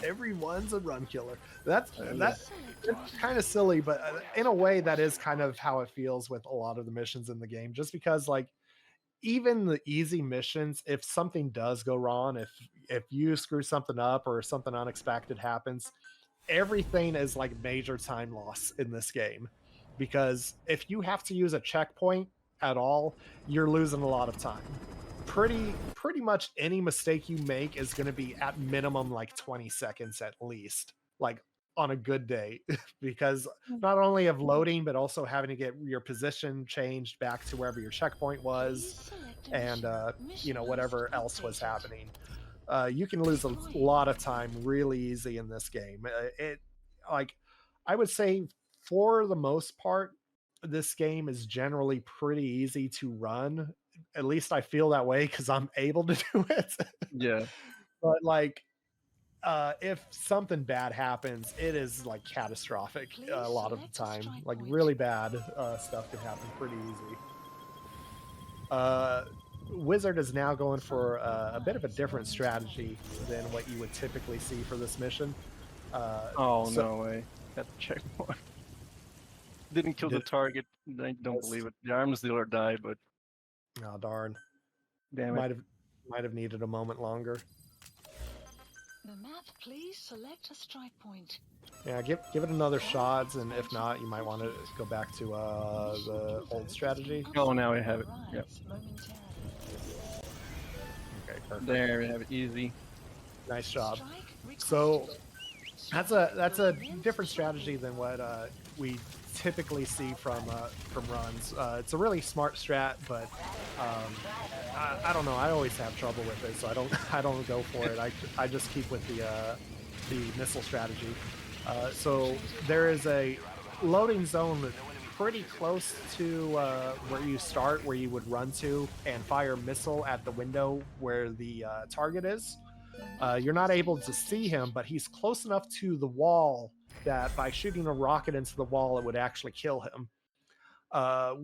Everyone's a run killer. That's kind of silly, but in a way, that is kind of how it feels with a lot of the missions in the game. Just because, like, even the easy missions, if something does go wrong, if you screw something up or something unexpected happens, everything is like major time loss in this game. Because if you have to use a checkpoint at all, you're losing a lot of time. Pretty much any mistake you make is going to be at minimum like 20 seconds at least, like on a good day, because not only of loading but also having to get your position changed back to wherever your checkpoint was, and whatever else was happening. You can lose a lot of time really easy in this game. I would say, for the most part, this game is generally pretty easy to run. At least I feel that way because I'm able to do it. Yeah. But if something bad happens, it is like catastrophic a lot of the time. Like really bad stuff can happen pretty easy. Wizard is now going for a bit of a different strategy than what you would typically see for this mission. No way. Got the checkpoint. Didn't kill the target. I don't believe it. The arms dealer died, but oh darn! Damn it. Might have needed a moment longer. The map, please select a strike point. Yeah, give it another shot, and if not, you might want to go back to the old strategy. Oh, now I have it. Yep. Okay, perfect. There we have it. Easy. Nice job. So that's a different strategy than what we typically see from runs. It's a really smart strat, but I don't know. I always have trouble with it, so I don't go for it. I just keep with the missile strategy. So there is a loading zone pretty close to where you start, where you would run to and fire a missile at the window where the target is. You're not able to see him, but he's close enough to the wall that by shooting a rocket into the wall, it would actually kill him.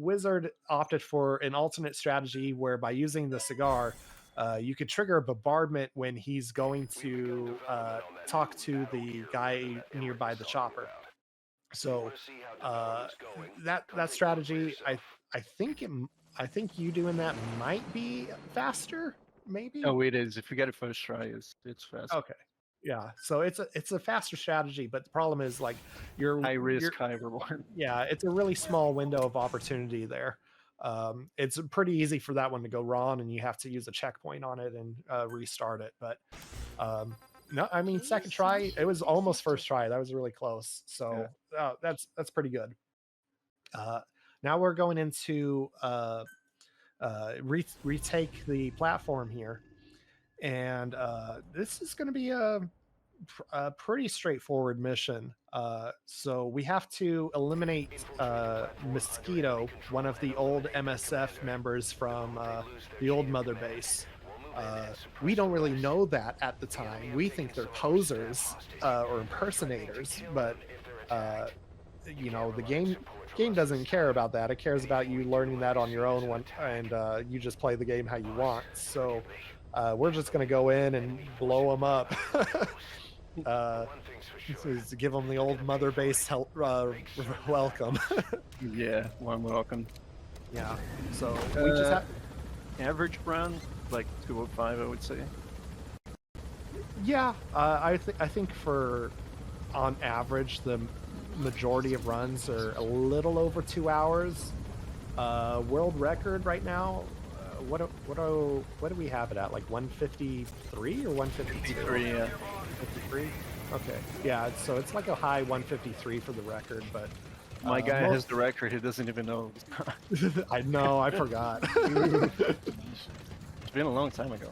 Wizard opted for an alternate strategy where by using the cigar, you could trigger a bombardment when he's going to talk to the guy nearby the chopper. So that strategy, I think you doing that might be faster. Maybe. Oh, it is. If you get it first try, it's fast. Okay. Yeah. So it's a faster strategy, but the problem is like you're high risk, high reward. Yeah, it's a really small window of opportunity there. It's pretty easy for that one to go wrong, and you have to use a checkpoint on it and restart it. But no, I mean second try. It was almost first try. That was really close. So that's pretty good. Now we're going into retake the platform here, and this is going to be a pretty straightforward mission. So we have to eliminate Mosquito, one of the old MSF members from the old Mother Base. We don't really know that at the time. We think they're posers or impersonators, but the game doesn't care about that. It cares about you learning that on your own and you just play the game how you want. So we're just going to go in and blow them up. To give them the old Mother Base welcome. Yeah, warm welcome. Yeah. So we just have average run, like 205, I would say. Yeah, I think for on average the majority of runs are a little over 2 hours. World record right now. What do we have it at? Like 153 or 152? 53, yeah. 53. Okay, yeah. So it's like a high 153 for the record, but my guy has the record. He doesn't even know. I know. I forgot. been a long time ago.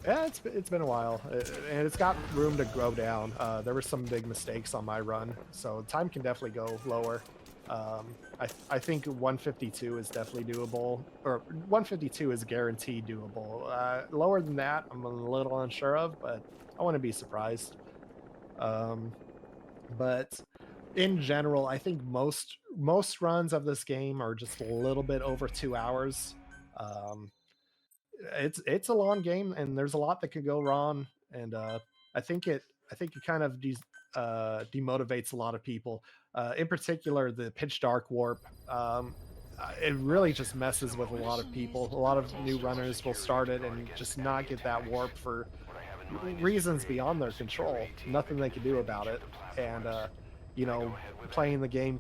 Yeah, it's been a while, and it's got room to go down. There were some big mistakes on my run, so time can definitely go lower. I think 152 is definitely doable, or 152 is guaranteed doable. Lower than that, I'm a little unsure of, but I want to be surprised. But in general, I think most runs of this game are just a little bit over 2 hours. Um, it's a long game, and there's a lot that could go wrong, and I think it kind of demotivates a lot of people. In particular, the pitch dark warp. It really just messes with a lot of people. A lot of new runners will start it and just not get that warp for reasons beyond their control. Nothing they can do about it, and playing the game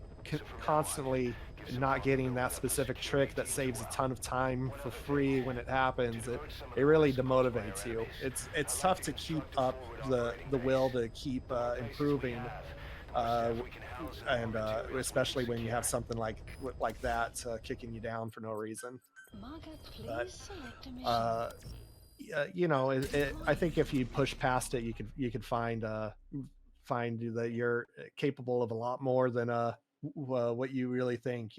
constantly, not getting that specific trick that saves a ton of time for free when it happens, it really demotivates you. It's tough to keep up the will to keep improving, and especially when you have something like that kicking you down for no reason. Margaret, But please select a mission. I think if you push past it, you could find that you're capable of a lot more than what you really think.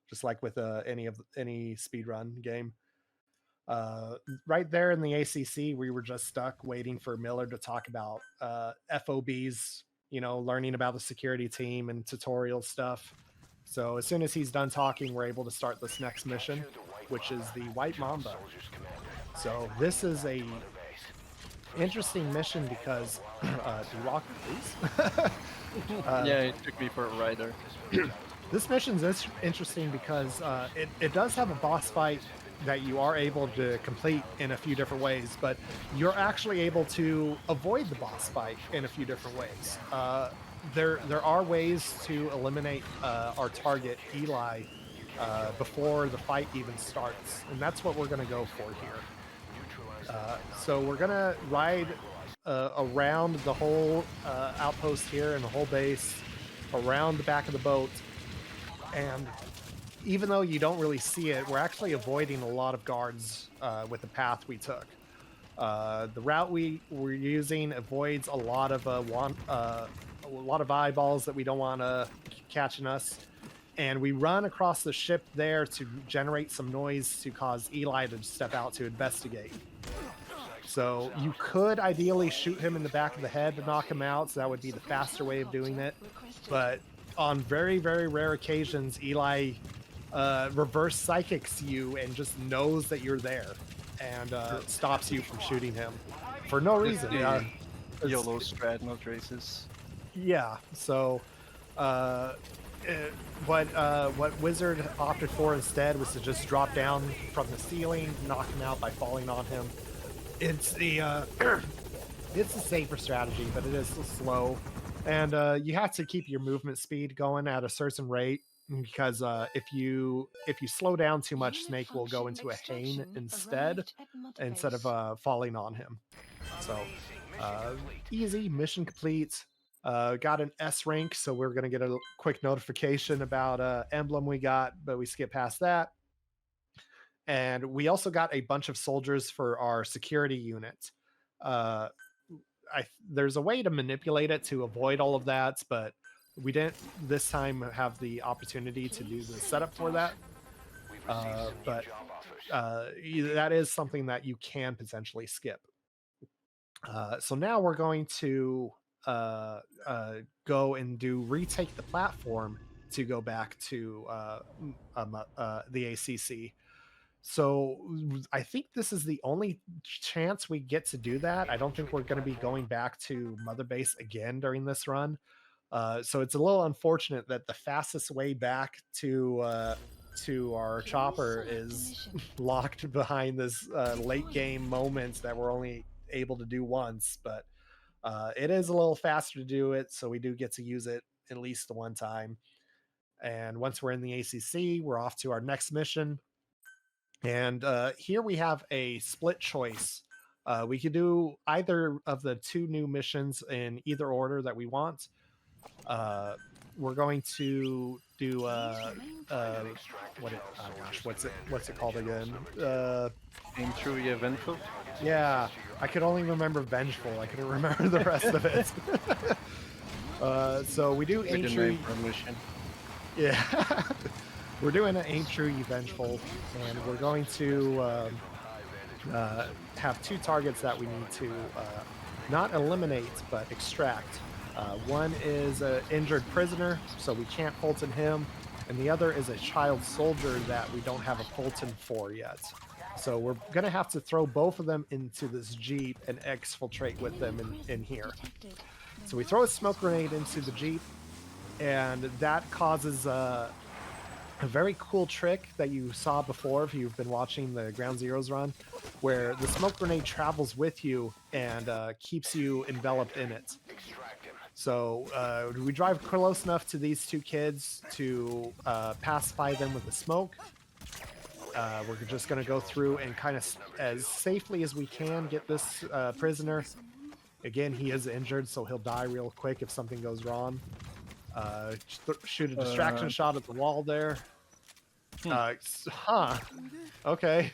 Just like with any speedrun game. Right there in the ACC, we were just stuck waiting for Miller to talk about FOBs. Learning about the security team and tutorial stuff. So as soon as he's done talking, we're able to start this next mission, which is the White Mamba. So this is a interesting mission because do you rock, please? Yeah, it took me for a ride there. This mission's interesting because it does have a boss fight that you are able to complete in a few different ways, but you're actually able to avoid the boss fight in a few different ways. There are ways to eliminate our target, Eli, before the fight even starts, and that's what we're going to go for here. So we're going to ride around the whole outpost here and the whole base, around the back of the boat, and even though you don't really see it, we're actually avoiding a lot of guards with the path we took. The route we're using avoids a lot of eyeballs that we don't want catching us, and we run across the ship there to generate some noise to cause Eli to step out to investigate. So you could ideally shoot him in the back of the head to knock him out, so that would be the faster way of doing it. But on very, very rare occasions, Eli reverse psychics you and just knows that you're there and stops you from shooting him for no reason. YOLO strat, no traces. Yeah, so what Wizard opted for instead was to just drop down from the ceiling, knock him out by falling on him. It's the it's a safer strategy, but it is slow, and you have to keep your movement speed going at a certain rate, because if you slow down too much, Snake will go into a hane instead of falling on him. So easy mission complete. Got an S rank, so we're gonna get a quick notification about emblem we got, but we skip past that. And we also got a bunch of soldiers for our security unit. There's a way to manipulate it to avoid all of that, but we didn't this time have the opportunity to do the setup for that. But that is something that you can potentially skip. So now we're going to go and retake the platform to go back to the ACC. So I think this is the only chance we get to do that. I don't think we're going to be going back to Mother Base again during this run. So it's a little unfortunate that the fastest way back to our chopper is locked behind this late game moments that we're only able to do once. But it is a little faster to do it, so we do get to use it at least the one time. And once we're in the ACC, we're off to our next mission. And here we have a split choice. We could do either of the two new missions in either order that we want. we're going to do what's it called again? Aim through your vengeful. Yeah, I could only remember vengeful. I couldn't remember the rest of it. So we do aim true. Yeah, we're doing an aim true, you vengeful, and we're going to have two targets that we need to not eliminate but extract. One is an injured prisoner, so we can't Fulton him, and the other is a child soldier that we don't have a Fulton for yet. So we're going to have to throw both of them into this Jeep and exfiltrate with them in here. So we throw a smoke grenade into the Jeep, and that causes a very cool trick that you saw before if you've been watching the Ground Zeroes run, where the smoke grenade travels with you and keeps you enveloped in it. So we drive close enough to these two kids to pacify them with the smoke. We're just going to go through and kind of as safely as we can get this prisoner. Again, he is injured, so he'll die real quick if something goes wrong. Shoot a distraction shot at the wall there. Okay.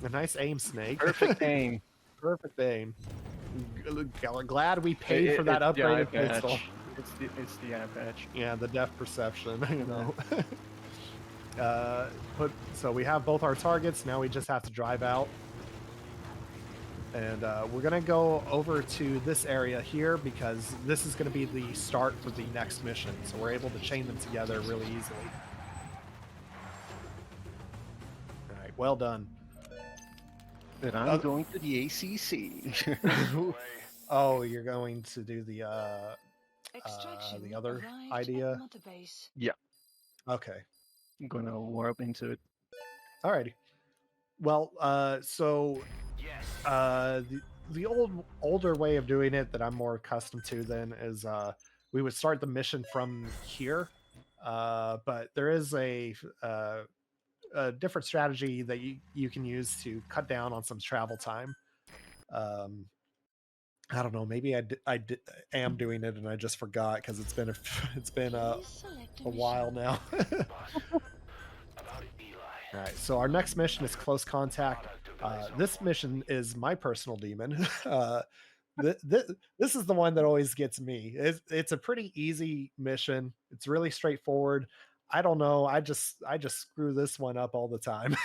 A nice aim, Snake. Perfect aim. Perfect aim. Glad we paid for that upgraded pistol. It's the eye patch. Yeah, the depth perception, you know. So we have both our targets. Now we just have to drive out. And we're going to go over to this area here because this is going to be the start for the next mission. So we're able to chain them together really easily. All right, well done. And I'm going to the ACC. Oh, you're going to do the other idea? Yeah. Okay. I'm going to warp into it. Alrighty. Well, so the older way of doing it that I'm more accustomed to then is we would start the mission from here, but there is a different strategy that you can use to cut down on some travel time. I don't know. Maybe I am doing it and I just forgot because it's been a while now. All right, so our next mission is close contact. This mission is my personal demon. This is the one that always gets me. It's a pretty easy mission. It's really straightforward. I don't know. I just screw this one up all the time.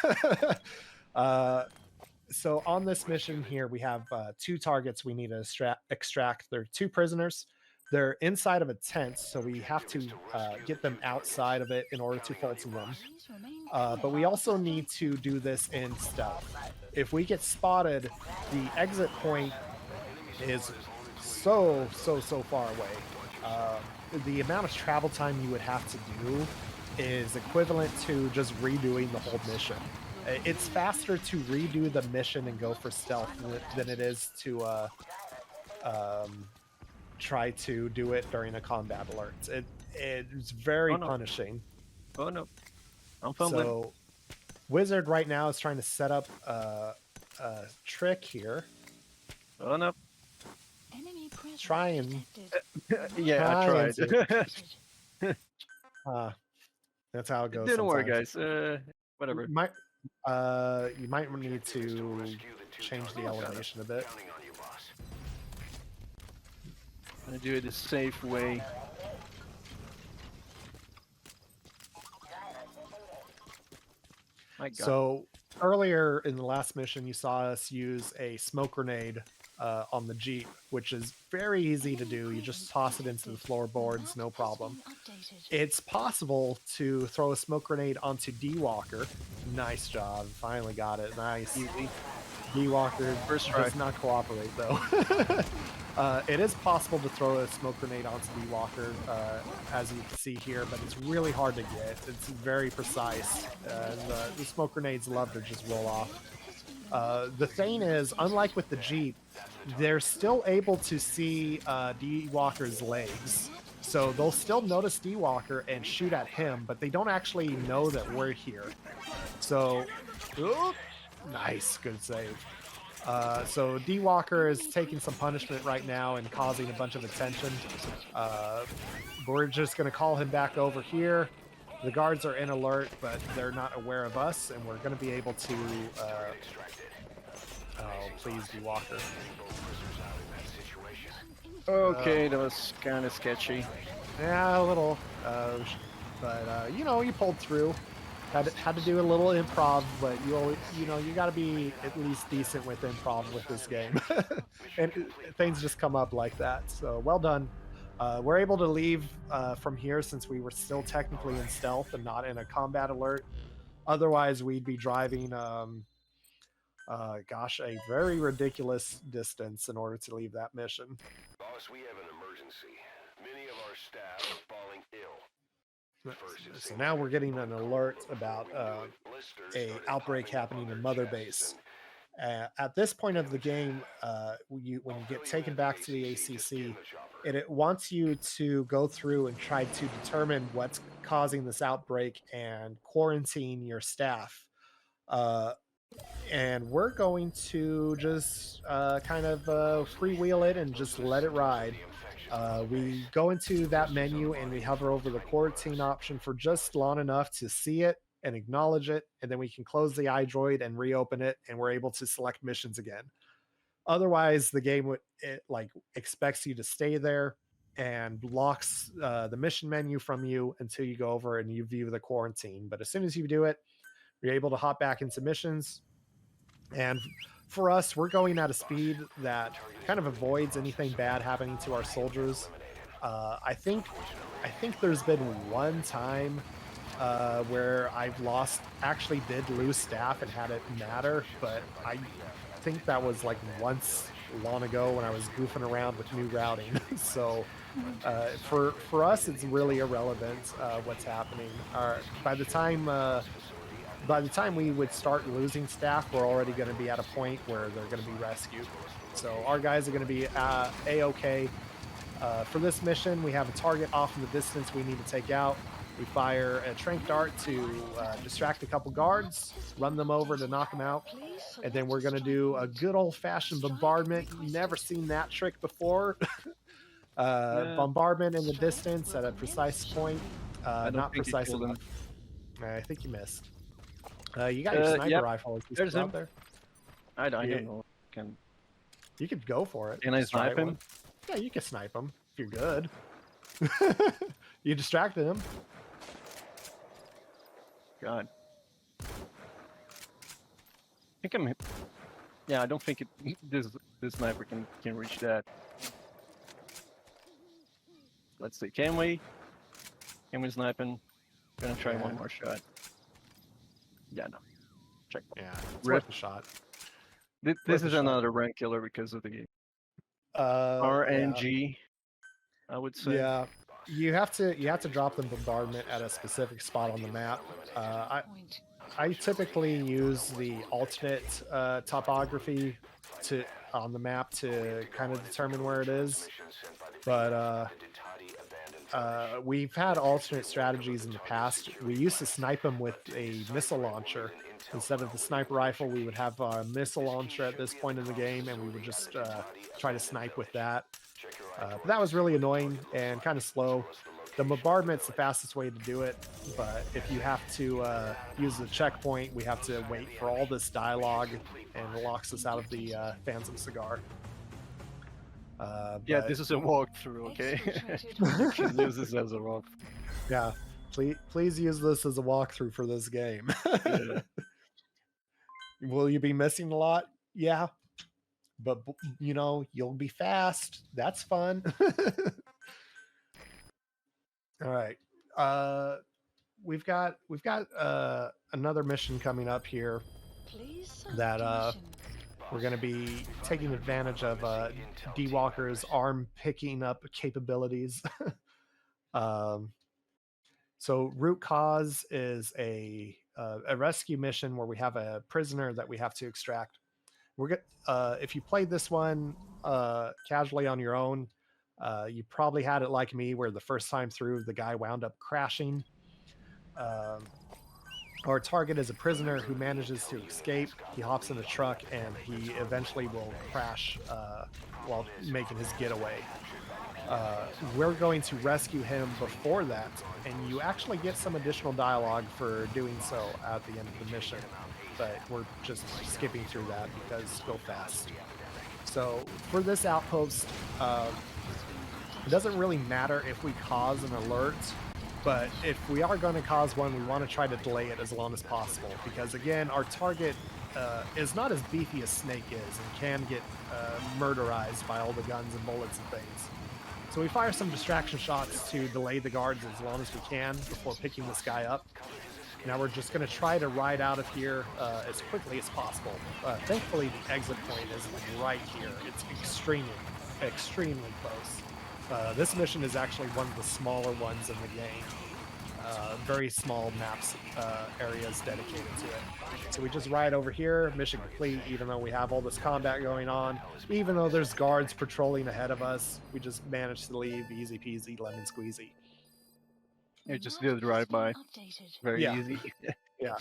So on this mission here, we have two targets we need to extract. They're two prisoners. They're inside of a tent, so we have to get them outside of it in order to Fulton them. But we also need to do this in stealth. If we get spotted, the exit point is so far away. The amount of travel time you would have to do is equivalent to just redoing the whole mission. It's faster to redo the mission and go for stealth than it is to try to do it during a combat alert. It's very punishing. Oh no, I'm fumbling. So Wizard right now is trying to set up a trick here. Oh no. Trying. Yeah, I tried. That's how it goes. It didn't work, sometimes. guys. Whatever. You might need to change the elevation a bit. I'm gonna do it the safe way. My God. So earlier in the last mission, you saw us use a smoke grenade on the Jeep, which is very easy to do. You just toss it into the floorboards, no problem. It's possible to throw a smoke grenade onto D-Walker. Nice job. Finally got it. Nice. Easy. D-Walker First try. does not cooperate, though. It is possible to throw a smoke grenade onto D-Walker, as you can see here, but it's really hard to get. It's very precise. The smoke grenades love to just roll off. The thing is, unlike with the Jeep, they're still able to see D-Walker's legs. So they'll still notice D-Walker and shoot at him, but they don't actually know that we're here. So, nice, good save. So D-Walker is taking some punishment right now and causing a bunch of attention. We're just going to call him back over here. The guards are in alert, but they're not aware of us, and we're going to be able to... oh, please, D-Walker. Okay, that was kind of sketchy. Yeah, a little. But you know, you pulled through. Had to do a little improv, but you know you got to be at least decent with improv with this game, and things just come up like that. So well done. We're able to leave from here since we were still technically in stealth and not in a combat alert. Otherwise, we'd be driving, gosh, a very ridiculous distance in order to leave that mission. Boss, we have an emergency. Many of our staff are falling ill. So now we're getting an alert about a outbreak happening in Mother Base. At this point of the game, when you get taken back to the ACC, it wants you to go through and try to determine what's causing this outbreak and quarantine your staff. And we're going to just kind of freewheel it and just let it ride. We go into that menu and we hover over the quarantine option for just long enough to see it and acknowledge it, and then we can close the iDroid and reopen it, and we're able to select missions again. Otherwise, the game expects you to stay there and blocks the mission menu from you until you go over and you view the quarantine. But as soon as you do it, you're able to hop back into missions. And for us, we're going at a speed that kind of avoids anything bad happening to our soldiers. I think there's been one time where I've actually did lose staff and had it matter, but I think that was like once long ago when I was goofing around with new routing. So for us, it's really irrelevant what's happening. By the time we would start losing staff, we're already going to be at a point where they're going to be rescued. So our guys are going to be A-OK. For this mission, we have a target off in the distance we need to take out. We fire a tranq dart to distract a couple guards, run them over to knock them out, and then we're going to do a good old-fashioned bombardment. Never seen that trick before. Bombardment in the distance at a precise point. Not precise enough. I think you missed. You got your sniper rifle. There's him. Out there. I don't know. You could go for it. Can I snipe him? Yeah, you can snipe him if you're good. You distracted him. God. I think I'm. Yeah, I don't think this sniper can reach that. Let's see. Can we snipe him? Gonna try one more shot. Yeah, no. Checkpoint. Yeah, it's worth a shot. This is another rank killer because of the RNG. I would say. Yeah, you have to drop the bombardment at a specific spot on the map. I typically use the alternate topography on the map to kind of determine where it is, but we've had alternate strategies in the past. We used to snipe them with a missile launcher. Instead of the sniper rifle, we would have a missile launcher at this point in the game, and we would just try to snipe with that. But that was really annoying and kind of slow. The bombardment's the fastest way to do it, but if you have to use the checkpoint, we have to wait for all this dialogue, and it locks us out of the Phantom Cigar. Yeah, this is a walkthrough, okay? You can use this as a walkthrough. Yeah, please use this as a walkthrough for this game. Yeah. Will you be missing a lot? Yeah, but you know, you'll be fast. That's fun. All right, we've got another mission coming up here that we're going to be taking advantage of D-Walker's arm picking up capabilities. So Root Cause is a rescue mission where we have a prisoner that we have to extract. If you played this one casually on your own, you probably had it like me, where the first time through the guy wound up crashing. Our target is a prisoner who manages to escape. He hops in a truck and he eventually will crash while making his getaway. We're going to rescue him before that, and you actually get some additional dialogue for doing so at the end of the mission, but we're just skipping through that because go fast. So for this outpost, it doesn't really matter if we cause an alert, but if we are going to cause one, we want to try to delay it as long as possible, because again, our target is not as beefy as Snake is and can get murderized by all the guns and bullets and things. So we fire some distraction shots to delay the guards as long as we can before picking this guy up. Now we're just going to try to ride out of here as quickly as possible. Thankfully, the exit point is right here. It's extremely close. This mission is actually one of the smaller ones in the game. Very small maps areas dedicated to it. So we just ride over here, mission complete, even though we have all this combat going on. Even though there's guards patrolling ahead of us, we just managed to leave easy peasy, lemon squeezy. You just did a drive-by. Very Yeah. easy. Yeah,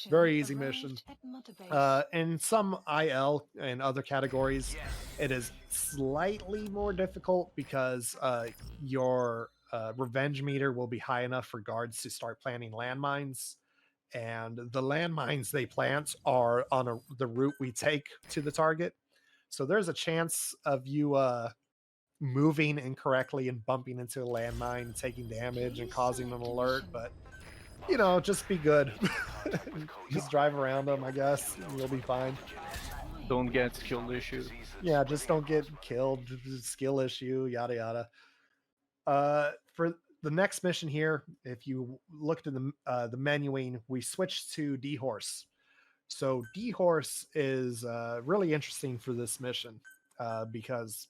very easy mission. In some IL and other categories, it is slightly more difficult because your revenge meter will be high enough for guards to start planting landmines, and the landmines they plant are on the route we take to the target. So there's a chance of you moving incorrectly and bumping into a landmine, taking damage and causing an alert, but you know, just be good. Just drive around them, I guess. You'll be fine. Don't get skill issue. Yeah, just don't get killed. Skill issue, yada yada. For the next mission here, if you looked at the menuing, we switched to D-Horse. So D-Horse is really interesting for this mission because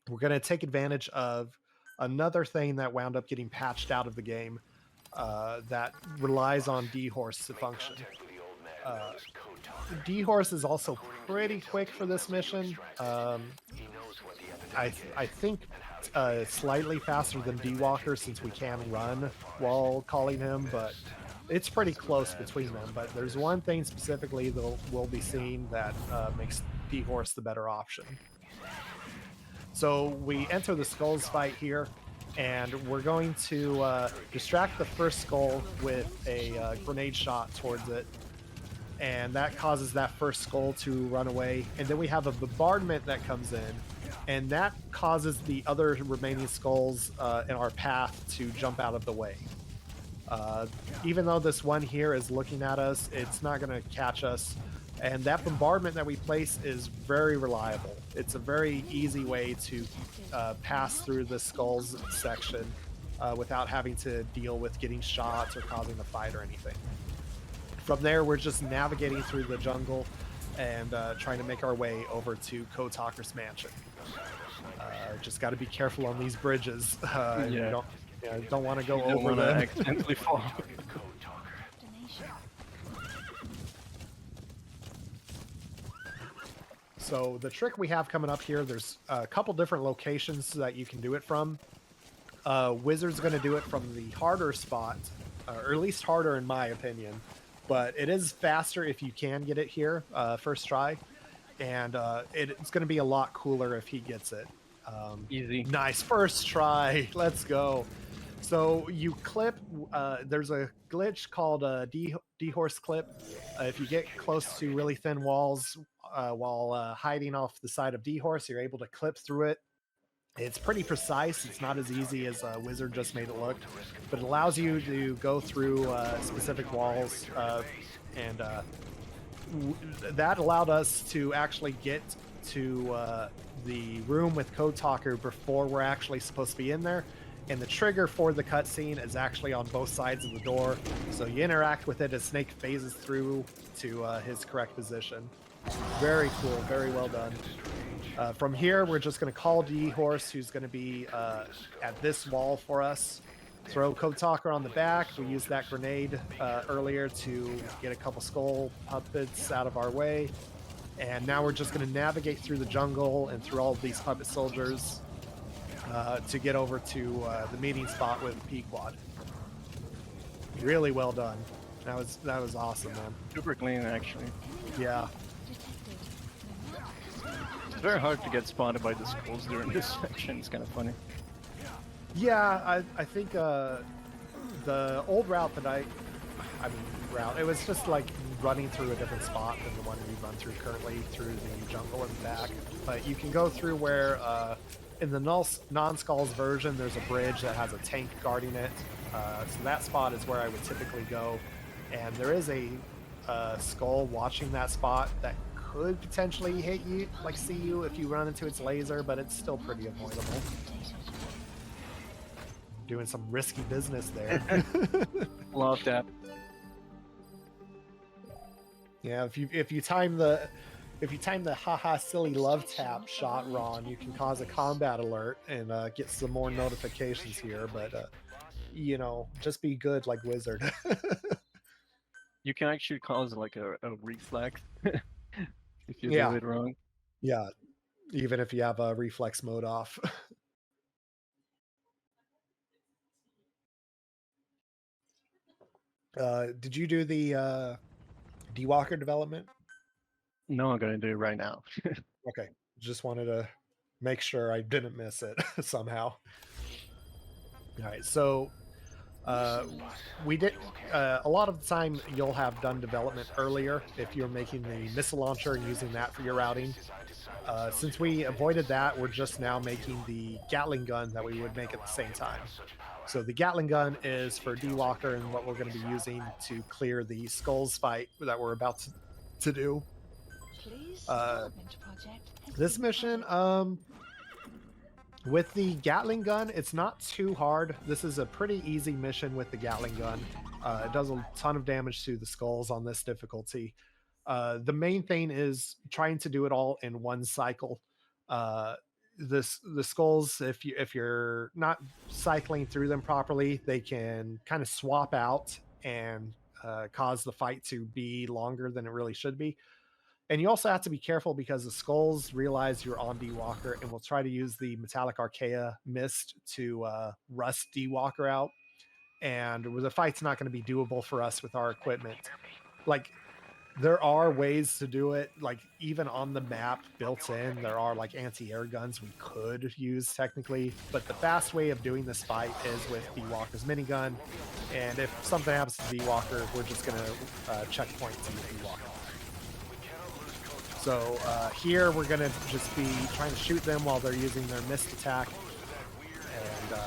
we're going to take advantage of another thing that wound up getting patched out of the game. That relies on D-Horse to function. D-Horse is also pretty quick for this mission. I think slightly faster than D-Walker since we can run while calling him, but it's pretty close between them. But there's one thing specifically that we'll be seeing that makes D-Horse the better option. So we enter the Skulls fight here, and we're going to distract the first skull with a grenade shot towards it, and that causes that first skull to run away. And then we have a bombardment that comes in, and that causes the other remaining skulls in our path to jump out of the way. Even though this one here is looking at us, it's not going to catch us. And that bombardment that we place is very reliable. It's a very easy way to pass through the skulls section without having to deal with getting shots or causing a fight or anything. From there, we're just navigating through the jungle and trying to make our way over to Code Talker's mansion. Just got to be careful on these bridges. You don't want to go over them. Accidentally fall. So the trick we have coming up here, there's a couple different locations that you can do it from. Wizard's going to do it from the harder spot, or at least harder in my opinion. But it is faster if you can get it here first try. And it's going to be a lot cooler if he gets it. Easy. Nice, first try. Let's go. So you clip, there's a glitch called a D-Horse clip. If you get close to really thin walls while hiding off the side of D-Horse, you're able to clip through it. It's pretty precise. It's not as easy as Wizard just made it look, but it allows you to go through specific walls, and that allowed us to actually get to the room with Code Talker before we're actually supposed to be in there. And the trigger for the cutscene is actually on both sides of the door, so you interact with it as Snake phases through to his correct position. Very cool, very well done. From here, we're just going to call D-Horse, who's going to be at this wall for us. Throw Code Talker on the back. We used that grenade earlier to get a couple skull puppets out of our way. And now we're just going to navigate through the jungle and through all of these puppet soldiers to get over to the meeting spot with Pequod. Really well done. That was awesome, man. Super clean, actually. Yeah. Detected. The map has been It's updated. very hard to get spotted by the skulls during this section. It's kind of funny. Yeah, I think the old route that I mean route, it was just like running through a different spot than the one we run through currently through the jungle and back. But you can go through where in the non-skulls version there's a bridge that has a tank guarding it. So that spot is where I would typically go, and there is a skull watching that spot that could potentially hit you, like see you if you run into its laser, but it's still pretty avoidable. Updated. Doing some risky business there. Love that. Yeah, if you time the haha silly love tap shot, Ron, you can cause a combat alert and get some more notifications here. But you know, just be good like Wizard. You can actually cause like a reflex if you Yeah. do it wrong. Yeah, even if you have a reflex mode off. Did you do the D-Walker development? No, I'm gonna do it right now. Okay, just wanted to make sure I didn't miss it somehow. All right, so we did a lot of the time you'll have done development earlier if you're making the missile launcher and using that for your routing. Since we avoided that, we're just now making the Gatling gun that we would make at the same time. So the Gatling gun is for D-Walker and what we're going to be using to clear the Skulls fight that we're about to do. Please, development project has This been mission, added. with the Gatling gun, it's not too hard. This is a pretty easy mission with the Gatling gun. It does a ton of damage to the skulls on this difficulty. The main thing is trying to do it all in one cycle. The skulls, if you're not cycling through them properly, they can kind of swap out and cause the fight to be longer than it really should be. And you also have to be careful because the skulls realize you're on D-Walker and will try to use the Metallic Archaea Mist to rust D-Walker out. And the fight's not going to be doable for us with our equipment. Like, there are ways to do it. Like, even on the map built in, there are like anti-air guns we could use technically. But the fast way of doing this fight is with D-Walker's minigun. And if something happens to D-Walker, we're just going to checkpoint to D-Walker. So here we're going to just be trying to shoot them while they're using their mist attack. And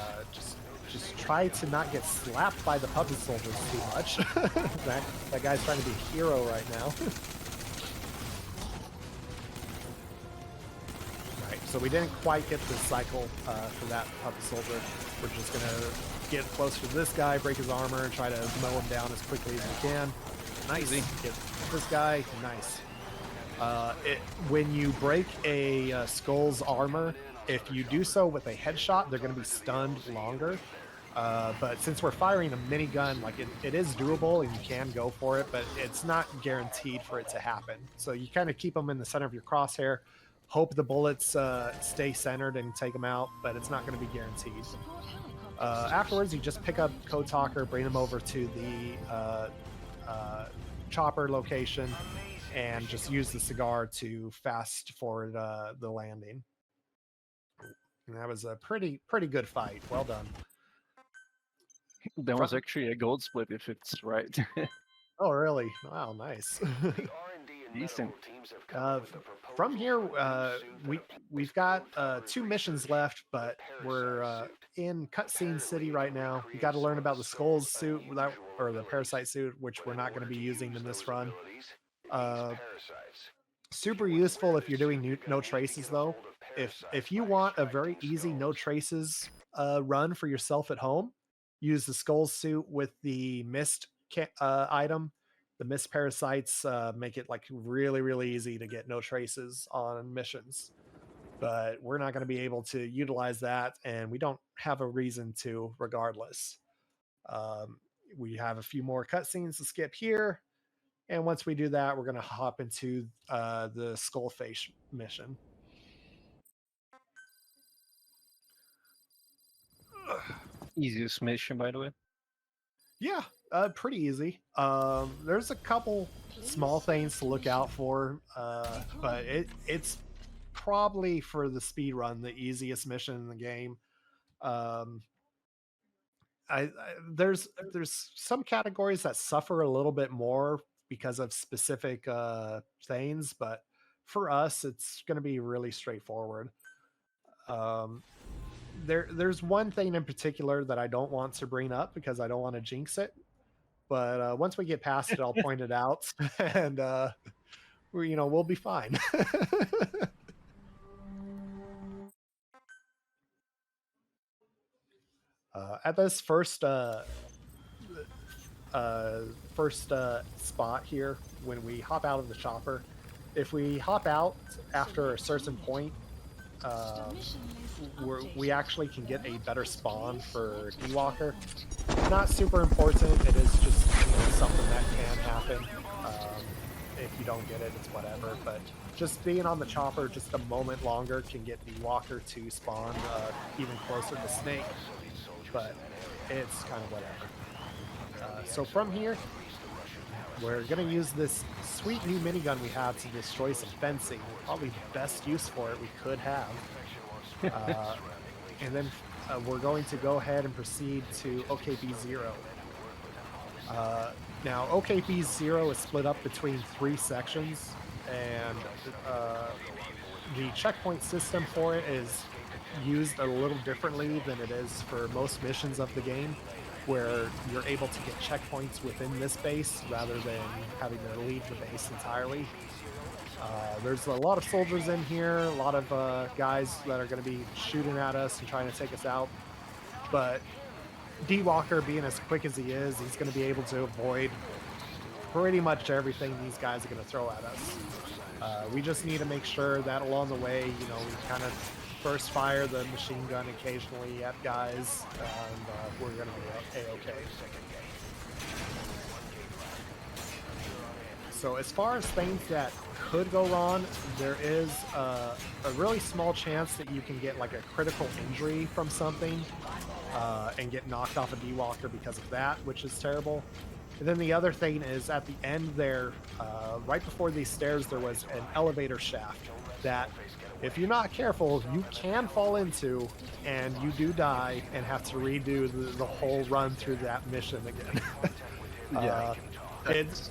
just try to not get slapped by the puppet soldiers too much. that guy's trying to be a hero right now. Alright, so we didn't quite get the cycle for that puppet soldier. We're just going to get closer to this guy, break his armor, and try to mow him down as quickly as we can. Nice. Get this guy. Nice. When you break a skull's armor, if you do so with a headshot, they're going to be stunned longer. But since we're firing a minigun, like it is doable and you can go for it, but it's not guaranteed for it to happen. So you kind of keep them in the center of your crosshair, hope the bullets stay centered and take them out, but it's not going to be guaranteed. Afterwards, you just pick up Code Talker, bring him over to the chopper location, and just use the cigar to fast forward the landing. And that was a pretty good fight. Well done. That was actually a gold split if it's right. Oh, really? Wow, nice. Decent. From here, we've got 2 missions left, but we're in Cutscene City right now. We got to learn about the Skulls suit, or the Parasite suit, which we're not going to be using in this run. Super useful if you're doing no traces, though. If you want a very easy no traces run for yourself at home, use the Skull suit with the mist item. The mist parasites make it like really easy to get no traces on missions. But we're not going to be able to utilize that, and we don't have a reason to regardless. We have a few more cutscenes to skip here. And once we do that, we're going to hop into the Skullface mission. Easiest mission, by the way. Yeah, pretty easy. There's a couple small things to look out for, but it's probably for the speed run the easiest mission in the game. Um, I there's some categories that suffer a little bit more because of specific things, but for us, it's going to be really straightforward. Um, there's one thing in particular that I don't want to bring up because I don't want to jinx it. But once we get past it, I'll point it out, and we'll be fine. At this first spot here, when we hop out of the chopper, if we hop out after a certain point, we actually can get a better spawn for D-Walker. Not super important. It is just something that can happen. If you don't get it, it's whatever. But just being on the chopper just a moment longer can get D-Walker to spawn even closer to Snake. But it's kind of whatever. So from here, we're going to use this sweet new minigun we have to destroy some fencing. Probably the best use for it we could have. And then we're going to go ahead and proceed to OKB0. Now, OKB0 is split up between 3 sections, and the checkpoint system for it is used a little differently than it is for most missions of the game, where you're able to get checkpoints within this base rather than having to leave the base entirely. There's a lot of soldiers in here, a lot of guys that are going to be shooting at us and trying to take us out. But D-Walker, being as quick as he is, he's going to be able to avoid pretty much everything these guys are going to throw at us. We just need to make sure that along the way, we kind of burst fire the machine gun occasionally at guys, and we're going to be A-okay. So as far as things that could go wrong, there is a really small chance that you can get like a critical injury from something and get knocked off a D-Walker because of that, which is terrible. And then the other thing is at the end there, right before these stairs, there was an elevator shaft that if you're not careful, you can fall into, and you do die and have to redo the whole run through that mission again. Yeah. It's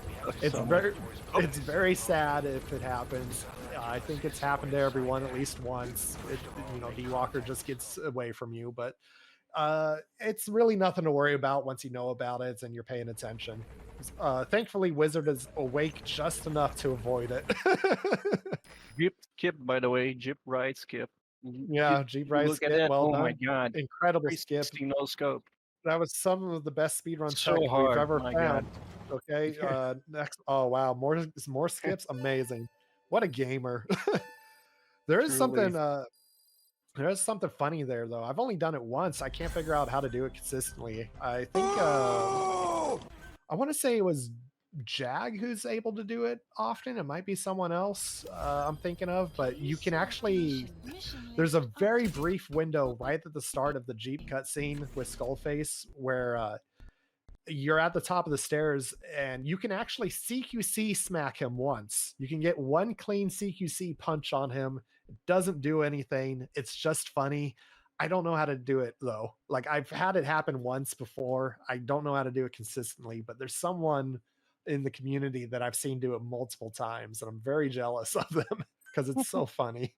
very sad if it happens. I think it's happened to everyone at least once. D-Walker just gets away from you, but it's really nothing to worry about once you know about it and you're paying attention. Thankfully, Wizard is awake just enough to avoid it. Jeep skip, by the way. Jeep right skip. Yeah, Jeep right Look skip. at that. Well Oh done. my god. Incredible skip. No scope. That was some of the best speedrun So tech we've hard, ever my found. Okay, next. Oh wow, more skips. Amazing. What a gamer. There is Truly. there is something funny there though. I've only done it once. I can't figure out how to do it consistently. I think I want to say it was Jag who's able to do it often. It might be someone else I'm thinking of, but you can actually, there's a very brief window right at the start of the Jeep cutscene with Skullface where you're at the top of the stairs and you can actually CQC smack him once. You can get one clean CQC punch on him. It doesn't do anything. It's just funny. I don't know how to do it though. Like I've had it happen once before. I don't know how to do it consistently, but there's someone in the community that I've seen do it multiple times, and I'm very jealous of them because it's so funny.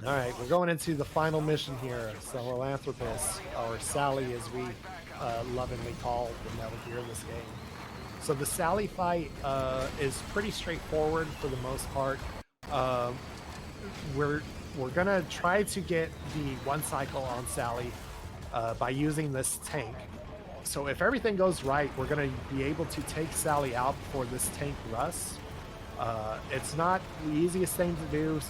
All right, we're going into the final mission here. Philanthropist, or Sally as we lovingly call the Metal Gear in this game. So the Sally fight is pretty straightforward for the most part. We're gonna try to get the one cycle on Sally by using this tank. So if everything goes right, we're going to be able to take Sally out before this tank rusts. It's not the easiest thing to do.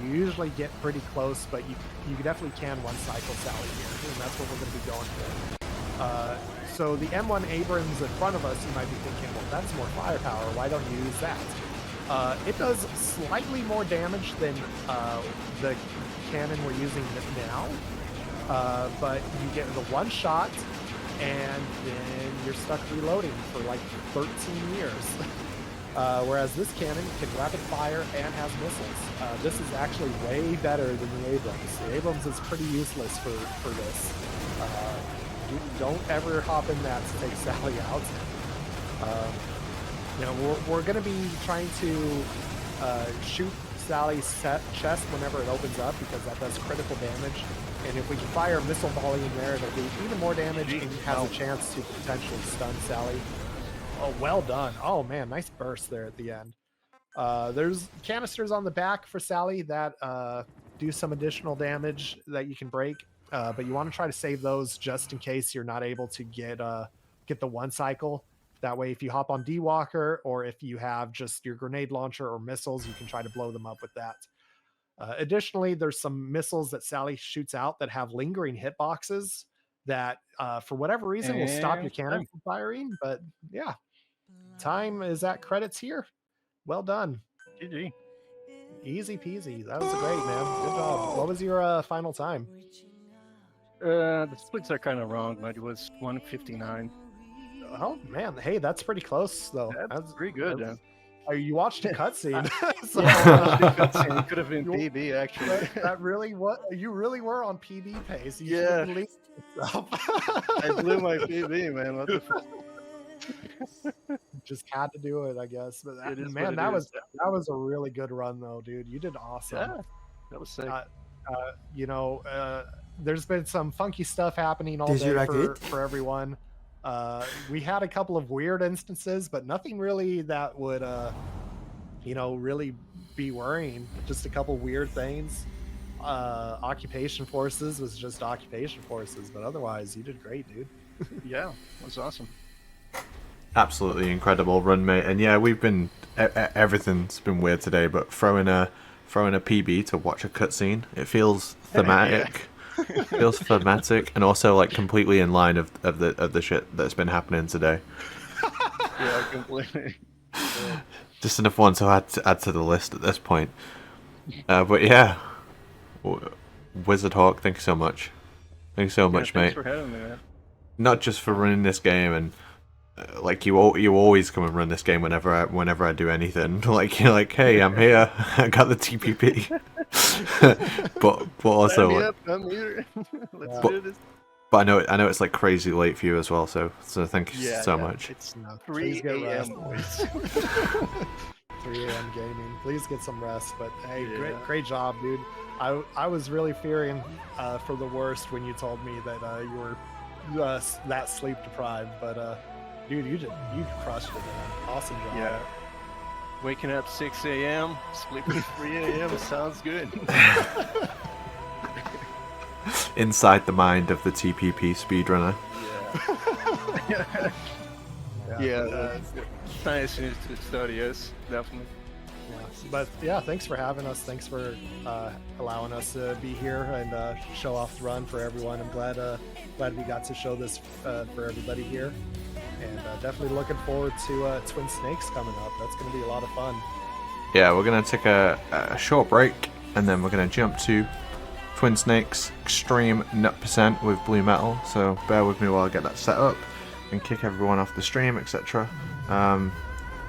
You usually get pretty close, but you definitely can one cycle Sally here, and that's what we're going to be going for. So the M1 Abrams in front of us, you might be thinking, well, that's more firepower. Why don't you use that? It does slightly more damage than the cannon we're using now, but you get the one shot. and then you're stuck reloading for like 13 years. Whereas this cannon can rapid fire and has missiles. This is actually way better than the Abrams. The Abrams is pretty useless for this. Don't ever hop in that to take Sally out. You know, we're going to be trying to shoot Sally's chest whenever it opens up, because that does critical damage. And if we can fire a missile volley in there, it'll do even more damage and has a chance to potentially stun Sally. Oh, well done. Oh man, nice burst there at the end. There's canisters on the back for Sally that do some additional damage that you can break, but you want to try to save those just in case you're not able to get the one cycle. That way, if you hop on D-Walker, or if you have just your grenade launcher or missiles, you can try to blow them up with that. Additionally, there's some missiles that Sally shoots out that have lingering hitboxes that, for whatever reason, will stop your cannon from firing. But yeah, time is at credits here. Well done. GG. Easy peasy. That was great, man. Good job. What was your final time? The splits are kind of wrong, but it was 1:59. Oh man, hey, that's pretty close though. That's pretty good. You watched a cutscene. So, it could have been PB actually. That really what you really were on PB pace. You Yeah. believe yourself. I blew my PB, man. What the fuck? Just had to do it, I guess. But It is man, what it that is. was a really good run though, dude. You did awesome. Yeah, that was sick. You know, there's been some funky stuff happening all Did day you like for everyone. We had a couple of weird instances, but nothing really that would, you know, really be worrying. Just a couple weird things. Occupation Forces was just Occupation Forces, but otherwise, you did great, dude. Yeah, it was awesome. Absolutely incredible run, mate. And yeah, we've been everything's been weird today, but throwing a PB to watch a cutscene, it feels thematic. Feels thematic, and also like completely in line of the shit that's been happening today. Yeah, completely. Yeah. Just enough one to add to the list at this point. But yeah, Wizard Hawk, thank you so much. Thank you so much, mate. Thanks for having me, man. Not just for running this game, and like you always come and run this game whenever I do anything. Like you're like, hey, I'm here. I got the TPP. but also, I'm here. Let's do this. But I know it's like crazy late for you as well. So thank you so much. It's Please 3 get a.m. rest. boys. 3 a.m. gaming. Please get some rest. But hey, Yeah. great job, dude. I was really fearing for the worst when you told me that you were that sleep deprived. But dude, you crushed it, man. Awesome job. Yeah. Waking up 6 a.m., sleeping 3 a.m. sounds good. Inside the mind of the TPP speedrunner. Yeah. Science needs to study us, definitely. Yeah. But yeah, thanks for having us. Thanks for allowing us to be here and show off the run for everyone. I'm glad we got to show this for everybody here. And definitely looking forward to Twin Snakes coming up. That's going to be a lot of fun. Yeah, we're going to take a short break, and then we're going to jump to Twin Snakes Extreme Nut Percent with Blue Metal. So bear with me while I get that set up and kick everyone off the stream, etc.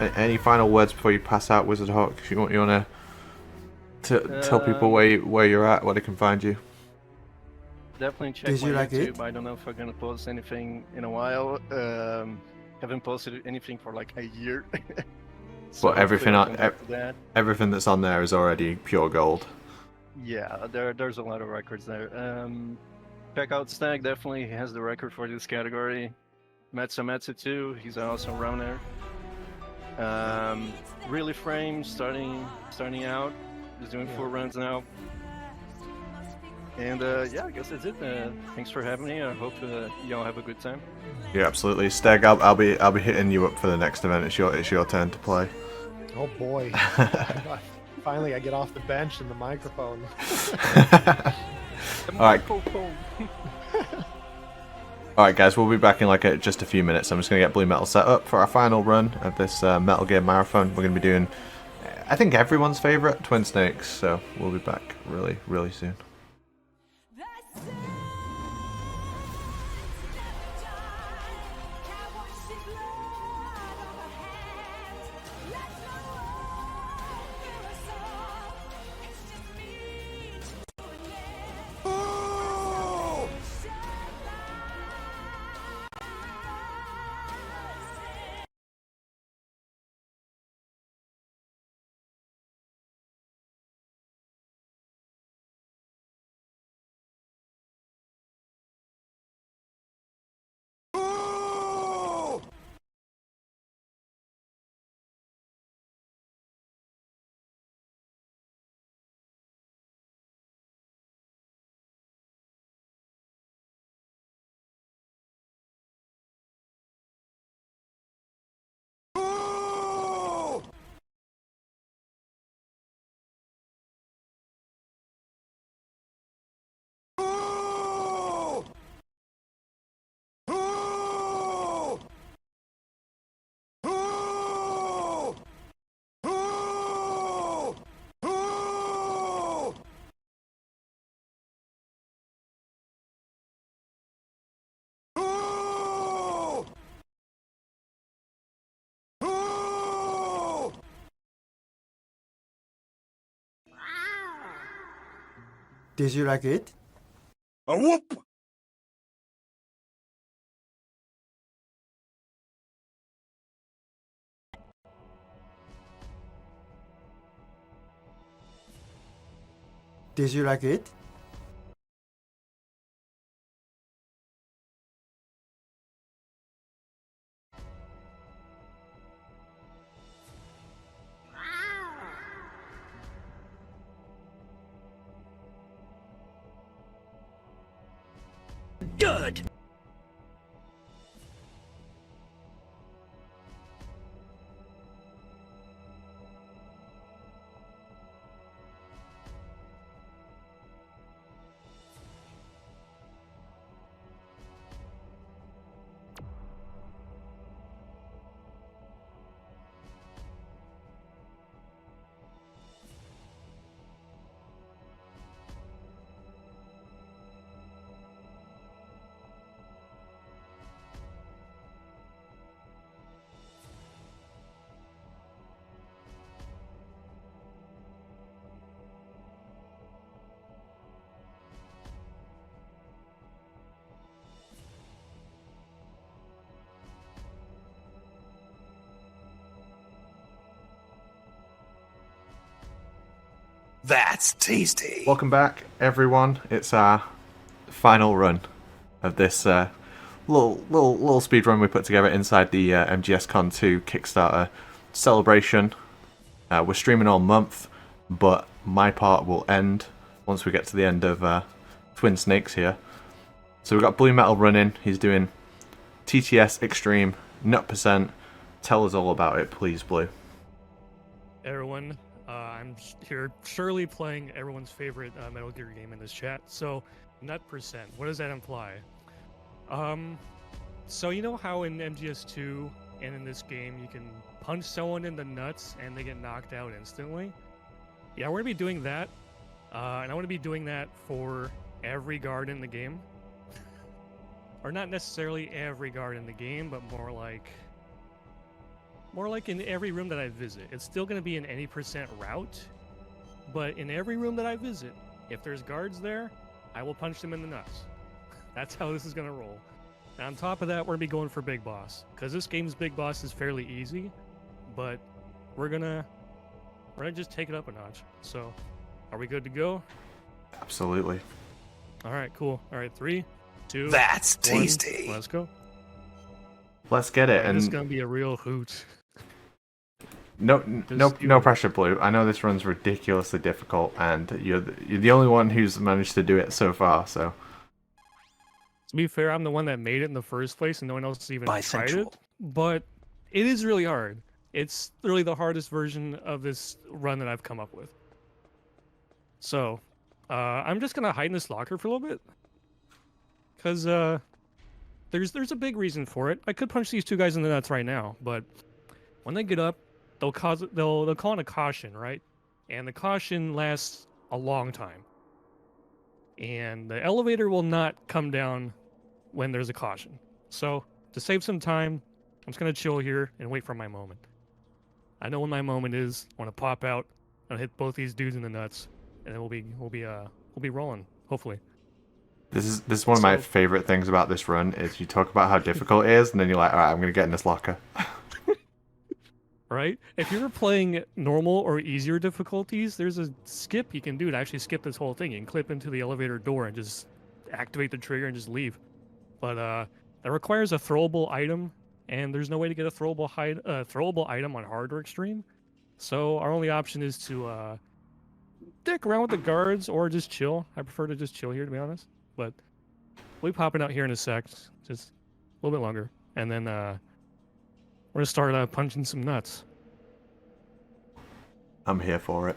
Any final words before you pass out, Wizard Hawk? If you want to tell people where you're at, where they can find you. Definitely check Did my you like YouTube. it? I don't know if I'm gonna post anything in a while. Haven't posted anything for like a year. So But everything hopefully I'll come back to that. everything that's on there is already pure gold. Yeah, there's a lot of records there. Check out Stag, definitely he has the record for this category. Metsu too, he's an awesome runner. Really Frame starting out, he's doing 4 runs now. And yeah, I guess that's it. Thanks for having me. I hope y'all have a good time. Yeah, absolutely. Steg, I'll be hitting you up for the next event. It's your turn to play. Oh boy. Finally, I get off the bench and the microphone. Alright. Alright guys, we'll be back in like just a few minutes. I'm just going to get Blue Metal set up for our final run of this Metal Gear Marathon. We're going to be doing, I think, everyone's favourite, Twin Snakes. So we'll be back really, really soon. Did you like it? A whoop! Did you like it? Good! That's tasty. Welcome back, everyone. It's our final run of this little speed run we put together inside the MGSCON2 Kickstarter celebration. We're streaming all month, but my part will end once we get to the end of Twin Snakes here. So we've got Blue Metal running. He's doing TTS Extreme, nut %. Tell us all about it, please, Blue. Everyone, I'm here surely playing everyone's favorite Metal Gear game in this chat. So, nut %, what does that imply? So you know how in MGS2 and in this game you can punch someone in the nuts and they get knocked out instantly? Yeah, we're gonna be doing that, and I want to be doing that for every guard in the game. Or not necessarily every guard in the game, but more like in every room that I visit. It's still going to be in any % route, but in every room that I visit, if there's guards there, I will punch them in the nuts. That's how this is going to roll. And on top of that, we're going to be going for Big Boss, because this game's Big Boss is fairly easy, but we're gonna just take it up a notch. So, are we good to go? Absolutely. All right, cool. All right, 3, 2, That's 1, tasty. let's go. Let's get it. This is And gonna be a real hoot. no pressure, Blue. I know this run's ridiculously difficult, and you're the only one who's managed to do it so far. So, to be fair, I'm the one that made it in the first place, and no one else has even tried Bisexual. it. But it is really hard. It's really the hardest version of this run that I've come up with. So, I'm just gonna hide in this locker for a little bit, because there's a big reason for it. I could punch these two guys in the nuts right now, but when they get up, they'll call in a caution, right? And the caution lasts a long time. And the elevator will not come down when there's a caution. So, to save some time, I'm just gonna chill here and wait for my moment. I know when my moment is. I want to pop out and hit both these dudes in the nuts, and then we'll be rolling. Hopefully. this is one of my favorite things about this run is you talk about how difficult it is, and then you're like, all right, I'm gonna get in this locker. Right? If you're playing normal or easier difficulties, there's a skip you can do to actually skip this whole thing. You can clip into the elevator door and just activate the trigger and just leave. But that requires a throwable item, and there's no way to get a throwable item on hard or extreme. So our only option is to dick around with the guards or just chill. I prefer to just chill here, to be honest. But we'll be popping out here in a sec, just a little bit longer, and then we're gonna start punching some nuts. I'm here for it.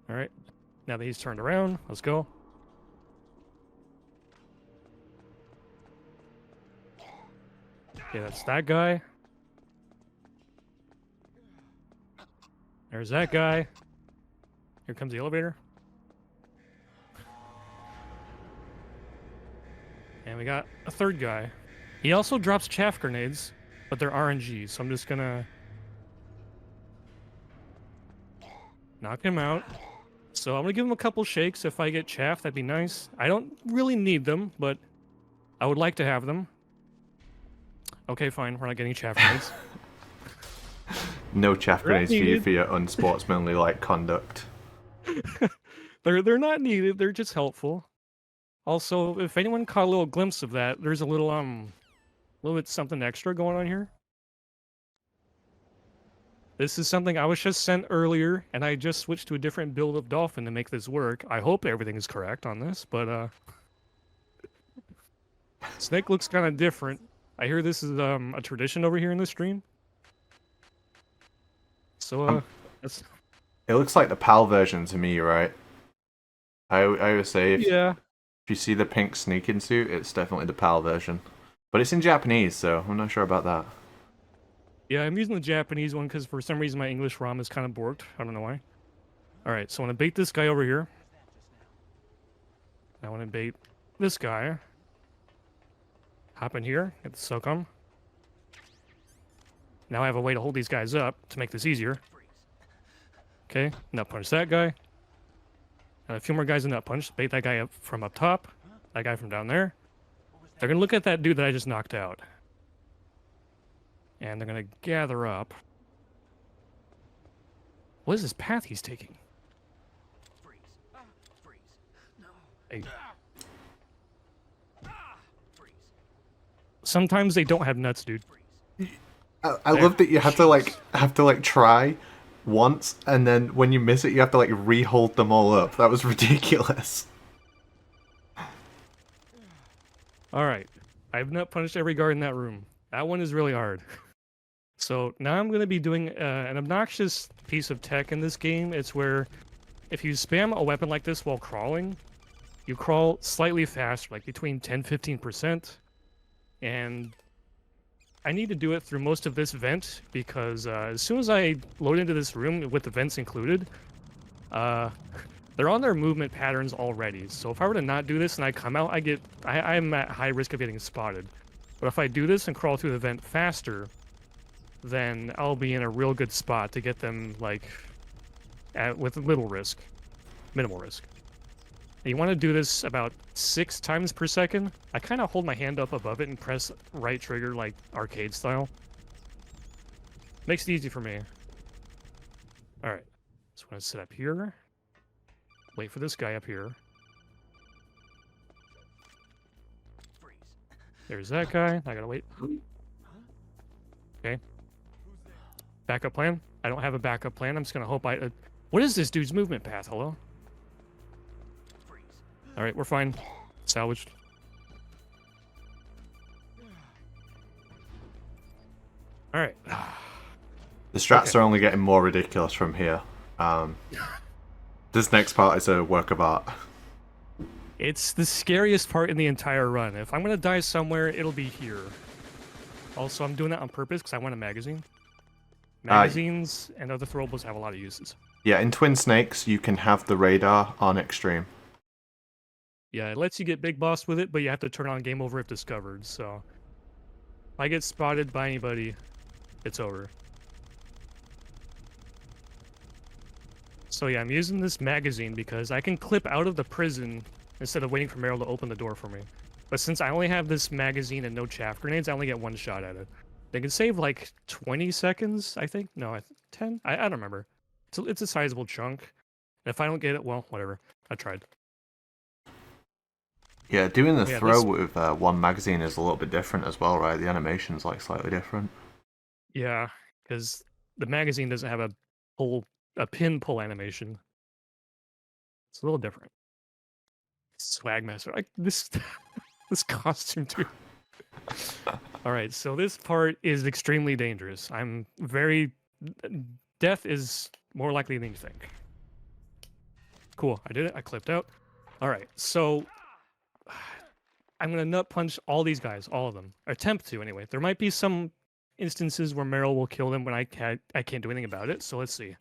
All right. Now that he's turned around, let's go. Okay, that's that guy. There's that guy. Here comes the elevator. And we got a third guy. He also drops chaff grenades, but they're RNG, so I'm just gonna knock him out. So I'm gonna give them a couple shakes. If I get chaff, that'd be nice. I don't really need them, but I would like to have them. Okay, fine. We're not getting chaff grenades. No chaff grenades for you needed. for your unsportsmanly like conduct. They're not needed. They're just helpful. Also, if anyone caught a little glimpse of that, there's a little bit something extra going on here. This is something I was just sent earlier, and I just switched to a different build of Dolphin to make this work. I hope everything is correct on this, but Snake looks kind of different. I hear this is a tradition over here in the stream. So that's It looks like the PAL version to me, right? I always say if you see the pink sneaking suit, it's definitely the PAL version. But it's in Japanese, so I'm not sure about that. Yeah, I'm using the Japanese one because for some reason my English ROM is kind of borked. I don't know why. Alright, so I want to bait this guy over here. I want to bait this guy. Hop in here, get the SOCOM. Now I have a way to hold these guys up to make this easier. Okay, nut punch that guy. And a few more guys in nut punch. Bait that guy up from up top. That guy from down there. They're going to look at that dude that I just knocked out. And they're going to gather up. What is this path he's taking? Hey. Sometimes they don't have nuts, dude. I love that you have to try once, and then when you miss it, you have to re-hold them all up. That was ridiculous. All right, I've nut punched every guard in that room. That one is really hard. So now I'm going to be doing an obnoxious piece of tech in this game. It's where if you spam a weapon like this while crawling, you crawl slightly faster, like between 10-15%. And I need to do it through most of this vent because as soon as I load into this room with the vents included, they're on their movement patterns already. So if I were to not do this and I come out, I'm at high risk of getting spotted. But if I do this and crawl through the vent faster, then I'll be in a real good spot to get them with little risk, minimal risk. And you want to do this about 6 times per second. I kind of hold my hand up above it and press right trigger like arcade style. Makes it easy for me. Alright, so I'm going to sit up here. Wait for this guy up here. There's that guy. I gotta wait. Okay. Backup plan? I don't have a backup plan. I'm just gonna hope what is this dude's movement path? Hello? Alright, we're fine. Salvaged. Alright. The strats are only getting more ridiculous from here. This next part is a work of art. It's the scariest part in the entire run. If I'm gonna die somewhere, it'll be here. Also, I'm doing that on purpose because I want a magazine. Magazines and other throwables have a lot of uses. Yeah, in Twin Snakes, you can have the radar on extreme. Yeah, it lets you get big boss with it, but you have to turn on game over if discovered. So, if I get spotted by anybody, it's over. So yeah, I'm using this magazine because I can clip out of the prison instead of waiting for Meryl to open the door for me. But since I only have this magazine and no chaff grenades, I only get one shot at it. They can save like 20 seconds, I think. No, 10? I don't remember. It's a sizable chunk. And if I don't get it, well, whatever. I tried. Yeah, doing the throw with one magazine is a little bit different as well, right? The animation's slightly different. Yeah, because the magazine doesn't have a pin pull animation. It's a little different. Swagmaster, like this this costume too. All right, so this part is extremely dangerous. Death is more likely than you think. Cool, I did it. I clipped out. All right, so I'm gonna nut punch all these guys, all of them. Or attempt to, anyway. There might be some instances where Meryl will kill them when I can't do anything about it. So let's see.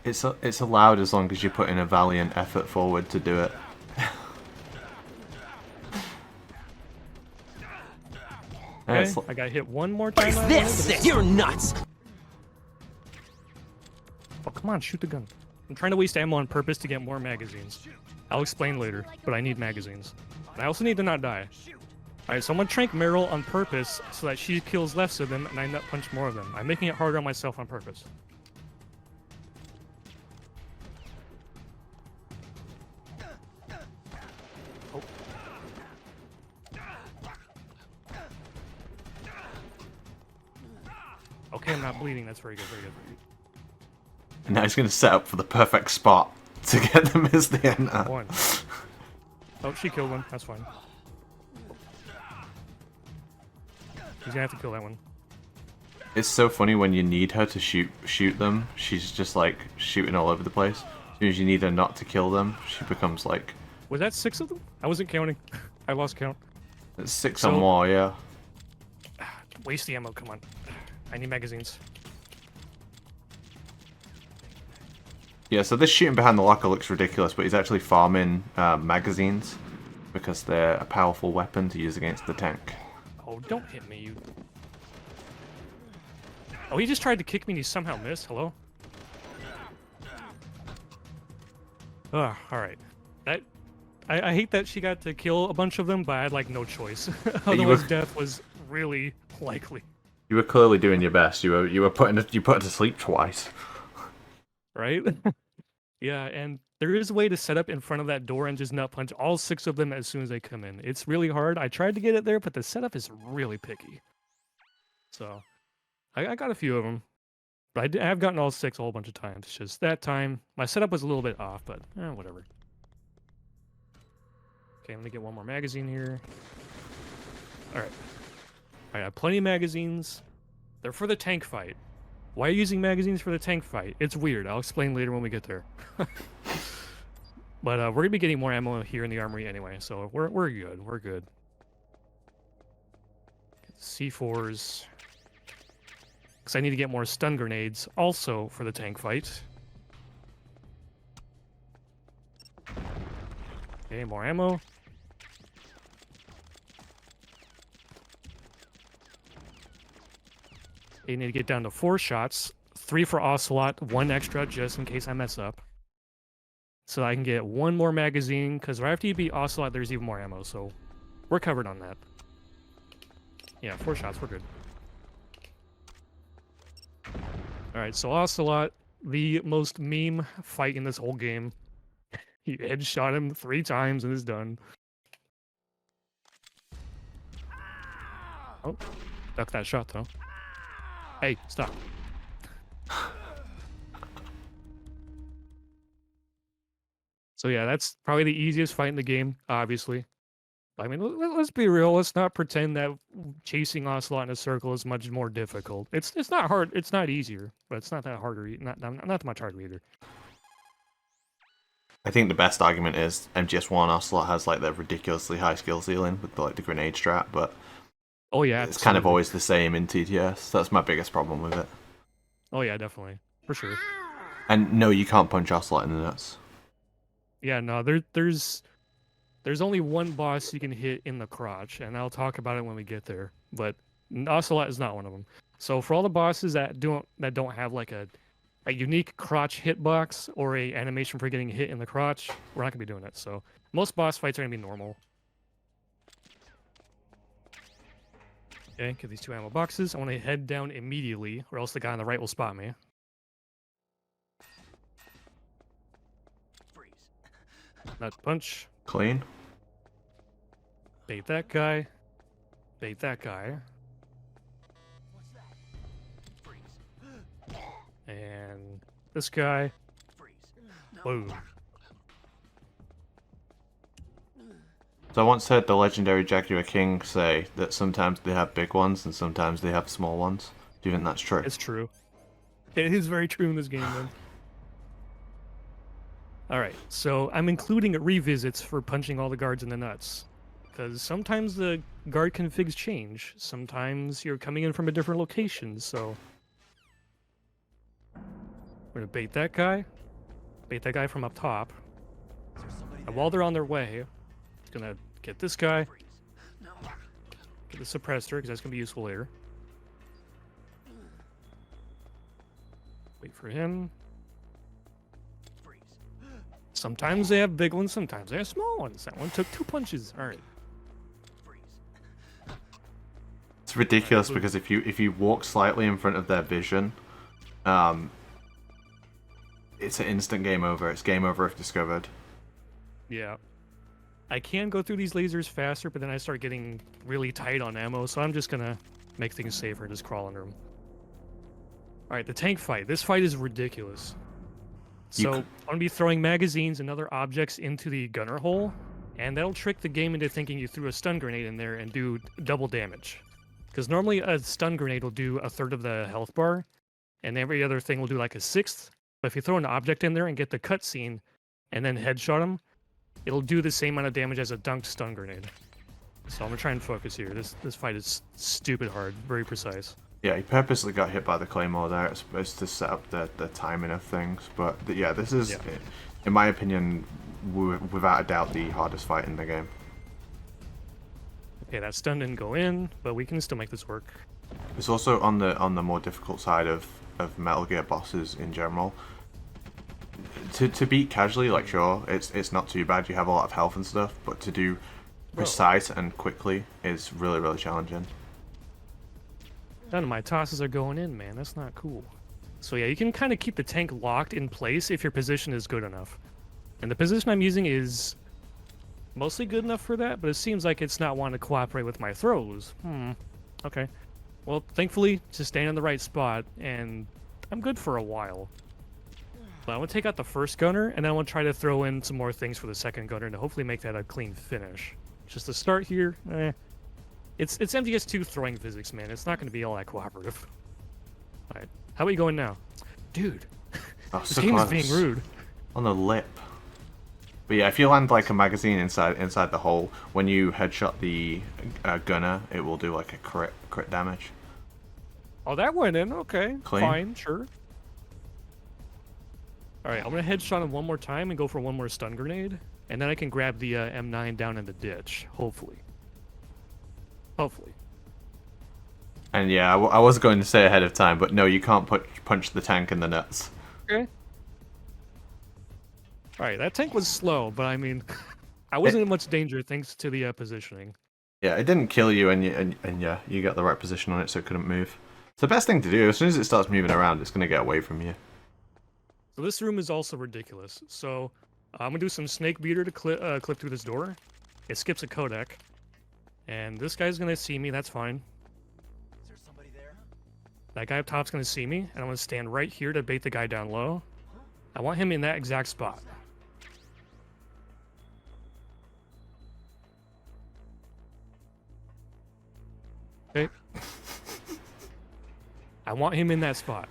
It's allowed as long as you put in a valiant effort forward to do it. Okay, I got hit one more time. You're nuts! Oh, come on, shoot the gun. I'm trying to waste ammo on purpose to get more magazines. I'll explain later, but I need magazines. And I also need to not die. Alright, so I'm gonna trank Meryl on purpose so that she kills less of them and I nut punch more of them. I'm making it harder on myself on purpose. Oh. Okay, I'm not bleeding. That's very good, very good. And now he's going to set up for the perfect spot to get them as they enter. One. Oh, she killed one. That's fine. He's gonna have to kill that one. It's so funny when you need her to shoot them. She's just like shooting all over the place. As soon as you need her not to kill them, she becomes like. Was that 6 of them? I wasn't counting. I lost count. It's 6 or more, yeah. Waste the ammo. Come on. I need magazines. Yeah, so this shooting behind the locker looks ridiculous, but he's actually farming magazines because they're a powerful weapon to use against the tank. Oh, don't hit me, you. Oh, he just tried to kick me and he somehow missed. Hello? Ugh, alright. I hate that she got to kill a bunch of them, but I had like no choice. Otherwise, death was really likely. You were clearly doing your best. You put her to sleep twice. Right? Yeah, and there is a way to set up in front of that door and just nut punch all 6 of them as soon as they come in. It's really hard. I tried to get it there, but the setup is really picky. So, I got a few of them. But I have gotten all 6 a whole bunch of times. It's just that time, my setup was a little bit off, but whatever. Okay, let me get one more magazine here. Alright. I have plenty of magazines. They're for the tank fight. Why are you using magazines for the tank fight? It's weird. I'll explain later when we get there. But we're gonna be getting more ammo here in the armory anyway, so we're good. We're good. C4s. Because I need to get more stun grenades also for the tank fight. Okay, more ammo. You need to get down to 4 shots, 3 for Ocelot, 1 extra just in case I mess up. So I can get 1 more magazine, because right after you beat Ocelot, there's even more ammo, so we're covered on that. Yeah, 4 shots, we're good. Alright, so Ocelot, the most meme fight in this whole game. You headshot him 3 times and it's done. Oh, duck that shot though. Hey, stop. So yeah, that's probably the easiest fight in the game, obviously. I mean, let's be real. Let's not pretend that chasing Ocelot in a circle is much more difficult. It's not hard. It's not easier, but it's not that harder. Not that much harder either. I think the best argument is MGS1 Ocelot has like the ridiculously high skill ceiling with the grenade strat, but oh yeah, it's kind of always the same in TTS. That's my biggest problem with it. Oh yeah, definitely, for sure. And no, you can't punch Ocelot in the nuts. Yeah, no, there's only one boss you can hit in the crotch, and I'll talk about it when we get there. But Ocelot is not one of them. So for all the bosses that don't have like a unique crotch hitbox or a animation for getting hit in the crotch, we're not gonna be doing it. So most boss fights are gonna be normal. Okay, get these 2 ammo boxes. I want to head down immediately, or else the guy on the right will spot me. Nut punch. Clean. Bait that guy. Bait that guy. And this guy. Boom. So I once heard the legendary Jaguar King say that sometimes they have big ones and sometimes they have small ones. Do you think that's true? It's true. It is very true in this game, man. Alright, so I'm including revisits for punching all the guards in the nuts. Because sometimes the guard configs change. Sometimes you're coming in from a different location, so... We're gonna bait that guy. Bait that guy from up top. And while they're on their way, gonna get this guy. Get the suppressor, because that's gonna be useful later. Wait for him. Sometimes they have big ones, sometimes they have small ones. That one took 2 punches. All right. It's ridiculous because if you walk slightly in front of their vision, it's an instant game over. It's game over if discovered. Yeah. I can go through these lasers faster, but then I start getting really tight on ammo, so I'm just gonna make things safer and just crawl under them. Alright, the tank fight. This fight is ridiculous. So, I'm gonna be throwing magazines and other objects into the gunner hole, and that'll trick the game into thinking you threw a stun grenade in there and do double damage. Because normally a stun grenade will do 1/3 of the health bar, and every other thing will do like 1/6. But if you throw an object in there and get the cutscene, and then headshot him, it'll do the same amount of damage as a dunked stun grenade. So I'm gonna try and focus here. This fight is stupid hard, very precise. Yeah, he purposely got hit by the claymore there. It's supposed to set up the timing of things. But yeah, this is, in my opinion, without a doubt, the hardest fight in the game. Okay, that stun didn't go in, but we can still make this work. It's also on the more difficult side of Metal Gear bosses in general. To beat casually, like sure, it's not too bad. You have a lot of health and stuff, but to do precise and quickly is really, really challenging. None of my tosses are going in, man. That's not cool. So yeah, you can kind of keep the tank locked in place if your position is good enough. And the position I'm using is mostly good enough for that, but it seems like it's not wanting to cooperate with my throws. Okay. Well, thankfully, just staying in the right spot, and I'm good for a while. But I want to take out the first gunner, and then I want to try to throw in some more things for the second gunner to hopefully make that a clean finish. Just to start here, it's MGS2 throwing physics, man. It's not going to be all that cooperative. Alright, how are we going now? Dude, this game is being rude. On the lip. But yeah, if you land like a magazine inside the hole, when you headshot the gunner, it will do like a crit damage. Oh, that went in. Okay, Clean. Fine, sure. Alright, I'm going to headshot him one more time and go for one more stun grenade. And then I can grab the M9 down in the ditch, hopefully. Hopefully. And yeah, I was going to say ahead of time, but no, you can't punch the tank in the nuts. Okay. Alright, that tank was slow, but I mean, I wasn't in much danger thanks to the positioning. Yeah, it didn't kill you, and yeah, you got the right position on it, so it couldn't move. It's the best thing to do. As soon as it starts moving around, it's going to get away from you. So this room is also ridiculous. So I'm gonna do some snake beater to clip through this door. It skips a codec, and this guy's gonna see me. That's fine. Is there somebody there? That guy up top's gonna see me, and I'm gonna stand right here to bait the guy down low. I want him in that exact spot. Okay. I want him in that spot.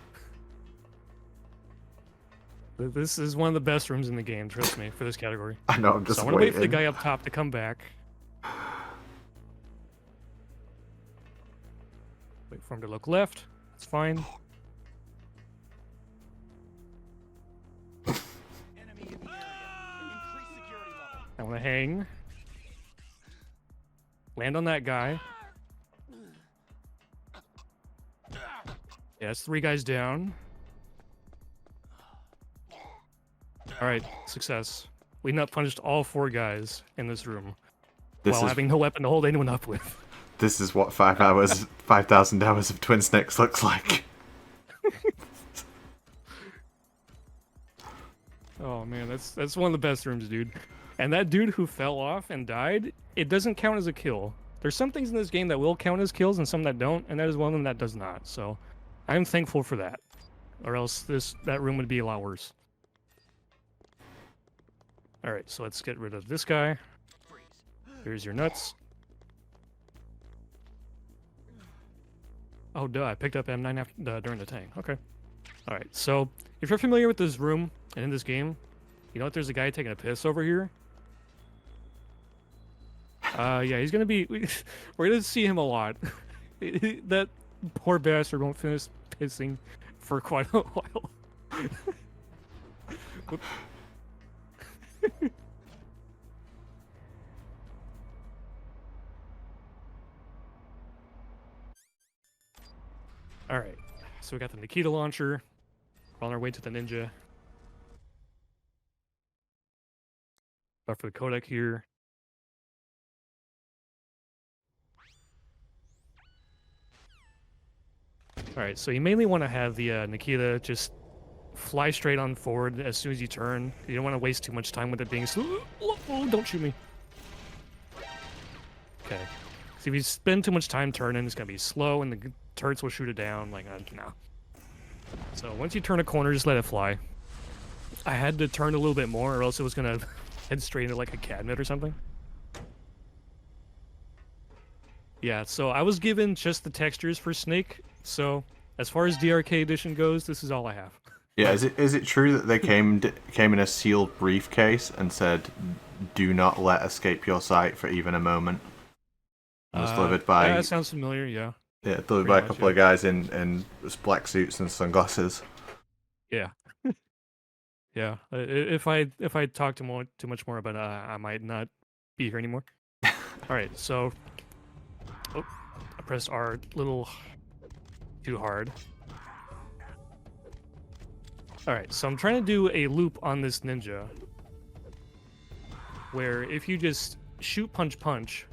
This is one of the best rooms in the game, trust me, for this category. I know, I'm just so I want to wait for the guy up top to come back. Wait for him to look left. That's fine. I want to hang. Land on that guy. Yeah, that's 3 guys down. Alright, success. We nut punched all 4 guys in this room while having no weapon to hold anyone up with. This is what 5,000 hours of Twin Snakes looks like. Oh man, that's one of the best rooms, dude. And that dude who fell off and died, it doesn't count as a kill. There's some things in this game that will count as kills and some that don't, and that is one of them that does not. So I'm thankful for that. Or else that room would be a lot worse. Alright, so let's get rid of this guy. Here's your nuts. Oh, duh, I picked up M9 after, during the tank. Okay. Alright, so if you're familiar with this room and in this game, you know what? There's a guy taking a piss over here. Yeah, he's gonna be... We're gonna see him a lot. That poor bastard won't finish pissing for quite a while. Alright, so we got the Nikita launcher. We're on our way to the ninja. Start for the codec here. All right, so you mainly want to have the Nikita just fly straight on forward as soon as you turn. You don't want to waste too much time with it being slow. Oh, don't shoot me. Okay. So if you spend too much time turning, it's going to be slow, and the turrets will shoot it down. Like, no. So once you turn a corner, just let it fly. I had to turn a little bit more, or else it was going to head straight into, like, a cabinet or something. Yeah, so I was given just the textures for Snake, so as far as DRK edition goes, this is all I have. Yeah, is it true that they came in a sealed briefcase and said, "Do not let escape your sight for even a moment"? It was delivered by that sounds familiar. Yeah. Yeah, delivered by a couple of guys in black suits and sunglasses. Yeah. Yeah. If I talk too much more about it, I might not be here anymore. All right. So, I pressed R a little too hard. All right. So I'm trying to do a loop on this ninja, where if you just shoot, punch, punch,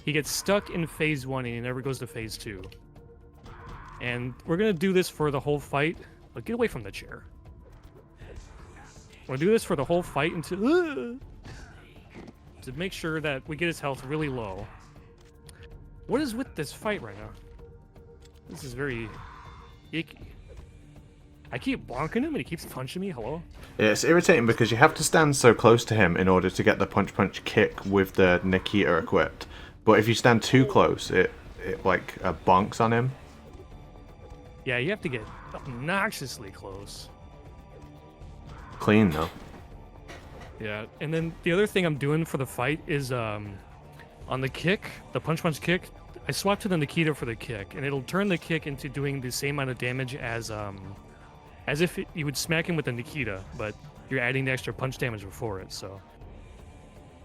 he gets stuck in phase 1 and he never goes to phase 2. And we're gonna do this for the whole fight. But get away from the chair. We'll do this for the whole fight until to make sure that we get his health really low. What is with this fight right now? This is very icky. I keep bonking him and he keeps punching me. Hello? Yeah, it's irritating because you have to stand so close to him in order to get the punch kick with the Nikita equipped. But if you stand too close, it like bonks on him. Yeah, you have to get obnoxiously close. Clean though. Yeah, and then the other thing I'm doing for the fight is on the kick, the punch kick, I swap to the Nikita for the kick, and it'll turn the kick into doing the same amount of damage as if you would smack him with the Nikita, but you're adding the extra punch damage before it. So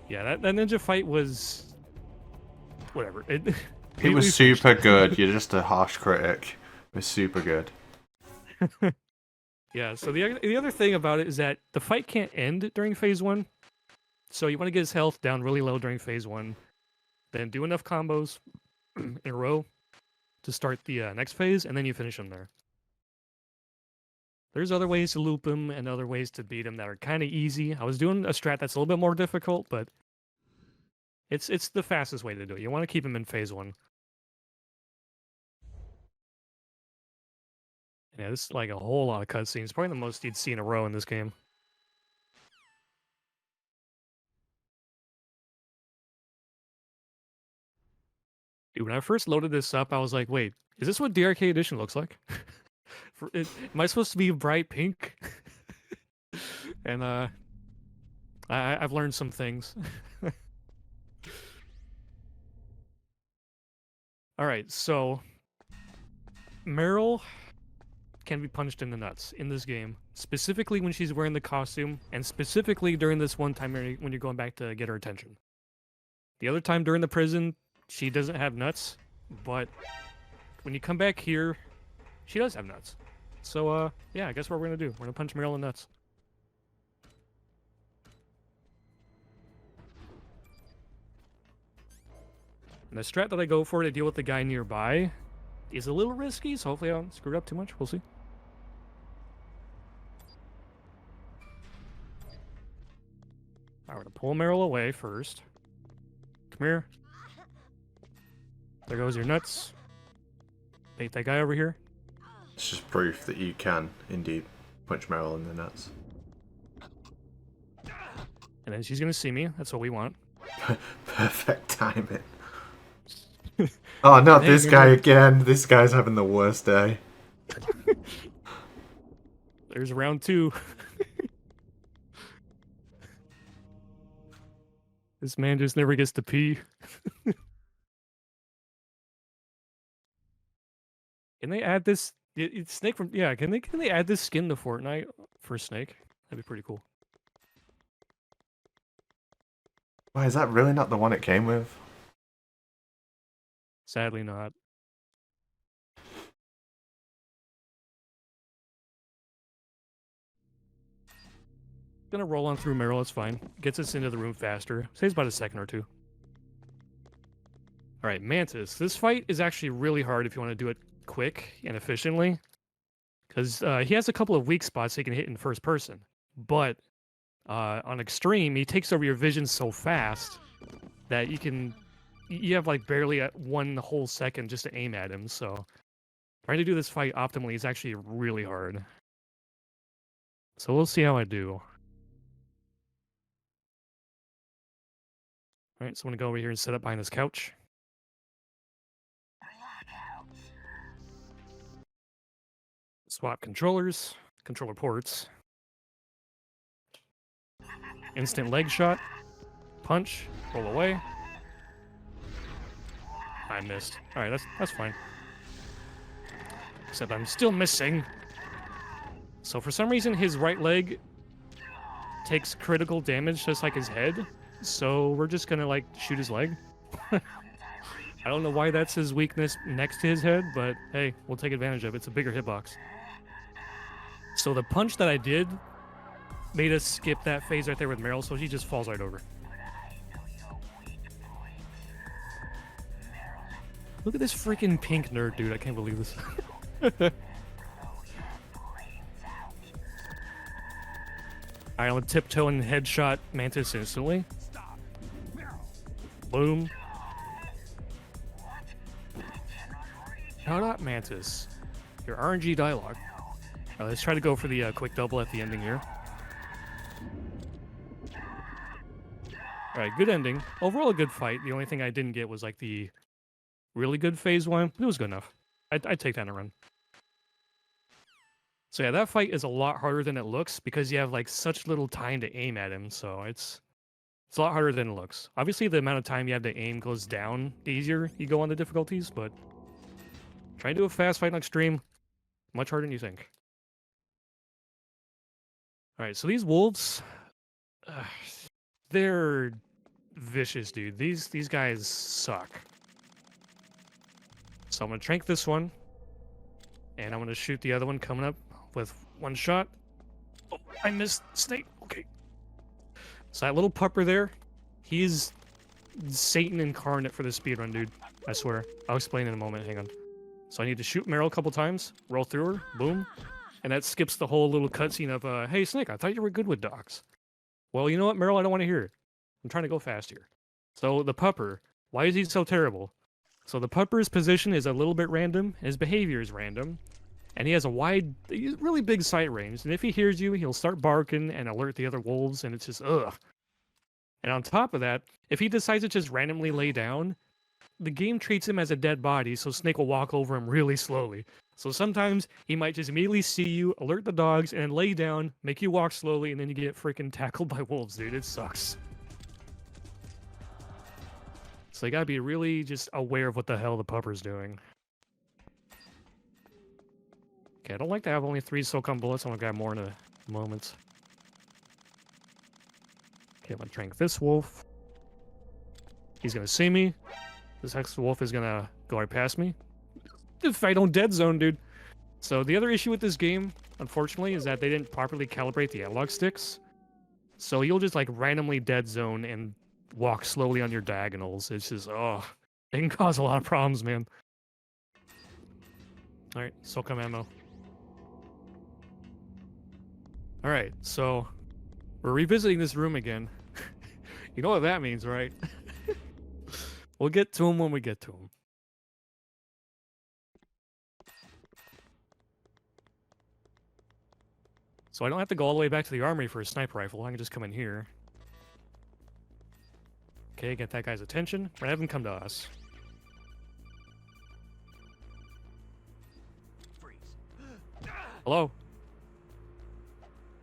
yeah, that ninja fight was whatever. It was super good. You're just a harsh critic. It was super good. Yeah, so the other thing about it is that the fight can't end during phase 1. So you want to get his health down really low during phase 1, then do enough combos in a row to start the next phase, and then you finish him there. There's other ways to loop him and other ways to beat him that are kind of easy. I was doing a strat that's a little bit more difficult, but it's the fastest way to do it. You want to keep him in phase 1. Yeah, this is like a whole lot of cutscenes. Probably the most you'd see in a row in this game. Dude, when I first loaded this up, I was like, wait, is this what DRK Edition looks like? Am I supposed to be bright pink? And I've learned some things. Alright, so Meryl can be punched in the nuts in this game, specifically when she's wearing the costume, and specifically during this one time when you're going back to get her attention. The other time during the prison, she doesn't have nuts, but when you come back here, she does have nuts. So, yeah, I guess what we're gonna do. We're gonna punch Meryl in the nuts. And the strat that I go for to deal with the guy nearby is a little risky, so hopefully I don't screw it up too much. We'll see. Alright, we're gonna pull Meryl away first. Come here. There goes your nuts. Bait that guy over here. It's just proof that you can indeed punch Meryl in the nuts. And then she's gonna see me. That's what we want. Perfect timing. Oh, not this guy again. This guy's having the worst day. There's round 2. This man just never gets to pee. Can they add this? It's Snake from Can they add this skin to Fortnite for Snake? That'd be pretty cool. Why is that really not the one it came with? Sadly not. Gonna roll on through Meryl, it's fine. Gets us into the room faster. Saves about a second or two. Alright, Mantis. This fight is actually really hard if you want to do it quick and efficiently. Because he has a couple of weak spots he can hit in first person. But on extreme, he takes over your vision so fast that you have like barely 1 whole second just to aim at him. So trying to do this fight optimally is actually really hard. So we'll see how I do. Alright, so I'm gonna go over here and sit up behind this couch. Swap controllers, controller ports. Instant leg shot. Punch, roll away. I missed. Alright, that's fine. Except I'm still missing. So for some reason his right leg takes critical damage just like his head. So we're just gonna like shoot his leg. I don't know why that's his weakness next to his head, but hey, we'll take advantage of it. It's a bigger hitbox. So the punch that I did made us skip that phase right there with Meryl, so she just falls right over. Look at this freaking pink nerd, dude. I can't believe this. Alright, I'm gonna tiptoe and headshot Mantis instantly. Boom. Shut up, Mantis. Your RNG dialogue. Let's try to go for the quick double at the ending here. Alright, good ending. Overall, a good fight. The only thing I didn't get was like the really good phase 1. It was good enough. I'd take that in a run. So yeah, that fight is a lot harder than it looks because you have like such little time to aim at him. So it's a lot harder than it looks. Obviously, the amount of time you have to aim goes down the easier you go on the difficulties, but trying to do a fast fight on extreme, much harder than you think. Alright, so these wolves, they're vicious, dude. These guys suck. So I'm going to trank this one, and I'm going to shoot the other one coming up with 1 shot. Oh, I missed Snake. Okay. So that little pupper there, he's Satan incarnate for this speedrun, dude. I swear. I'll explain in a moment. Hang on. So I need to shoot Meryl a couple times, roll through her, boom. And that skips the whole little cutscene of, hey, Snake, I thought you were good with dogs. Well, you know what, Meryl? I don't want to hear it. I'm trying to go fast here. So the pupper, why is he so terrible? So the pupper's position is a little bit random, his behavior is random, and he has a really big sight range. And if he hears you, he'll start barking and alert the other wolves, and it's just, ugh. And on top of that, if he decides to just randomly lay down, the game treats him as a dead body, so Snake will walk over him really slowly. So sometimes he might just immediately see you, alert the dogs, and then lay down, make you walk slowly, and then you get freaking tackled by wolves, dude. It sucks. So you gotta be really just aware of what the hell the pupper's doing. Okay, I don't like to have only 3 SOCOM bullets. I'm gonna grab more in a moment. Okay, I'm gonna trank this wolf. He's gonna see me. This next wolf is gonna go right past me. If I don't dead zone, dude. So the other issue with this game, unfortunately, is that they didn't properly calibrate the analog sticks. So you'll just like randomly dead zone and walk slowly on your diagonals. It's just, oh, it can cause a lot of problems, man. Alright, SOCOM ammo. Alright, so we're revisiting this room again. You know what that means, right? We'll get to him when we get to him. So I don't have to go all the way back to the armory for a sniper rifle. I can just come in here. Okay, get that guy's attention. We're gonna have him come to us. Hello?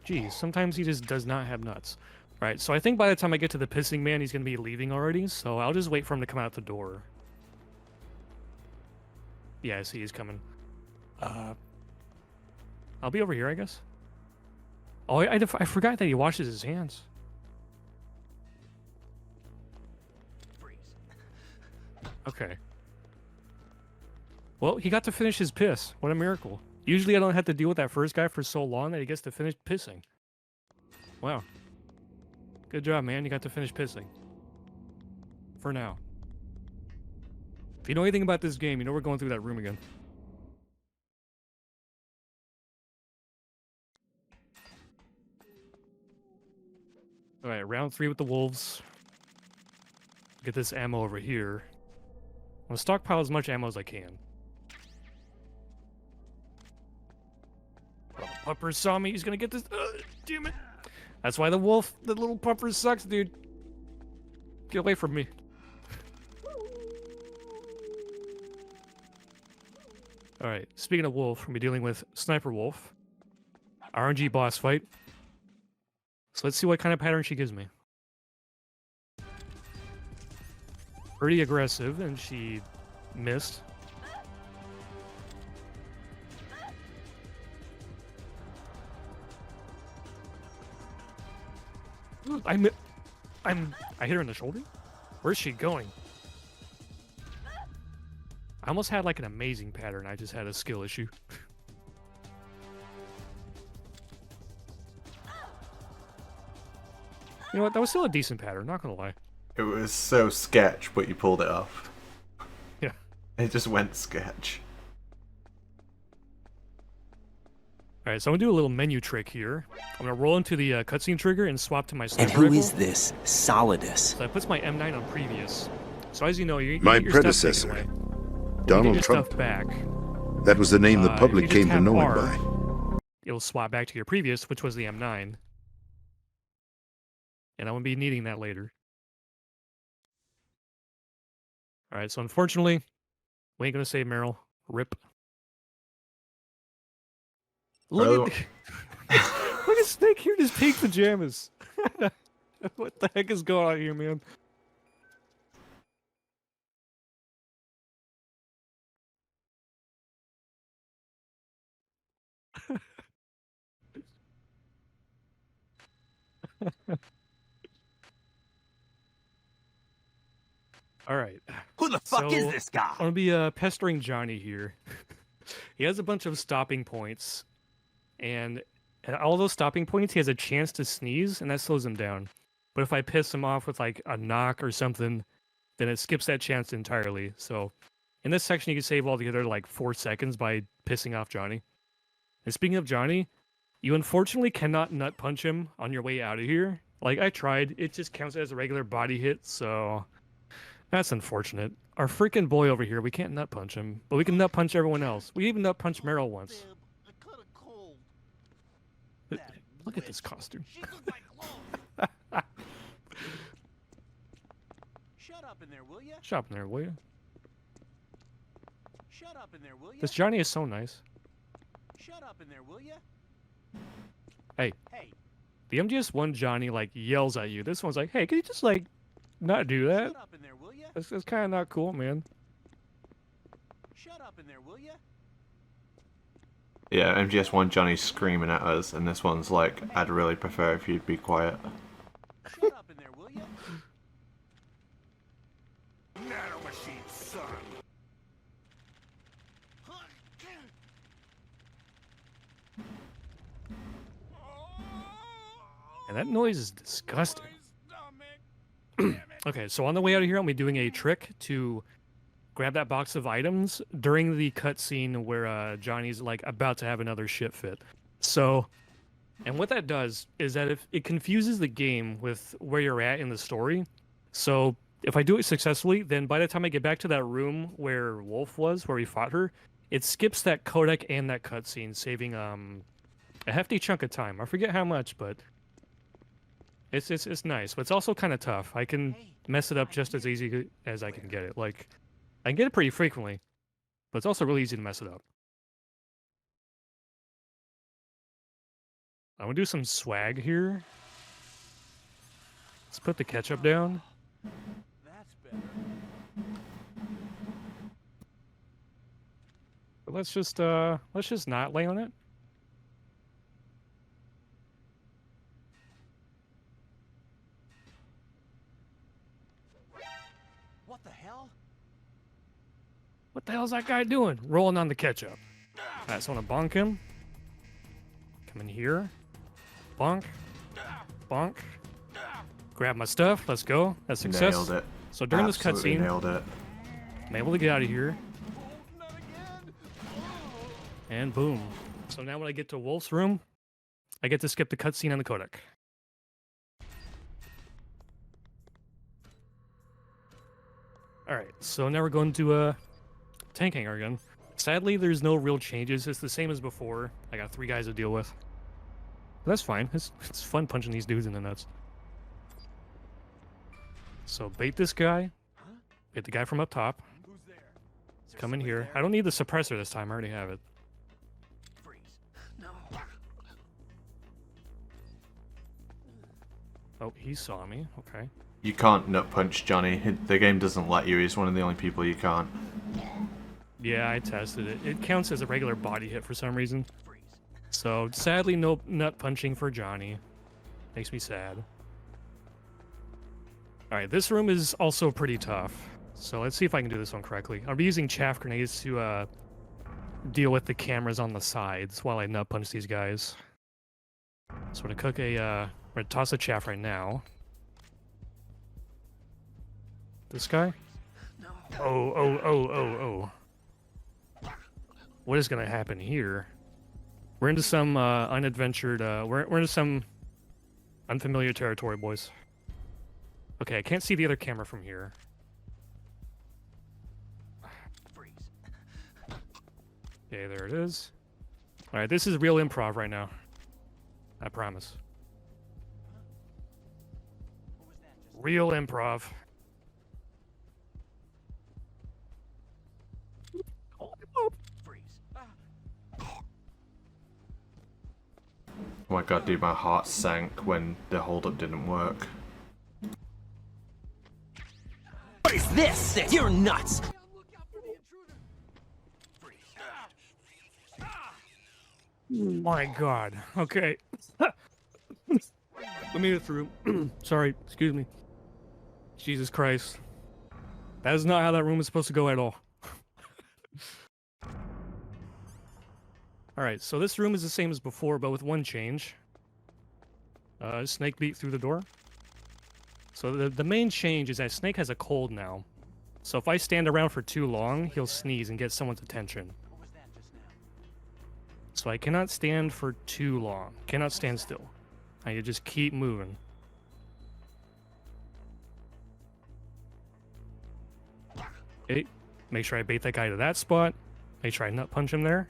Jeez, sometimes he just does not have nuts. Alright, so I think by the time I get to the pissing man, he's gonna be leaving already, so I'll just wait for him to come out the door. Yeah, I see he's coming. I'll be over here, I guess. Oh, I forgot that he washes his hands. Okay. Well, he got to finish his piss. What a miracle. Usually I don't have to deal with that first guy for so long that he gets to finish pissing. Wow. Good job, man. You got to finish pissing. For now. If you know anything about this game, you know we're going through that room again. Alright, round 3 with the wolves. Get this ammo over here. I'm gonna stockpile as much ammo as I can. Oh, the pupper saw me. He's gonna get this. Damn it. That's why the little pupper sucks, dude. Get away from me. Alright, speaking of wolf, we're gonna be dealing with Sniper Wolf. RNG boss fight. So let's see what kind of pattern she gives me. Pretty aggressive, and she missed. I hit her in the shoulder? Where's she going? I almost had like an amazing pattern. I just had a skill issue. You know what? That was still a decent pattern, not gonna lie. It was so sketch, but you pulled it off. Yeah. It just went sketch. Alright, so I'm gonna do a little menu trick here. I'm gonna roll into the cutscene trigger and swap to my sniper And who rifle. is this Solidus? So that puts my M9 on previous. So as you know, you My get your predecessor, stuff taken away. You Donald get your Trump. stuff back. That was the name the If public you just came to tap know R, him by. It'll swap back to your previous, which was the M9. And I'm gonna be needing that later. Alright, so unfortunately, we ain't gonna save Meryl. Rip. Look at Snake here in his pink pajamas. What the heck is going on here, man? All right. Who the fuck is So, this guy? I'm gonna be pestering Johnny here. He has a bunch of stopping points, and at all those stopping points, he has a chance to sneeze, and that slows him down. But if I piss him off with like a knock or something, then it skips that chance entirely. So, in this section, you can save altogether like 4 seconds by pissing off Johnny. And speaking of Johnny, you unfortunately cannot nut punch him on your way out of here. Like I tried, it just counts as a regular body hit, so. That's unfortunate. Our freaking boy over here, we can't nut punch him, but we can nut punch everyone else. We even nut punched Meryl once. Look at this costume. Shut up in there, will ya? Shut up in there, will you? Shut up in there, will ya? This Johnny is so nice. Shut up in there, will ya? Hey, Hey, the MGS1 Johnny like yells at you. This one's like, hey, can you just like not do that? shut up in there, will ya? That's kind of not cool, man. Shut up in there, will ya? Yeah, MGS1 Johnny's screaming at us, and this one's like, I'd really prefer if you'd be quiet. Shut up in there, will ya? Nanomachine, son. And that noise is disgusting. Okay, so on the way out of here, I'm gonna be doing a trick to grab that box of items during the cutscene where Johnny's like about to have another shit fit. So, and what that does is that if it confuses the game with where you're at in the story. So if I do it successfully, then by the time I get back to that room where Wolf was, where we fought her, it skips that codec and that cutscene, saving a hefty chunk of time. I forget how much, but it's nice. But it's also kind of tough. I can mess it up just as easy as I can get it. Like, I can get it pretty frequently, but it's also really easy to mess it up. I'm gonna do some swag here. Let's put the ketchup down. That's better. But let's just not lay on it. What the hell? What the hell's that guy doing? Rolling on the ketchup. Alright, so I want to bonk him. Come in here. Bonk. Bonk. Grab my stuff. Let's go. That's success. Nailed it. So during this Absolutely cutscene, nailed it. I'm able to get out of here. And boom. So now when I get to Wolf's room, I get to skip the cutscene on the codec. Alright, so now we're going to tank hangar again. Sadly, there's no real changes. It's the same as before. I got 3 guys to deal with. But that's fine. It's fun punching these dudes in the nuts. So bait this guy. Bait the guy from up top. Come in here. I don't need the suppressor this time. I already have it. Oh, he saw me. Okay. You can't nut punch Johnny. The game doesn't let you. He's one of the only people you can't. Yeah, I tested it. It counts as a regular body hit for some reason. So, sadly, no nut punching for Johnny. Makes me sad. Alright, this room is also pretty tough. So let's see if I can do this one correctly. I'll be using chaff grenades to deal with the cameras on the sides while I nut punch these guys. So I'm gonna cook a I'm gonna toss a chaff right now. This guy? Oh. What is gonna happen here? We're into some unadventured we're into some unfamiliar territory, boys. Okay, I can't see the other camera from here. Okay, there it is. Alright, this is real improv right now. I promise. Real improv. Oh my god, dude, my heart sank when the hold-up didn't work. What is this? You're nuts! My god. Okay. I made it through. Sorry, excuse me. Jesus Christ. That is not how that room is supposed to go at all. Alright, so this room is the same as before, but with one change. Snake beat through the door. So the main change is that Snake has a cold now. So if I stand around for too long, he'll sneeze and get someone's attention. So I cannot stand for too long. Cannot stand still. I need to just keep moving. Okay, make sure I bait that guy to that spot. Make sure I nut punch him there.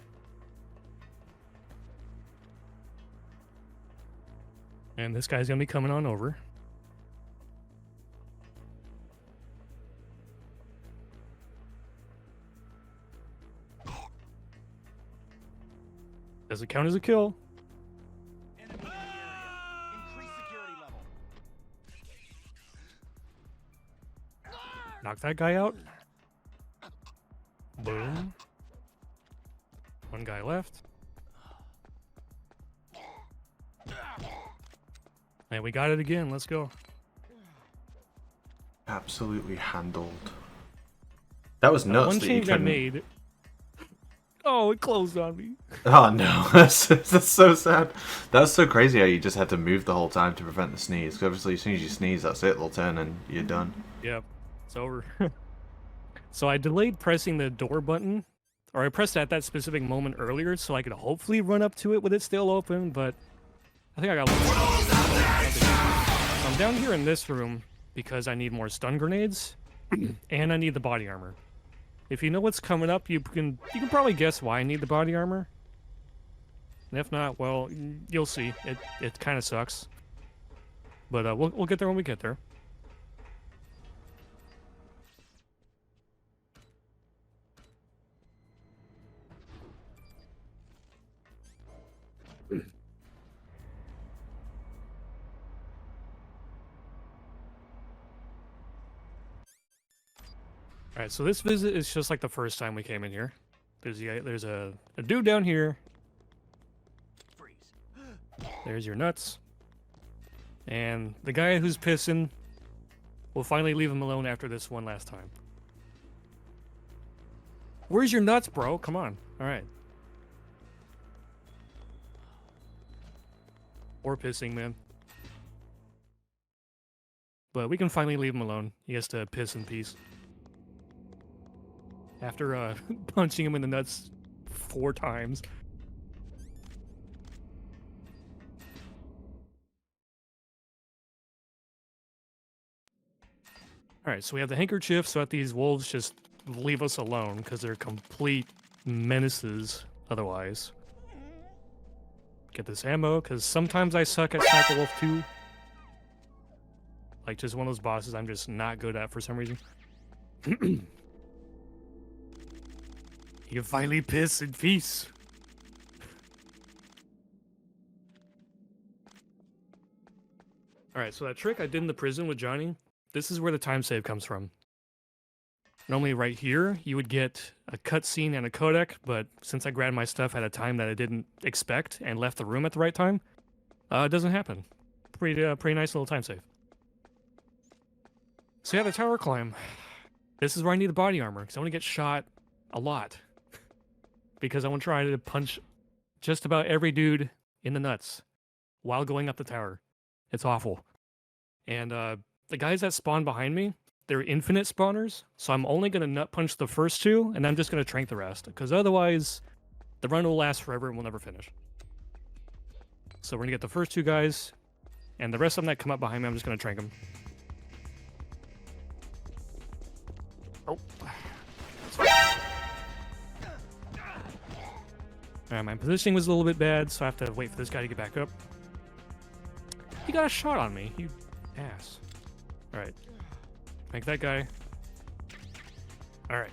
And this guy's gonna be coming on over. Does it count as a kill? Enemy in the area. Increase security level. Knock that guy out. Boom. One guy left. And we got it again. Let's go. Absolutely handled. That was nuts. One that change you I couldn't... made. Oh, it closed on me. Oh no, that's so sad. That's so crazy how you just had to move the whole time to prevent the sneeze. Because obviously as soon as you sneeze, that's it. It'll turn and you're done. Yep, it's over. So I delayed pressing the door button, or I pressed it at that specific moment earlier so I could hopefully run up to it with it still open, but I think I got lucky. So I'm down here in this room because I need more stun grenades and I need the body armor. If you know what's coming up, you can probably guess why I need the body armor. And if not, well, you'll see. It kind of sucks. But we'll get there when we get there. Alright, so this visit is just like the first time we came in here. There's a dude down here. There's your nuts. And the guy who's pissing, we'll finally leave him alone after this one last time. Where's your nuts, bro? Come on. Alright. Or pissing, man. But we can finally leave him alone. He has to piss in peace. After punching him in the nuts 4 times. Alright, so we have the handkerchief so that these wolves just leave us alone because they're complete menaces otherwise. Get this ammo, because sometimes I suck at Sniper Wolf 2. Like, just one of those bosses I'm just not good at for some reason. You finally piss in peace. Alright, so that trick I did in the prison with Johnny, this is where the time save comes from. Normally right here, you would get a cutscene and a codec, but since I grabbed my stuff at a time that I didn't expect and left the room at the right time, it doesn't happen. Pretty nice little time save. So yeah, the tower climb. This is where I need the body armor, because I want to get shot a lot. Because I want to try to punch just about every dude in the nuts while going up the tower. It's awful. And the guys that spawn behind me, they're infinite spawners, so I'm only going to nut punch the first 2, and I'm just going to trank the rest, because otherwise, the run will last forever and we'll never finish. So we're going to get the first 2 guys, and the rest of them that come up behind me, I'm just going to trank them. Oh. Alright, my positioning was a little bit bad, so I have to wait for this guy to get back up. He got a shot on me, you ass. Alright. Make that guy. Alright.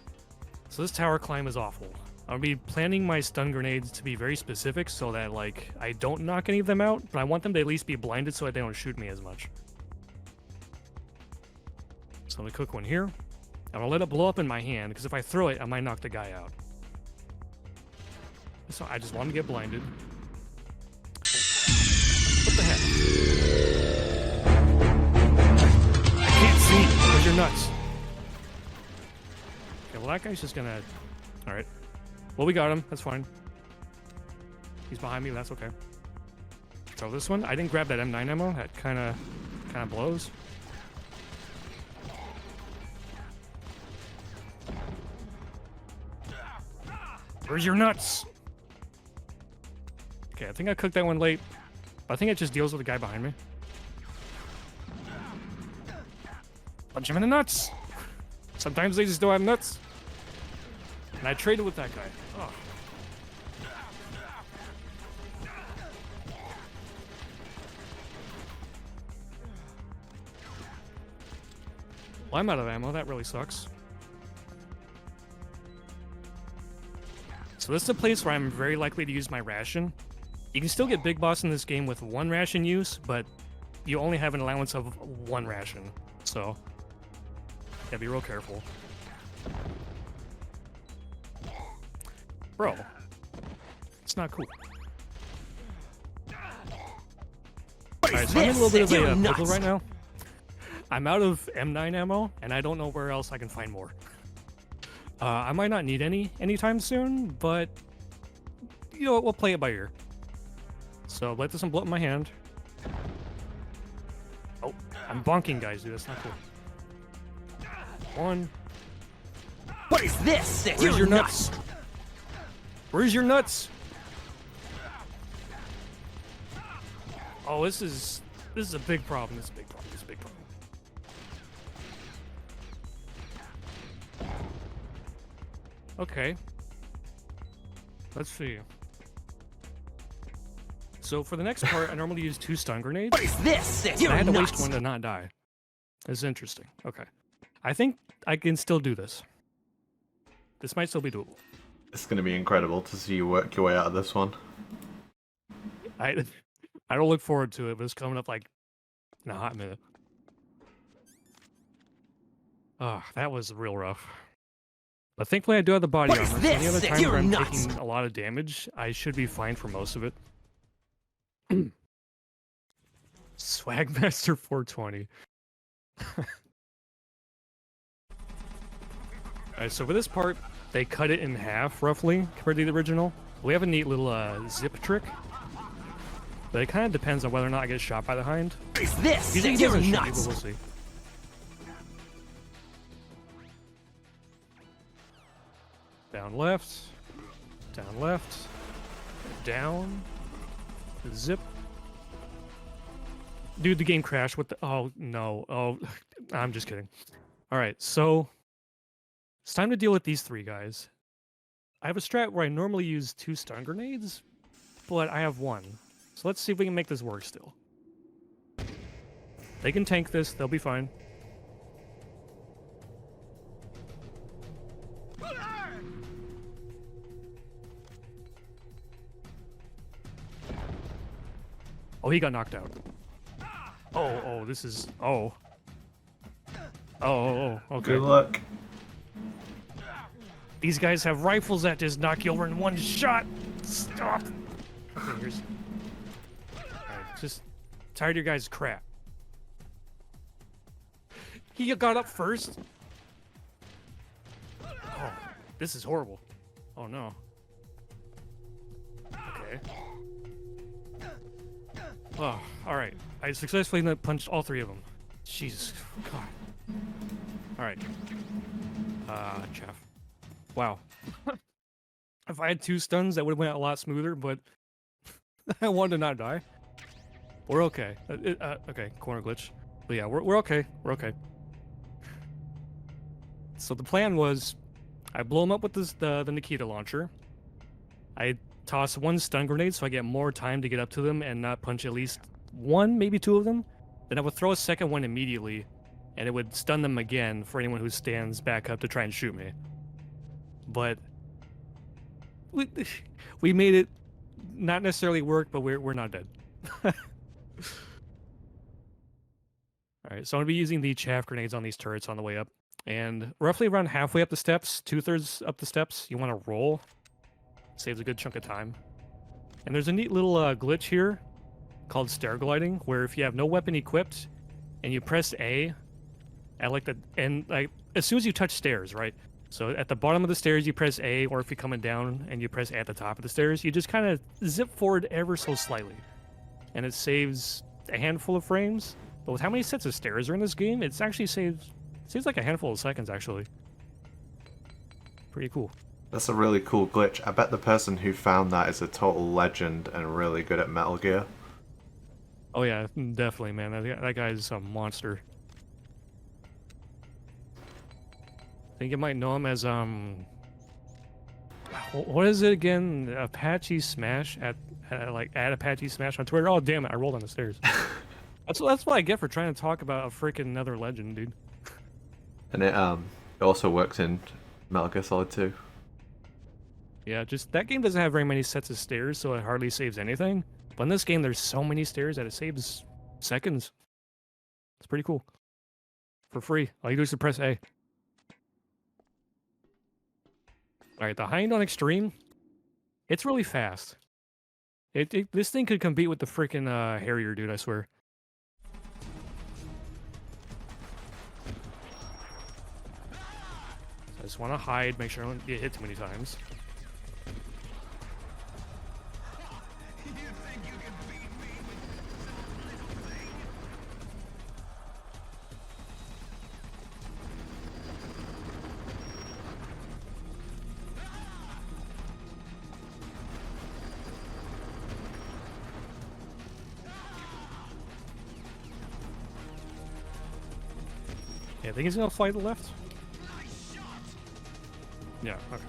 So this tower climb is awful. I'll be planning my stun grenades to be very specific so that, like, I don't knock any of them out, but I want them to at least be blinded so that they don't shoot me as much. So I'm gonna cook one here. I'm gonna let it blow up in my hand, because if I throw it, I might knock the guy out. So I just want him to get blinded. What the heck? Where's your nuts? Okay, well that guy's just gonna... Alright. Well, we got him. That's fine. He's behind me, but that's okay. So this one, I didn't grab that M9 ammo. That kind of blows. Where's your nuts? Okay, I think I cooked that one late. But I think it just deals with the guy behind me. Punch him in the nuts! Sometimes they just don't have nuts. And I traded with that guy. Oh. Well, I'm out of ammo. That really sucks. So this is a place where I'm very likely to use my ration. You can still get Big Boss in this game with 1 ration use, but you only have an allowance of 1 ration. So... yeah, be real careful. Bro. It's not cool. Alright, so I'm in a little bit of a pickle right now. I'm out of M9 ammo, and I don't know where else I can find more. I might not need any anytime soon, but... you know what, we'll play it by ear. So, let this one blow up in my hand. Oh, I'm bonking guys, dude, that's not cool. 1. What is this? Where's your nuts? Where's your nuts? Oh, this is a big problem. This is a big problem. This is a big problem. Okay. Let's see. So for the next part, I normally use 2 stun grenades. What is this? I had to waste 1 to not die. This is interesting. Okay. I think I can still do this. This might still be doable. It's going to be incredible to see you work your way out of this one. I don't look forward to it, but it's coming up like in a hot minute. Oh, that was real rough. But thankfully I do have the body armor, so any other time where I'm taking a lot of damage, I should be fine for most of it. Swagmaster 420. Alright, so for this part, they cut it in half, roughly, compared to the original. We have a neat little zip trick. But it kind of depends on whether or not I get shot by the hind. Is this? Usually he doesn't shoot me, but we'll see. Down left. Down left. Down. Zip. Dude, the game crashed. What the? Oh, no. Oh, I'm just kidding. All right, so it's time to deal with these 3 guys. I have a strat where I normally use 2 stun grenades, but I have 1. So let's see if we can make this work still. They can tank this. They'll be fine. Oh, he got knocked out. Oh, this is... Oh. Oh, okay. Good luck. These guys have rifles that just knock you over in 1 shot. Stop. Okay, here's... Alright, just tired of your guys' crap. He got up first. Oh, this is horrible. Oh no. Okay. Oh, alright. I successfully punched all 3 of them. Jesus. God. Alright. Chaff. Wow. If I had 2 stuns, that would have went a lot smoother, but I wanted to not die. We're okay. Okay, corner glitch. But yeah, we're okay. We're okay. So the plan was, I blow him up with the Nikita launcher. I toss 1 stun grenade so I get more time to get up to them and not punch at least 1, maybe 2 of them. Then I would throw a second one immediately, and it would stun them again for anyone who stands back up to try and shoot me. But we made it not necessarily work, but we're not dead. Alright, so I'm going to be using the chaff grenades on these turrets on the way up. And roughly around halfway up the steps, 2/3 up the steps, you want to roll. Saves a good chunk of time. And there's a neat little glitch here called stair gliding, where if you have no weapon equipped and you press A at like the end, like as soon as you touch stairs, right? So at the bottom of the stairs you press A, or if you're coming down and you press A at the top of the stairs, you just kind of zip forward ever so slightly, and it saves a handful of frames. But with how many sets of stairs are in this game, it's actually saves like a handful of seconds actually. Pretty cool. That's a really cool glitch. I bet the person who found that is a total legend and really good at Metal Gear. Oh yeah, definitely, man. That guy's a monster. I think you might know him as what is it again? Apache Smash at Apache Smash on Twitter. Oh damn it! I rolled on the stairs. That's what I get for trying to talk about a freaking another legend, dude. And it also works in Metal Gear Solid 2. Yeah, just that game doesn't have very many sets of stairs, so it hardly saves anything. But in this game, there's so many stairs that it saves seconds. It's pretty cool. For free. All you do is press A. Alright, the Hind on Extreme, it's really fast. This thing could compete with the freaking Harrier, dude, I swear. I just want to hide, make sure I don't get hit too many times. Yeah, I think he's gonna fly to the left. Yeah, okay.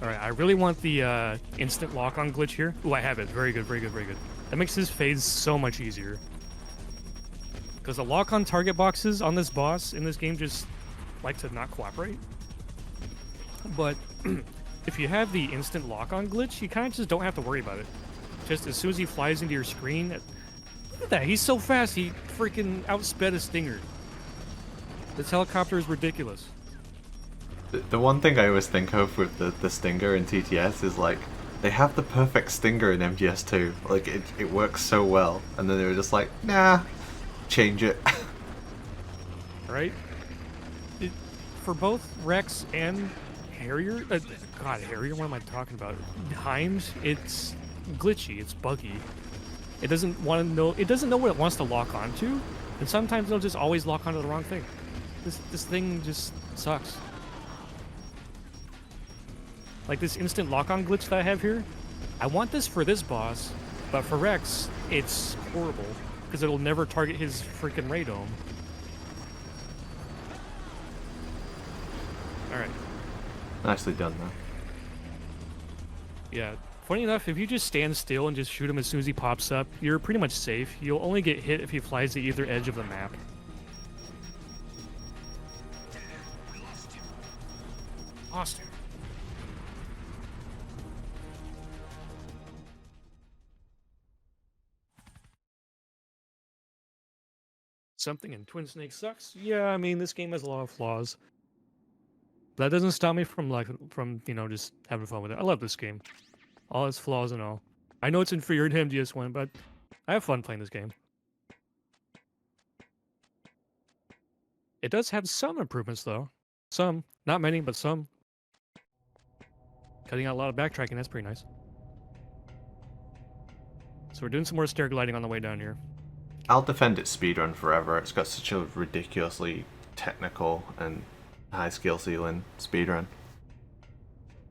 Alright, I really want the instant lock-on glitch here. Ooh, I have it. Very good, very good, very good. That makes his phase so much easier. Because the lock-on target boxes on this boss in this game just like to not cooperate. But if you have the instant lock-on glitch, you kind of just don't have to worry about it. Just as soon as he flies into your screen... Look at that, he's so fast, he freaking outsped a Stinger. This helicopter is ridiculous. The one thing I always think of with the Stinger in TTS is like, they have the perfect Stinger in MGS2. Like, it works so well. And then they were just like, nah, change it. Right? For both Rex and Harrier, God, Harrier, what am I talking about? Hind, it's glitchy, it's buggy. It doesn't want to know, it doesn't know what it wants to lock onto, and sometimes it'll just always lock onto the wrong thing. This thing just sucks. Like this instant lock-on glitch that I have here, I want this for this boss, but for Rex, it's horrible because it'll never target his freaking ray dome. All right. Nicely done, though. Yeah. Funny enough, if you just stand still and just shoot him as soon as he pops up, you're pretty much safe. You'll only get hit if he flies to either edge of the map. Lost him. Something in Twin Snake sucks? Yeah, I mean, this game has a lot of flaws. That doesn't stop me from, you know, just having fun with it. I love this game. All its flaws and all. I know it's inferior to MGS1, but I have fun playing this game. It does have some improvements, though. Some. Not many, but some. Cutting out a lot of backtracking, that's pretty nice. So we're doing some more stair gliding on the way down here. I'll defend its speedrun forever. It's got such a ridiculously technical and high skill ceiling speedrun.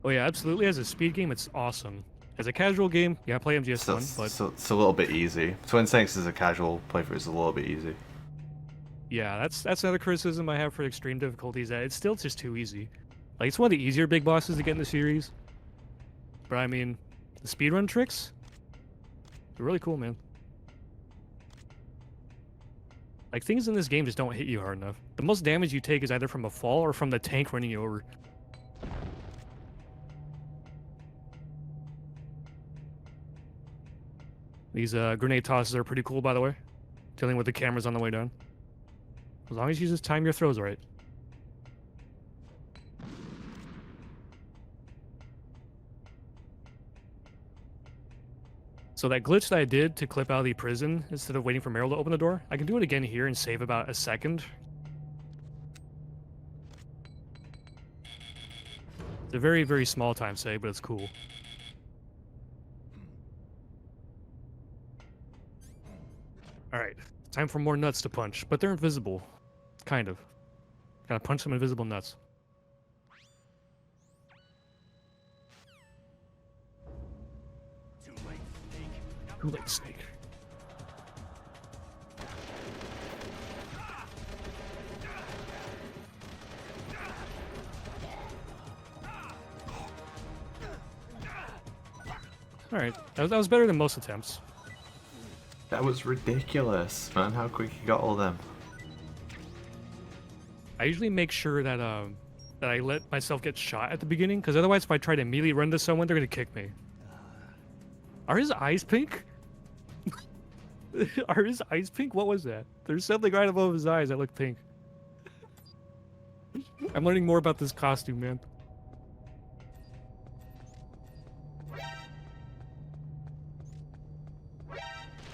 Oh yeah, absolutely. As a speed game, it's awesome. As a casual game, yeah, I play MGS1, but... So it's a little bit easy. Twin Snakes as a casual playthrough is a little bit easy. Yeah, that's another criticism I have for extreme difficulties, that it's still just too easy. Like, it's one of the easier big bosses to get in the series. But I mean, the speedrun tricks? They're really cool, man. Like, things in this game just don't hit you hard enough. The most damage you take is either from a fall or from the tank running you over. These grenade tosses are pretty cool, by the way. Dealing with the cameras on the way down. As long as you just time your throws right. So that glitch that I did to clip out of the prison instead of waiting for Meryl to open the door, I can do it again here and save about a second. It's a very, very small time save, but it's cool. Alright, time for more nuts to punch, but they're invisible. Kind of. Gotta punch some invisible nuts. Too late, Snake. Alright, that was better than most attempts. That was ridiculous, man, how quick you got all them. I usually make sure that that I let myself get shot at the beginning, because otherwise if I try to immediately run to someone, they're gonna kick me. Are his eyes pink? Are his eyes pink? What was that? There's something right above his eyes that look pink. I'm learning more about this costume, man.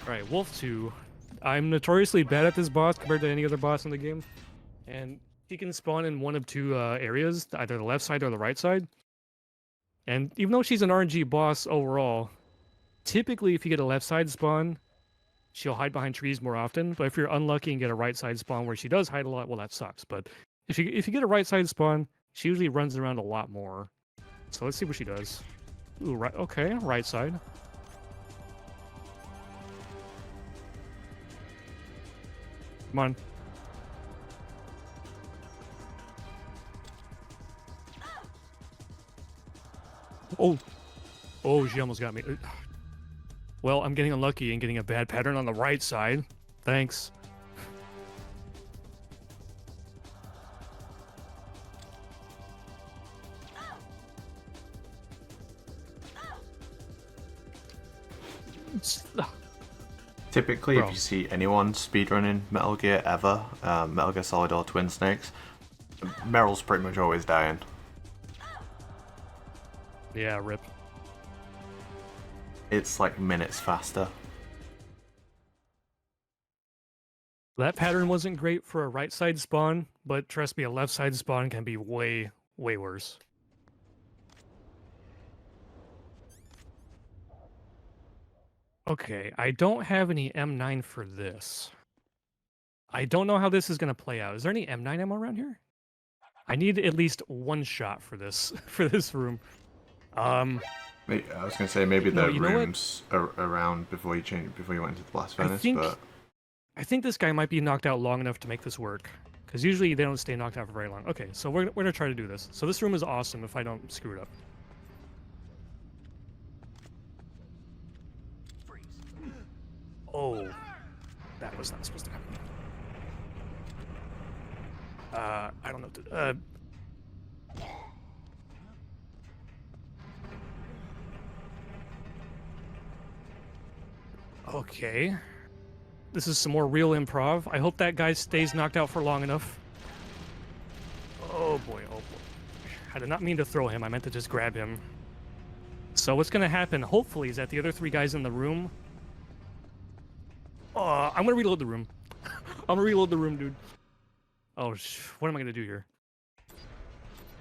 Alright, Wolf 2. I'm notoriously bad at this boss compared to any other boss in the game. And he can spawn in one of two areas, either the left side or the right side. And even though she's an RNG boss overall, typically if you get a left side spawn, she'll hide behind trees more often. But if you're unlucky and get a right side spawn where she does hide a lot, well, that sucks. But if you get a right side spawn, she usually runs around a lot more. So let's see what she does. Ooh, right, okay, right side. Come on. Oh! Oh, she almost got me. Well, I'm getting unlucky and getting a bad pattern on the right side. Thanks. Typically, Bro. if you see anyone speedrunning Metal Gear ever, Metal Gear Solid or Twin Snakes, Meryl's pretty much always dying. Yeah, rip. It's like minutes faster. That pattern wasn't great for a right side spawn, but trust me, a left side spawn can be way, way worse. Okay, I don't have any M9 for this. I don't know how this is gonna play out. Is there any M9 ammo around here? I need at least one shot for this for this room. I was gonna say maybe No, the you know what? rooms around before you went into the blast furnace, but I think this guy might be knocked out long enough to make this work. Because usually they don't stay knocked out for very long. Okay, so we're gonna try to do this. So this room is awesome if I don't screw it up. Oh, that was not supposed to happen. I don't know. Okay. This is some more real improv. I hope that guy stays knocked out for long enough. Oh boy, oh boy. I did not mean to throw him. I meant to just grab him. So what's gonna happen, hopefully, is that the other three guys in the room... I'm gonna reload the room. I'm gonna reload the room, dude. Oh, what am I gonna do here?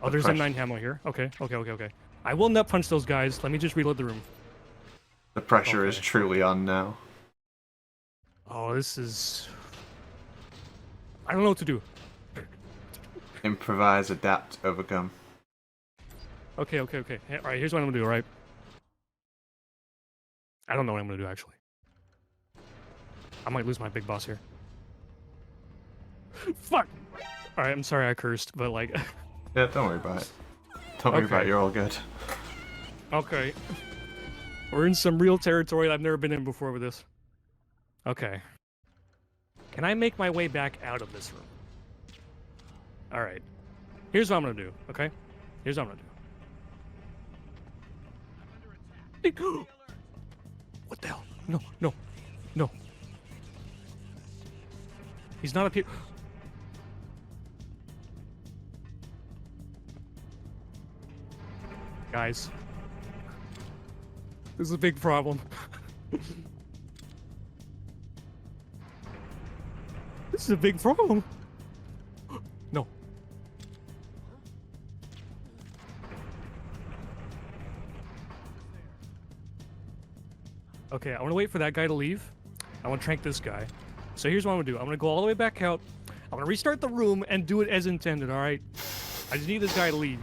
Oh, there's M9 ammo here. Okay. I will nut punch those guys. Let me just reload the room. the pressure is truly on now. Oh, this is... I don't know what to do. Improvise, adapt, overcome. Okay. All right, here's what I'm gonna do, all right? I don't know what I'm gonna do, actually. I might lose my big boss here. Fuck! Alright, I'm sorry I cursed, but like... Yeah, don't worry about it. Don't worry about it, you're all good. Okay. We're in some real territory that I've never been in before with this. Okay. Can I make my way back out of this room? Alright. Here's what I'm gonna do, okay? Here's what I'm gonna do. What the hell? No. He's not up here. Guys. This is a big problem. This is a big problem. No. Okay, I want to wait for that guy to leave. I want to trank this guy. So here's what I'm going to do. I'm going to go all the way back out. I'm going to restart the room and do it as intended, alright? I just need this guy to leave.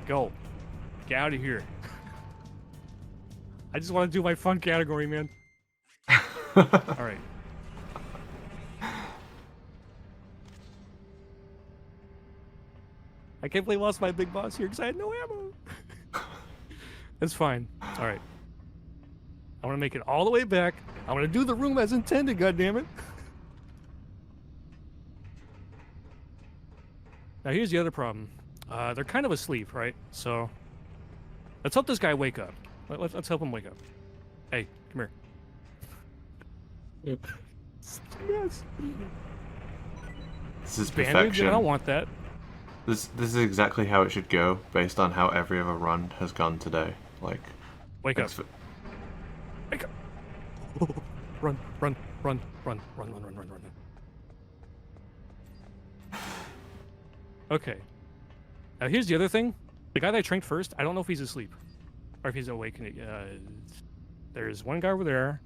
Go. Get out of here. I just want to do my fun category, man. Alright. I can't believe I lost my big boss here because I had no ammo. That's fine. Alright. I want to make it all the way back. I want to do the room as intended, goddammit. Now here's the other problem. They're kind of asleep, right? So let's help this guy wake up. Let's help him wake up. Hey, come here. Yes. This is Bandage? perfection. I don't want that. This is exactly how it should go, based on how every other run has gone today. Like, wake up. Wake up. Run. Okay. Now here's the other thing. The guy that I tranked first, I don't know if he's asleep. Or if he's awake. There's one guy over there.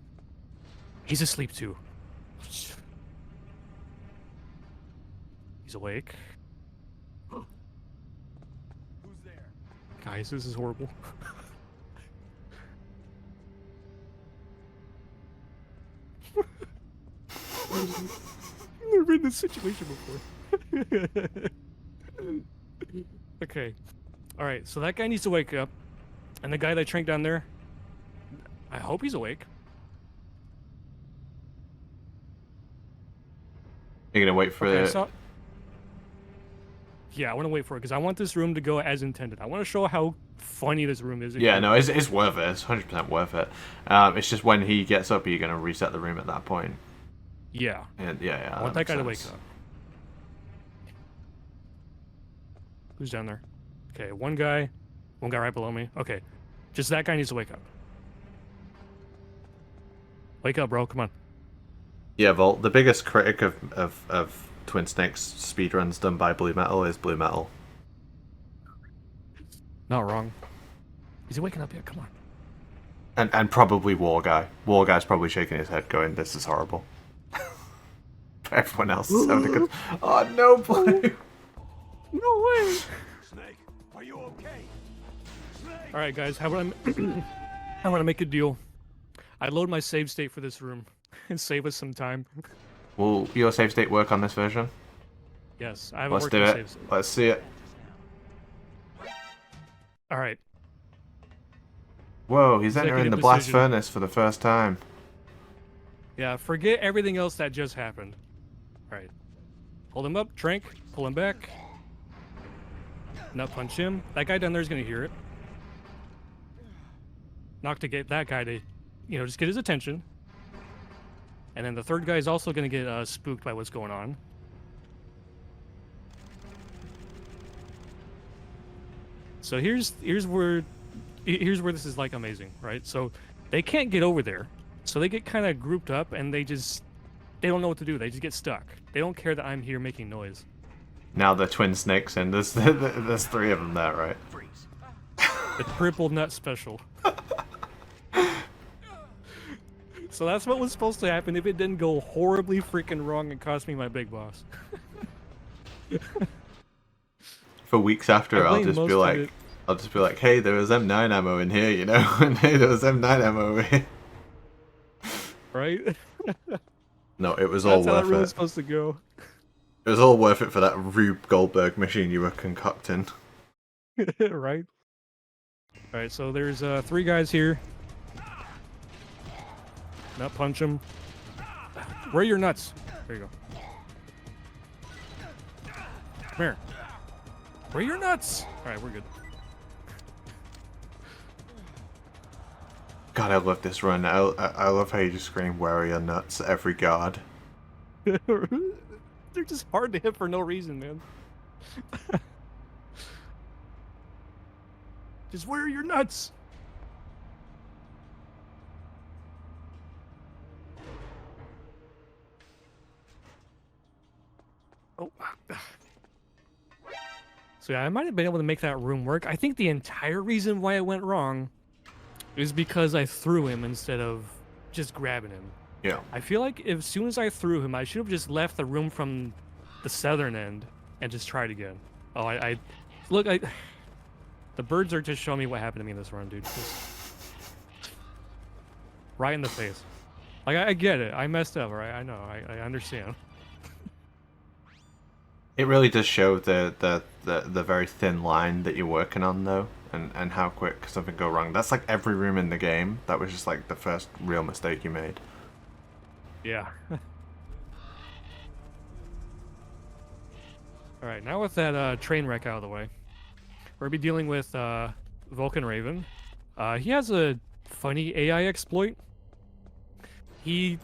He's asleep too. He's awake. Who's there? Guys, this is horrible. I've never been in this situation before. Okay. Alright, so that guy needs to wake up. And the guy that I tranked down there, I hope he's awake. you're gonna wait for it. Yeah, I want to wait for it because I want this room to go as intended. I want to show how funny this room is. Yeah, no, it's worth it. It's 100% worth it. It's just when he gets up, you're gonna reset the room at that point. Yeah. And yeah. I want that guy to wake up. Who's down there? Okay, one guy right below me. Okay, just that guy needs to wake up. Wake up, bro. Come on. Yeah, Volt. The biggest critic of Twin Snakes speedruns done by Blue Metal is Blue Metal. Not wrong. Is he waking up yet? Come on. And probably War Guy. War Guy's probably shaking his head, going, "This is horrible." Everyone else is having a good. Oh no, Blue! No way! Snake, are you okay? Snake! All right, guys, how about I want to make a deal. I load my save state for this room and save us some time. Will your save state work on this version? Yes, I haven't Let's worked do on it. save state. Let's see it. All right. Whoa, he's entering the Executive blast decision. furnace for the first time. Yeah, forget everything else that just happened. All right. Hold him up, Trank. Pull him back. Nut punch him. That guy down there is gonna hear it. Knock to get that guy to, just get his attention. And then the third guy is also gonna get spooked by what's going on. So here's where this is like amazing, right? So they can't get over there, so they get kind of grouped up and they don't know what to do. They just get stuck. They don't care that I'm here making noise. Now the twin snakes and there's 3 of them there, right? The triple nut special. So that's what was supposed to happen if it didn't go horribly freaking wrong and cost me my big boss. For weeks after, I I'll blame just most be of like, hey, there was M9 ammo in here, and hey, there was M9 ammo over here. Right? No, it was all That's how that worth really it. was supposed to go. It was all worth it for that Rube Goldberg machine you were concocting. Right? Alright, so there's 3 guys here. Nut punch him. Where are your nuts? There you go. Come here. Where are your nuts? Alright, we're good. God, I love this run. I love how you just scream, "Where are your nuts?" every guard. They're just hard to hit for no reason, man. Just where are your nuts? Oh. So yeah, I might have been able to make that room work. I think the entire reason why it went wrong is because I threw him instead of just grabbing him. Yeah. I feel like as soon as I threw him, I should have just left the room from the southern end and just tried again. Oh, look, the birds are just showing me what happened to me in this run, dude. Just right in the face. Like, I get it. I messed up, right? I know. I understand. It really does show the very thin line that you're working on, though, and how quick something go wrong. That's like every room in the game. That was just like the first real mistake you made. Yeah. Alright, now with that train wreck out of the way, we're going to be dealing with Vulcan Raven. He has a funny AI exploit. He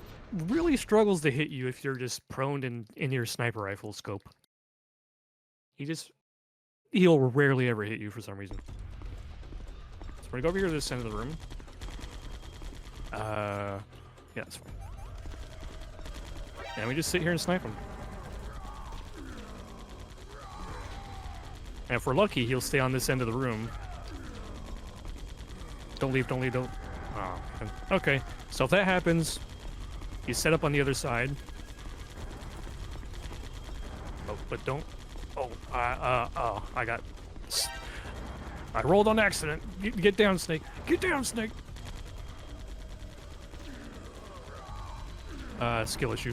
really struggles to hit you if you're just prone in your sniper rifle scope. He'll rarely ever hit you for some reason. So we're going to go over here to this end of the room. Yeah, that's fine. And we just sit here and snipe him. And if we're lucky, he'll stay on this end of the room. Don't leave, don't leave, don't... Oh, okay. So if that happens, you set up on the other side. Oh, but don't... Oh, I got... I rolled on accident. Get down, Snake. Get down, Snake! Skill issue.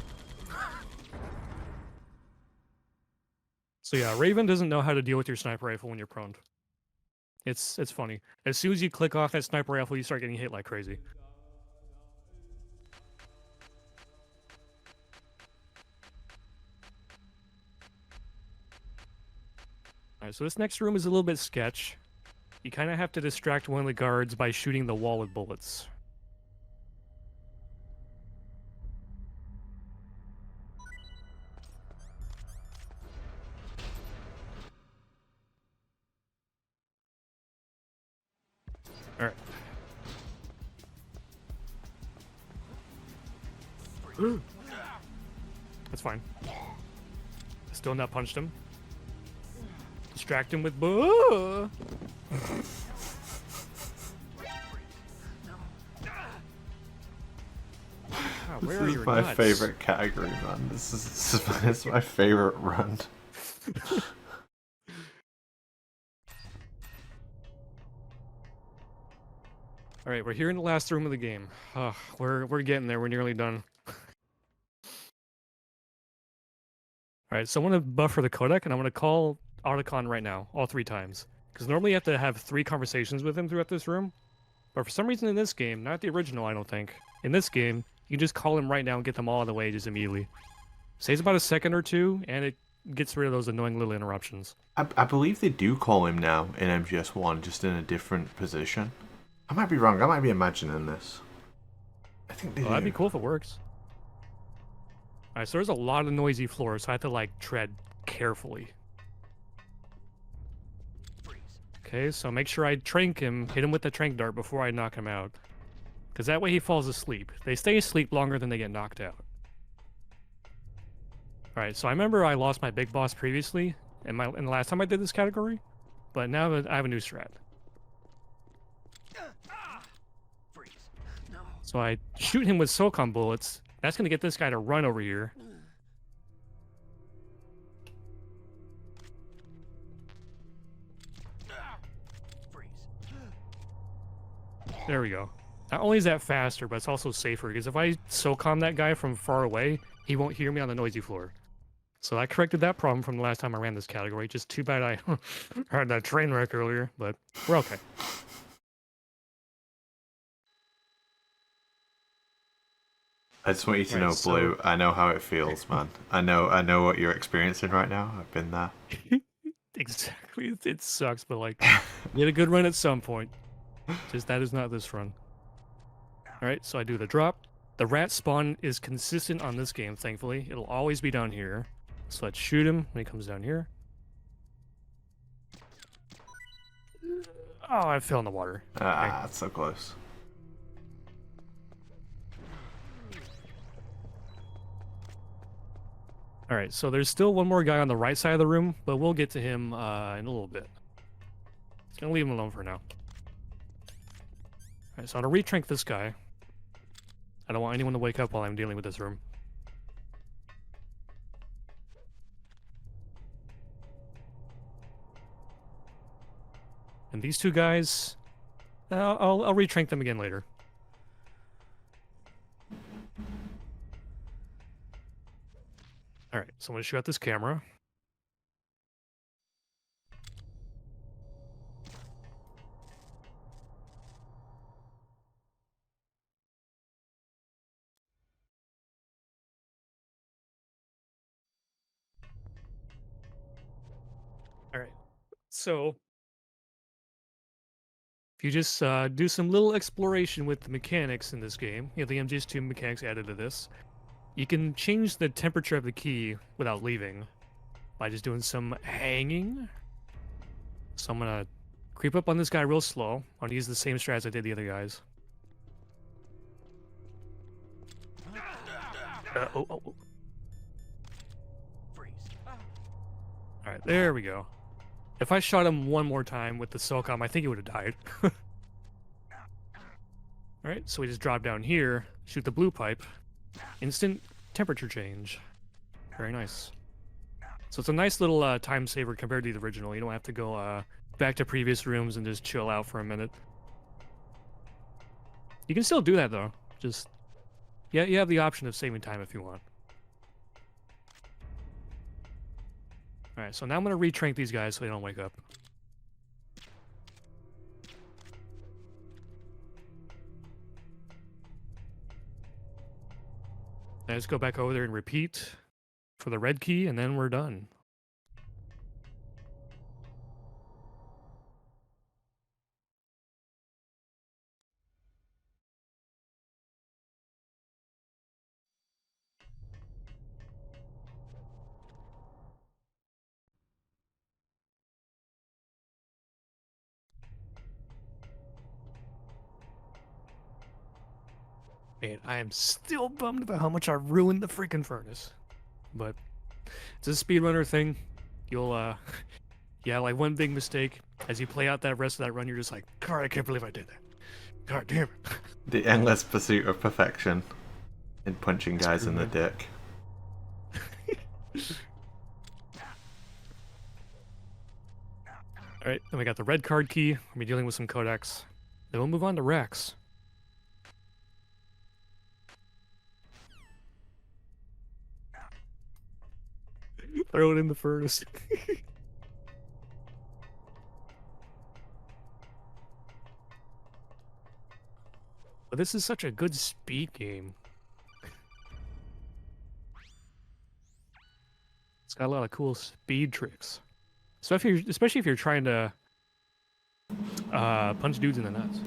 So yeah, Raven doesn't know how to deal with your sniper rifle when you're prone. It's funny. As soon as you click off that sniper rifle, you start getting hit like crazy. Alright, so this next room is a little bit sketch. You kind of have to distract one of the guards by shooting the wall with bullets. Alright. That's fine. Still not punched him. Distract him with Where are This your is my nuts? favorite category, man. This is my favorite run. All right, we're here in the last room of the game. We're getting there. We're nearly done. All right, so I want to buffer the codec, and I want to call Articon right now, all 3 times. Because normally you have to have 3 conversations with him throughout this room. But for some reason in this game, not the original, I don't think. In this game, you can just call him right now and get them all out of the way just immediately. Saves about a second or 2, and it gets rid of those annoying little interruptions. I believe they do call him now in MGS1, just in a different position. I might be wrong. I might be imagining this. I think they do. That'd be cool if it works. Alright, so there's a lot of noisy floors, so I have to, like, tread carefully. Okay, so make sure I trank him, hit him with the trank dart before I knock him out. Because that way he falls asleep. They stay asleep longer than they get knocked out. Alright, so I remember I lost my big boss previously, in the last time I did this category, but now I have a new strat. So I shoot him with SOCOM bullets. That's going to get this guy to run over here. There we go. Not only is that faster, but it's also safer, because if I SOCOM that guy from far away, he won't hear me on the noisy floor. So I corrected that problem from the last time I ran this category. Just too bad I had that train wreck earlier, but we're okay. I just want you to know, so- Blue, I know how it feels, man. I know what you're experiencing right now. I've been there. Exactly. It sucks, but like, we had a good run at some point. Just that is not this run. Alright, so I do the drop. The rat spawn is consistent on this game, thankfully. It'll always be down here. So let's shoot him when he comes down here. Oh, I fell in the water. Ah, that's so close. Alright, so there's still one more guy on the right side of the room, but we'll get to him in a little bit. Just gonna leave him alone for now. Alright, so I'm gonna retrank this guy. I don't want anyone to wake up while I'm dealing with this room. And these 2 guys, I'll retrank them again later. Alright, so I'm going to shoot out this camera. Alright, so if you just do some little exploration with the mechanics in this game, you have the MGS2 mechanics added to this, you can change the temperature of the key without leaving by just doing some hanging. So I'm gonna creep up on this guy real slow. I'm gonna use the same strat as I did the other guys. Oh. Alright, there we go. If I shot him one more time with the SOCOM, I think he would have died. Alright, so we just drop down here, shoot the blue pipe. Instant temperature change. Very nice. So it's a nice little time saver compared to the original. You don't have to go back to previous rooms and just chill out for a minute. You can still do that though. Just, yeah, you have the option of saving time if you want. Alright, so now I'm going to retrank these guys so they don't wake up. Now just go back over there and repeat for the red key, and then we're done. Man, I am still bummed about how much I ruined the freaking furnace. But it's a speedrunner thing. You'll, yeah, like one big mistake. As you play out that rest of that run, you're just like, God, I can't believe I did that. God damn it. The endless pursuit of perfection. And punching guys in the dick. Alright, then we got the red card key. We'll be dealing with some codecs. Then we'll move on to Rex. Throw it in the furnace. But this is such a good speed game. It's got a lot of cool speed tricks. So especially if you're trying to punch dudes in the nuts.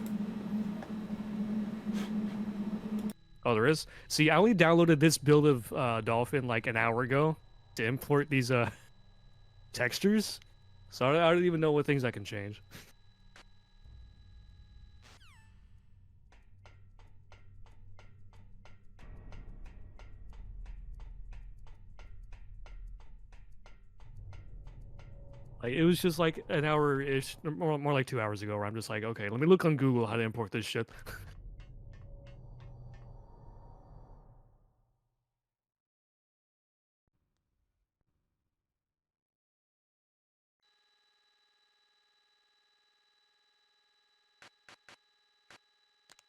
Oh, there is? See, I only downloaded this build of Dolphin like an hour ago to import these textures. So I don't even know what things I can change. Like, it was just like an hour-ish, more like 2 hours ago, where I'm just like, okay, let me look on Google how to import this shit.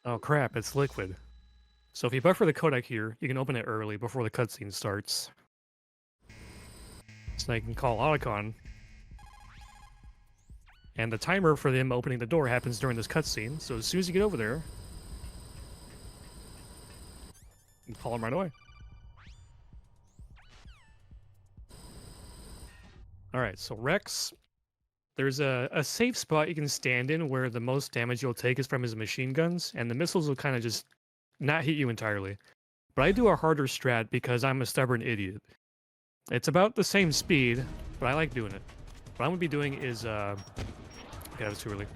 Oh crap, it's liquid. So if you buffer the codec here, you can open it early before the cutscene starts. So now you can call Otacon. And the timer for them opening the door happens during this cutscene, so as soon as you get over there, you can call them right away. Alright, so Rex, there's a safe spot you can stand in where the most damage you'll take is from his machine guns, and the missiles will kind of just not hit you entirely. But I do a harder strat because I'm a stubborn idiot. It's about the same speed, but I like doing it. What I'm going to be doing is, okay, that was too early.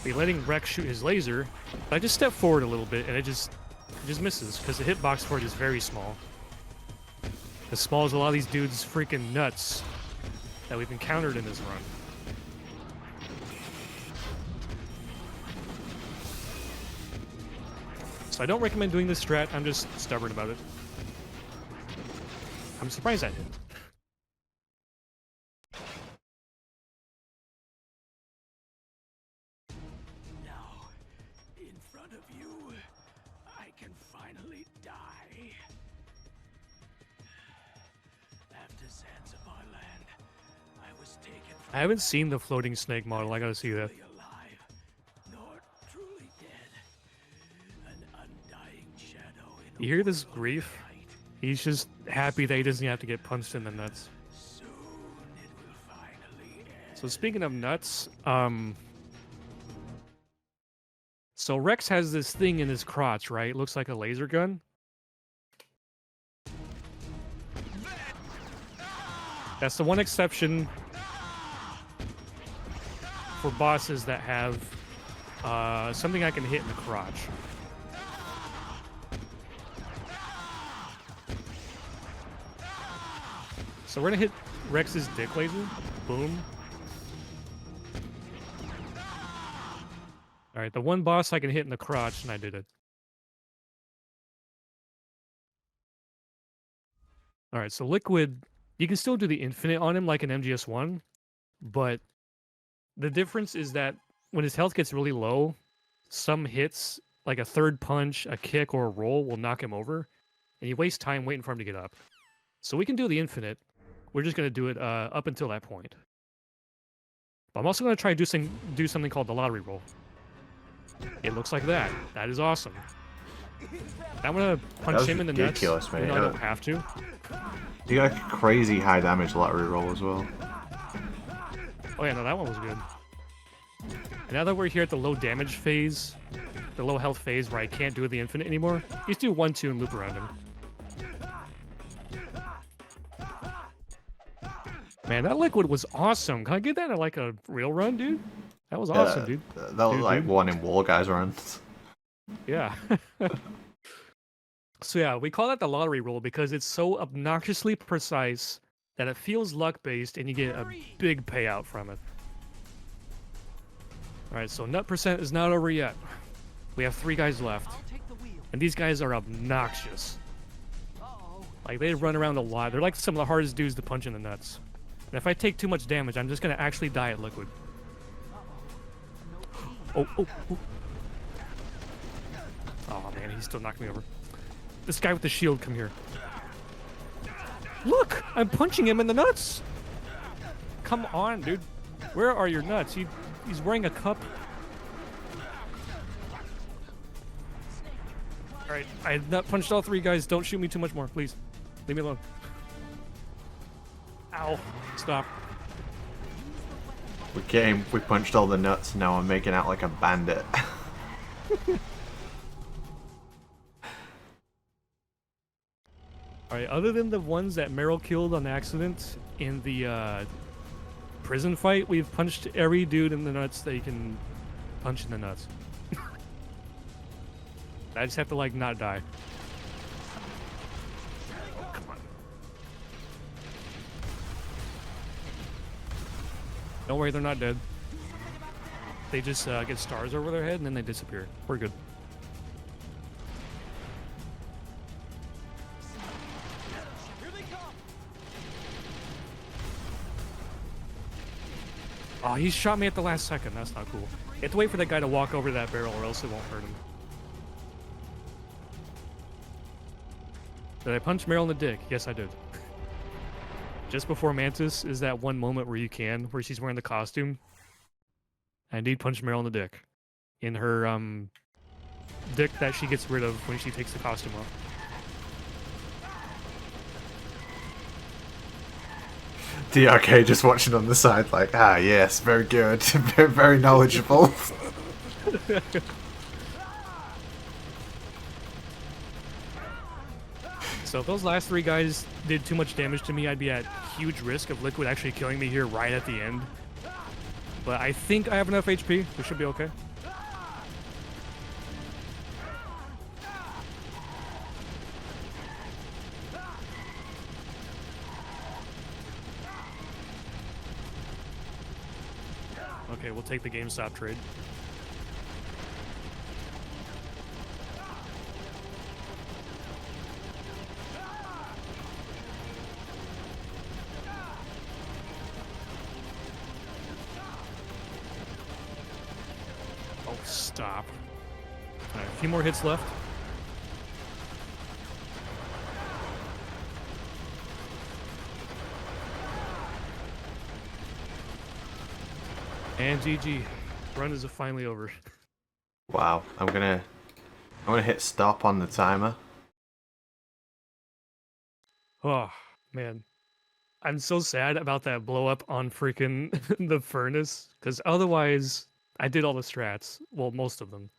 Be letting Rex shoot his laser, but I just step forward a little bit and it just misses, because the hitbox for it is very small. As small as a lot of these dudes' freaking nuts that we've encountered in this run. So I don't recommend doing this strat, I'm just stubborn about it. I'm surprised I did. Now, in front of you, I can finally die. After Zanzibar land, I was taken from I haven't seen the floating snake model, I gotta see that. alive, nor truly dead. An undying shadow in You hear this grief? He's just happy that he doesn't have to get punched in the nuts. soon it will finally end. So speaking of nuts, so Rex has this thing in his crotch, right? It looks like a laser gun. That's the one exception for bosses that have something I can hit in the crotch. So we're gonna hit Rex's dick laser. Boom. Alright, the one boss I can hit in the crotch, and I did it. Alright, so Liquid, you can still do the infinite on him like an MGS1, but the difference is that when his health gets really low, some hits, like a third punch, a kick, or a roll, will knock him over, and you waste time waiting for him to get up. So we can do the infinite. We're just going to do it up until that point. But I'm also going to try to do something called the lottery roll. It looks like that. That is awesome. I'm going to punch him in the nuts, ridiculous, even though I don't have to. You got a crazy high damage lottery roll as well. Oh yeah, no, that one was good. And now that we're here at the low damage phase, the low health phase where I can't do the infinite anymore, just do 1, 2, and loop around him. Man, that Liquid was awesome. Can I get that in like a real run, dude? That was awesome, dude. That was like one in War Guys runs. Yeah. So yeah, we call that the lottery roll because it's so obnoxiously precise that it feels luck-based and you get a big payout from it. Alright, so nut percent is not over yet. We have 3 guys left. I'll take the wheel. And these guys are obnoxious. Like, they run around a lot. They're like some of the hardest dudes to punch in the nuts. And if I take too much damage, I'm just gonna actually die at liquid. Oh, oh, oh. Oh man, he still knocked me over. This guy with the shield, come here. Look! I'm punching him in the nuts! Come on, dude. Where are your nuts? He's wearing a cup. Alright, I have not punched all 3 guys. Don't shoot me too much more, please. Leave me alone. Ow. Stop. We punched all the nuts, now I'm making out like a bandit. Alright, other than the ones that Meryl killed on accident in the prison fight, we've punched every dude in the nuts that you can punch in the nuts. I just have to, like, not die. Oh, come on. Don't worry, they're not dead. They just get stars over their head and then they disappear. We're good. Oh, he shot me at the last second. That's not cool. You have to wait for that guy to walk over that barrel or else it won't hurt him. Did I punch Meryl in the dick? Yes, I did. Just before Mantis is that one moment where you can, where she's wearing the costume. I indeed punched Meryl in the dick. In her, dick that she gets rid of when she takes the costume off. DRK just watching on the side like, ah yes, very good, very knowledgeable. So if those last 3 guys did too much damage to me, I'd be at huge risk of Liquid actually killing me here right at the end. But I think I have enough HP. We should be okay. Okay, we'll take the GameStop trade. Oh, stop. Alright, a few more hits left. And GG. Run is finally over. Wow, I'm gonna hit stop on the timer. Oh, man. I'm so sad about that blow up on freaking the furnace, because otherwise I did all the strats. Well, most of them.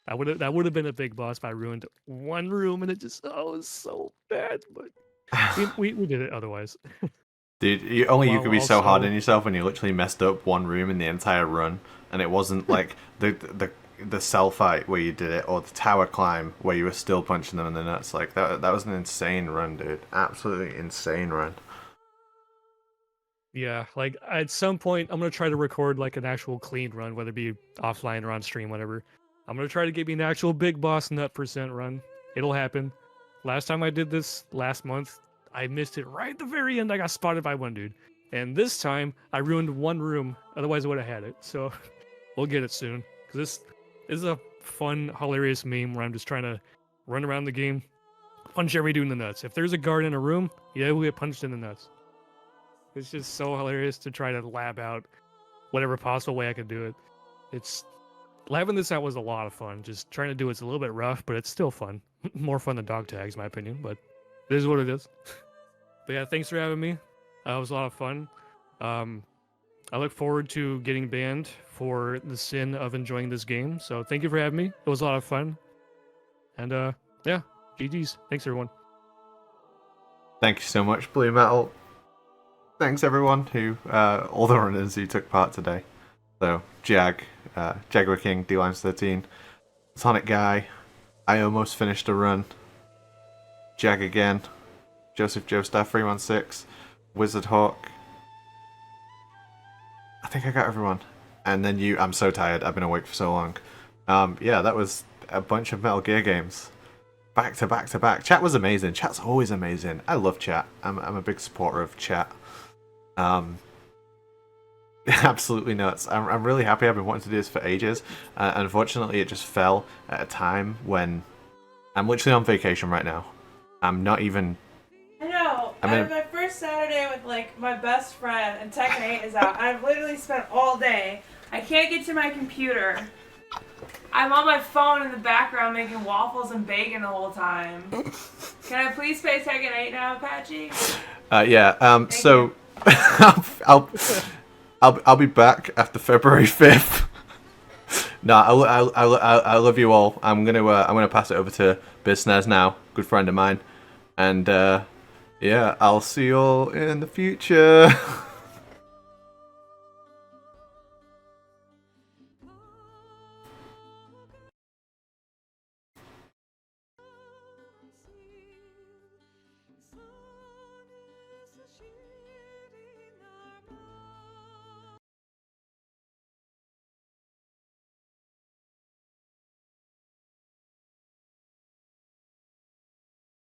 That would have been a big boss if I ruined one room and it just, oh, it was so bad, but we did it otherwise. Dude, you could be so hard also- on yourself when you literally messed up one room in the entire run, and it wasn't like the cell fight where you did it, or the tower climb where you were still punching them in the nuts. Like that was an insane run, dude. Absolutely insane run. Yeah, like at some point I'm gonna try to record like an actual clean run, whether it be offline or on stream, whatever. I'm gonna try to get me an actual big boss nut percent run. It'll happen. Last time I did this last month, I missed it right at the very end. I got spotted by one dude. And this time, I ruined one room. Otherwise, I would have had it. So, we'll get it soon. Because this is a fun, hilarious meme where I'm just trying to run around the game, punch every dude in the nuts. If there's a guard in a room, yeah, we'll get punched in the nuts. It's just so hilarious to try to lab out whatever possible way I could do it. Labbing this out was a lot of fun. Just trying to do it's a little bit rough, but it's still fun. More fun than dog tags, in my opinion, but it is what it is. But yeah, thanks for having me. It was a lot of fun. I look forward to getting banned for the sin of enjoying this game. So thank you for having me. It was a lot of fun. And yeah, GG's. Thanks everyone. Thank you so much, Blue Metal. Thanks everyone all the runners who took part today. So Jag, Jaguar King, D-Lines 13, Sonic Guy, I almost finished a run, Jag again, Joseph Joestar 316, Wizard Hawk. I think I got everyone. And then you, I'm so tired, I've been awake for so long. Yeah, that was a bunch of Metal Gear games. back to back to back. Chat was amazing. Chat's always amazing. I love chat. I'm a big supporter of chat. Absolutely nuts. I'm really happy. I've been wanting to do this for ages. Unfortunately, it just fell at a time when I'm literally on vacation right now. I'm not even. I know. I had my first Saturday with like my best friend, and Tekken 8 is out. I've literally spent all day. I can't get to my computer. I'm on my phone in the background making waffles and bacon the whole time. Can I please play Tekken 8 now, Apache? Yeah. So I'll be back after February 5th. No, I love you all. I'm gonna pass it over to Biznaz now, good friend of mine, and yeah, I'll see you all in the future.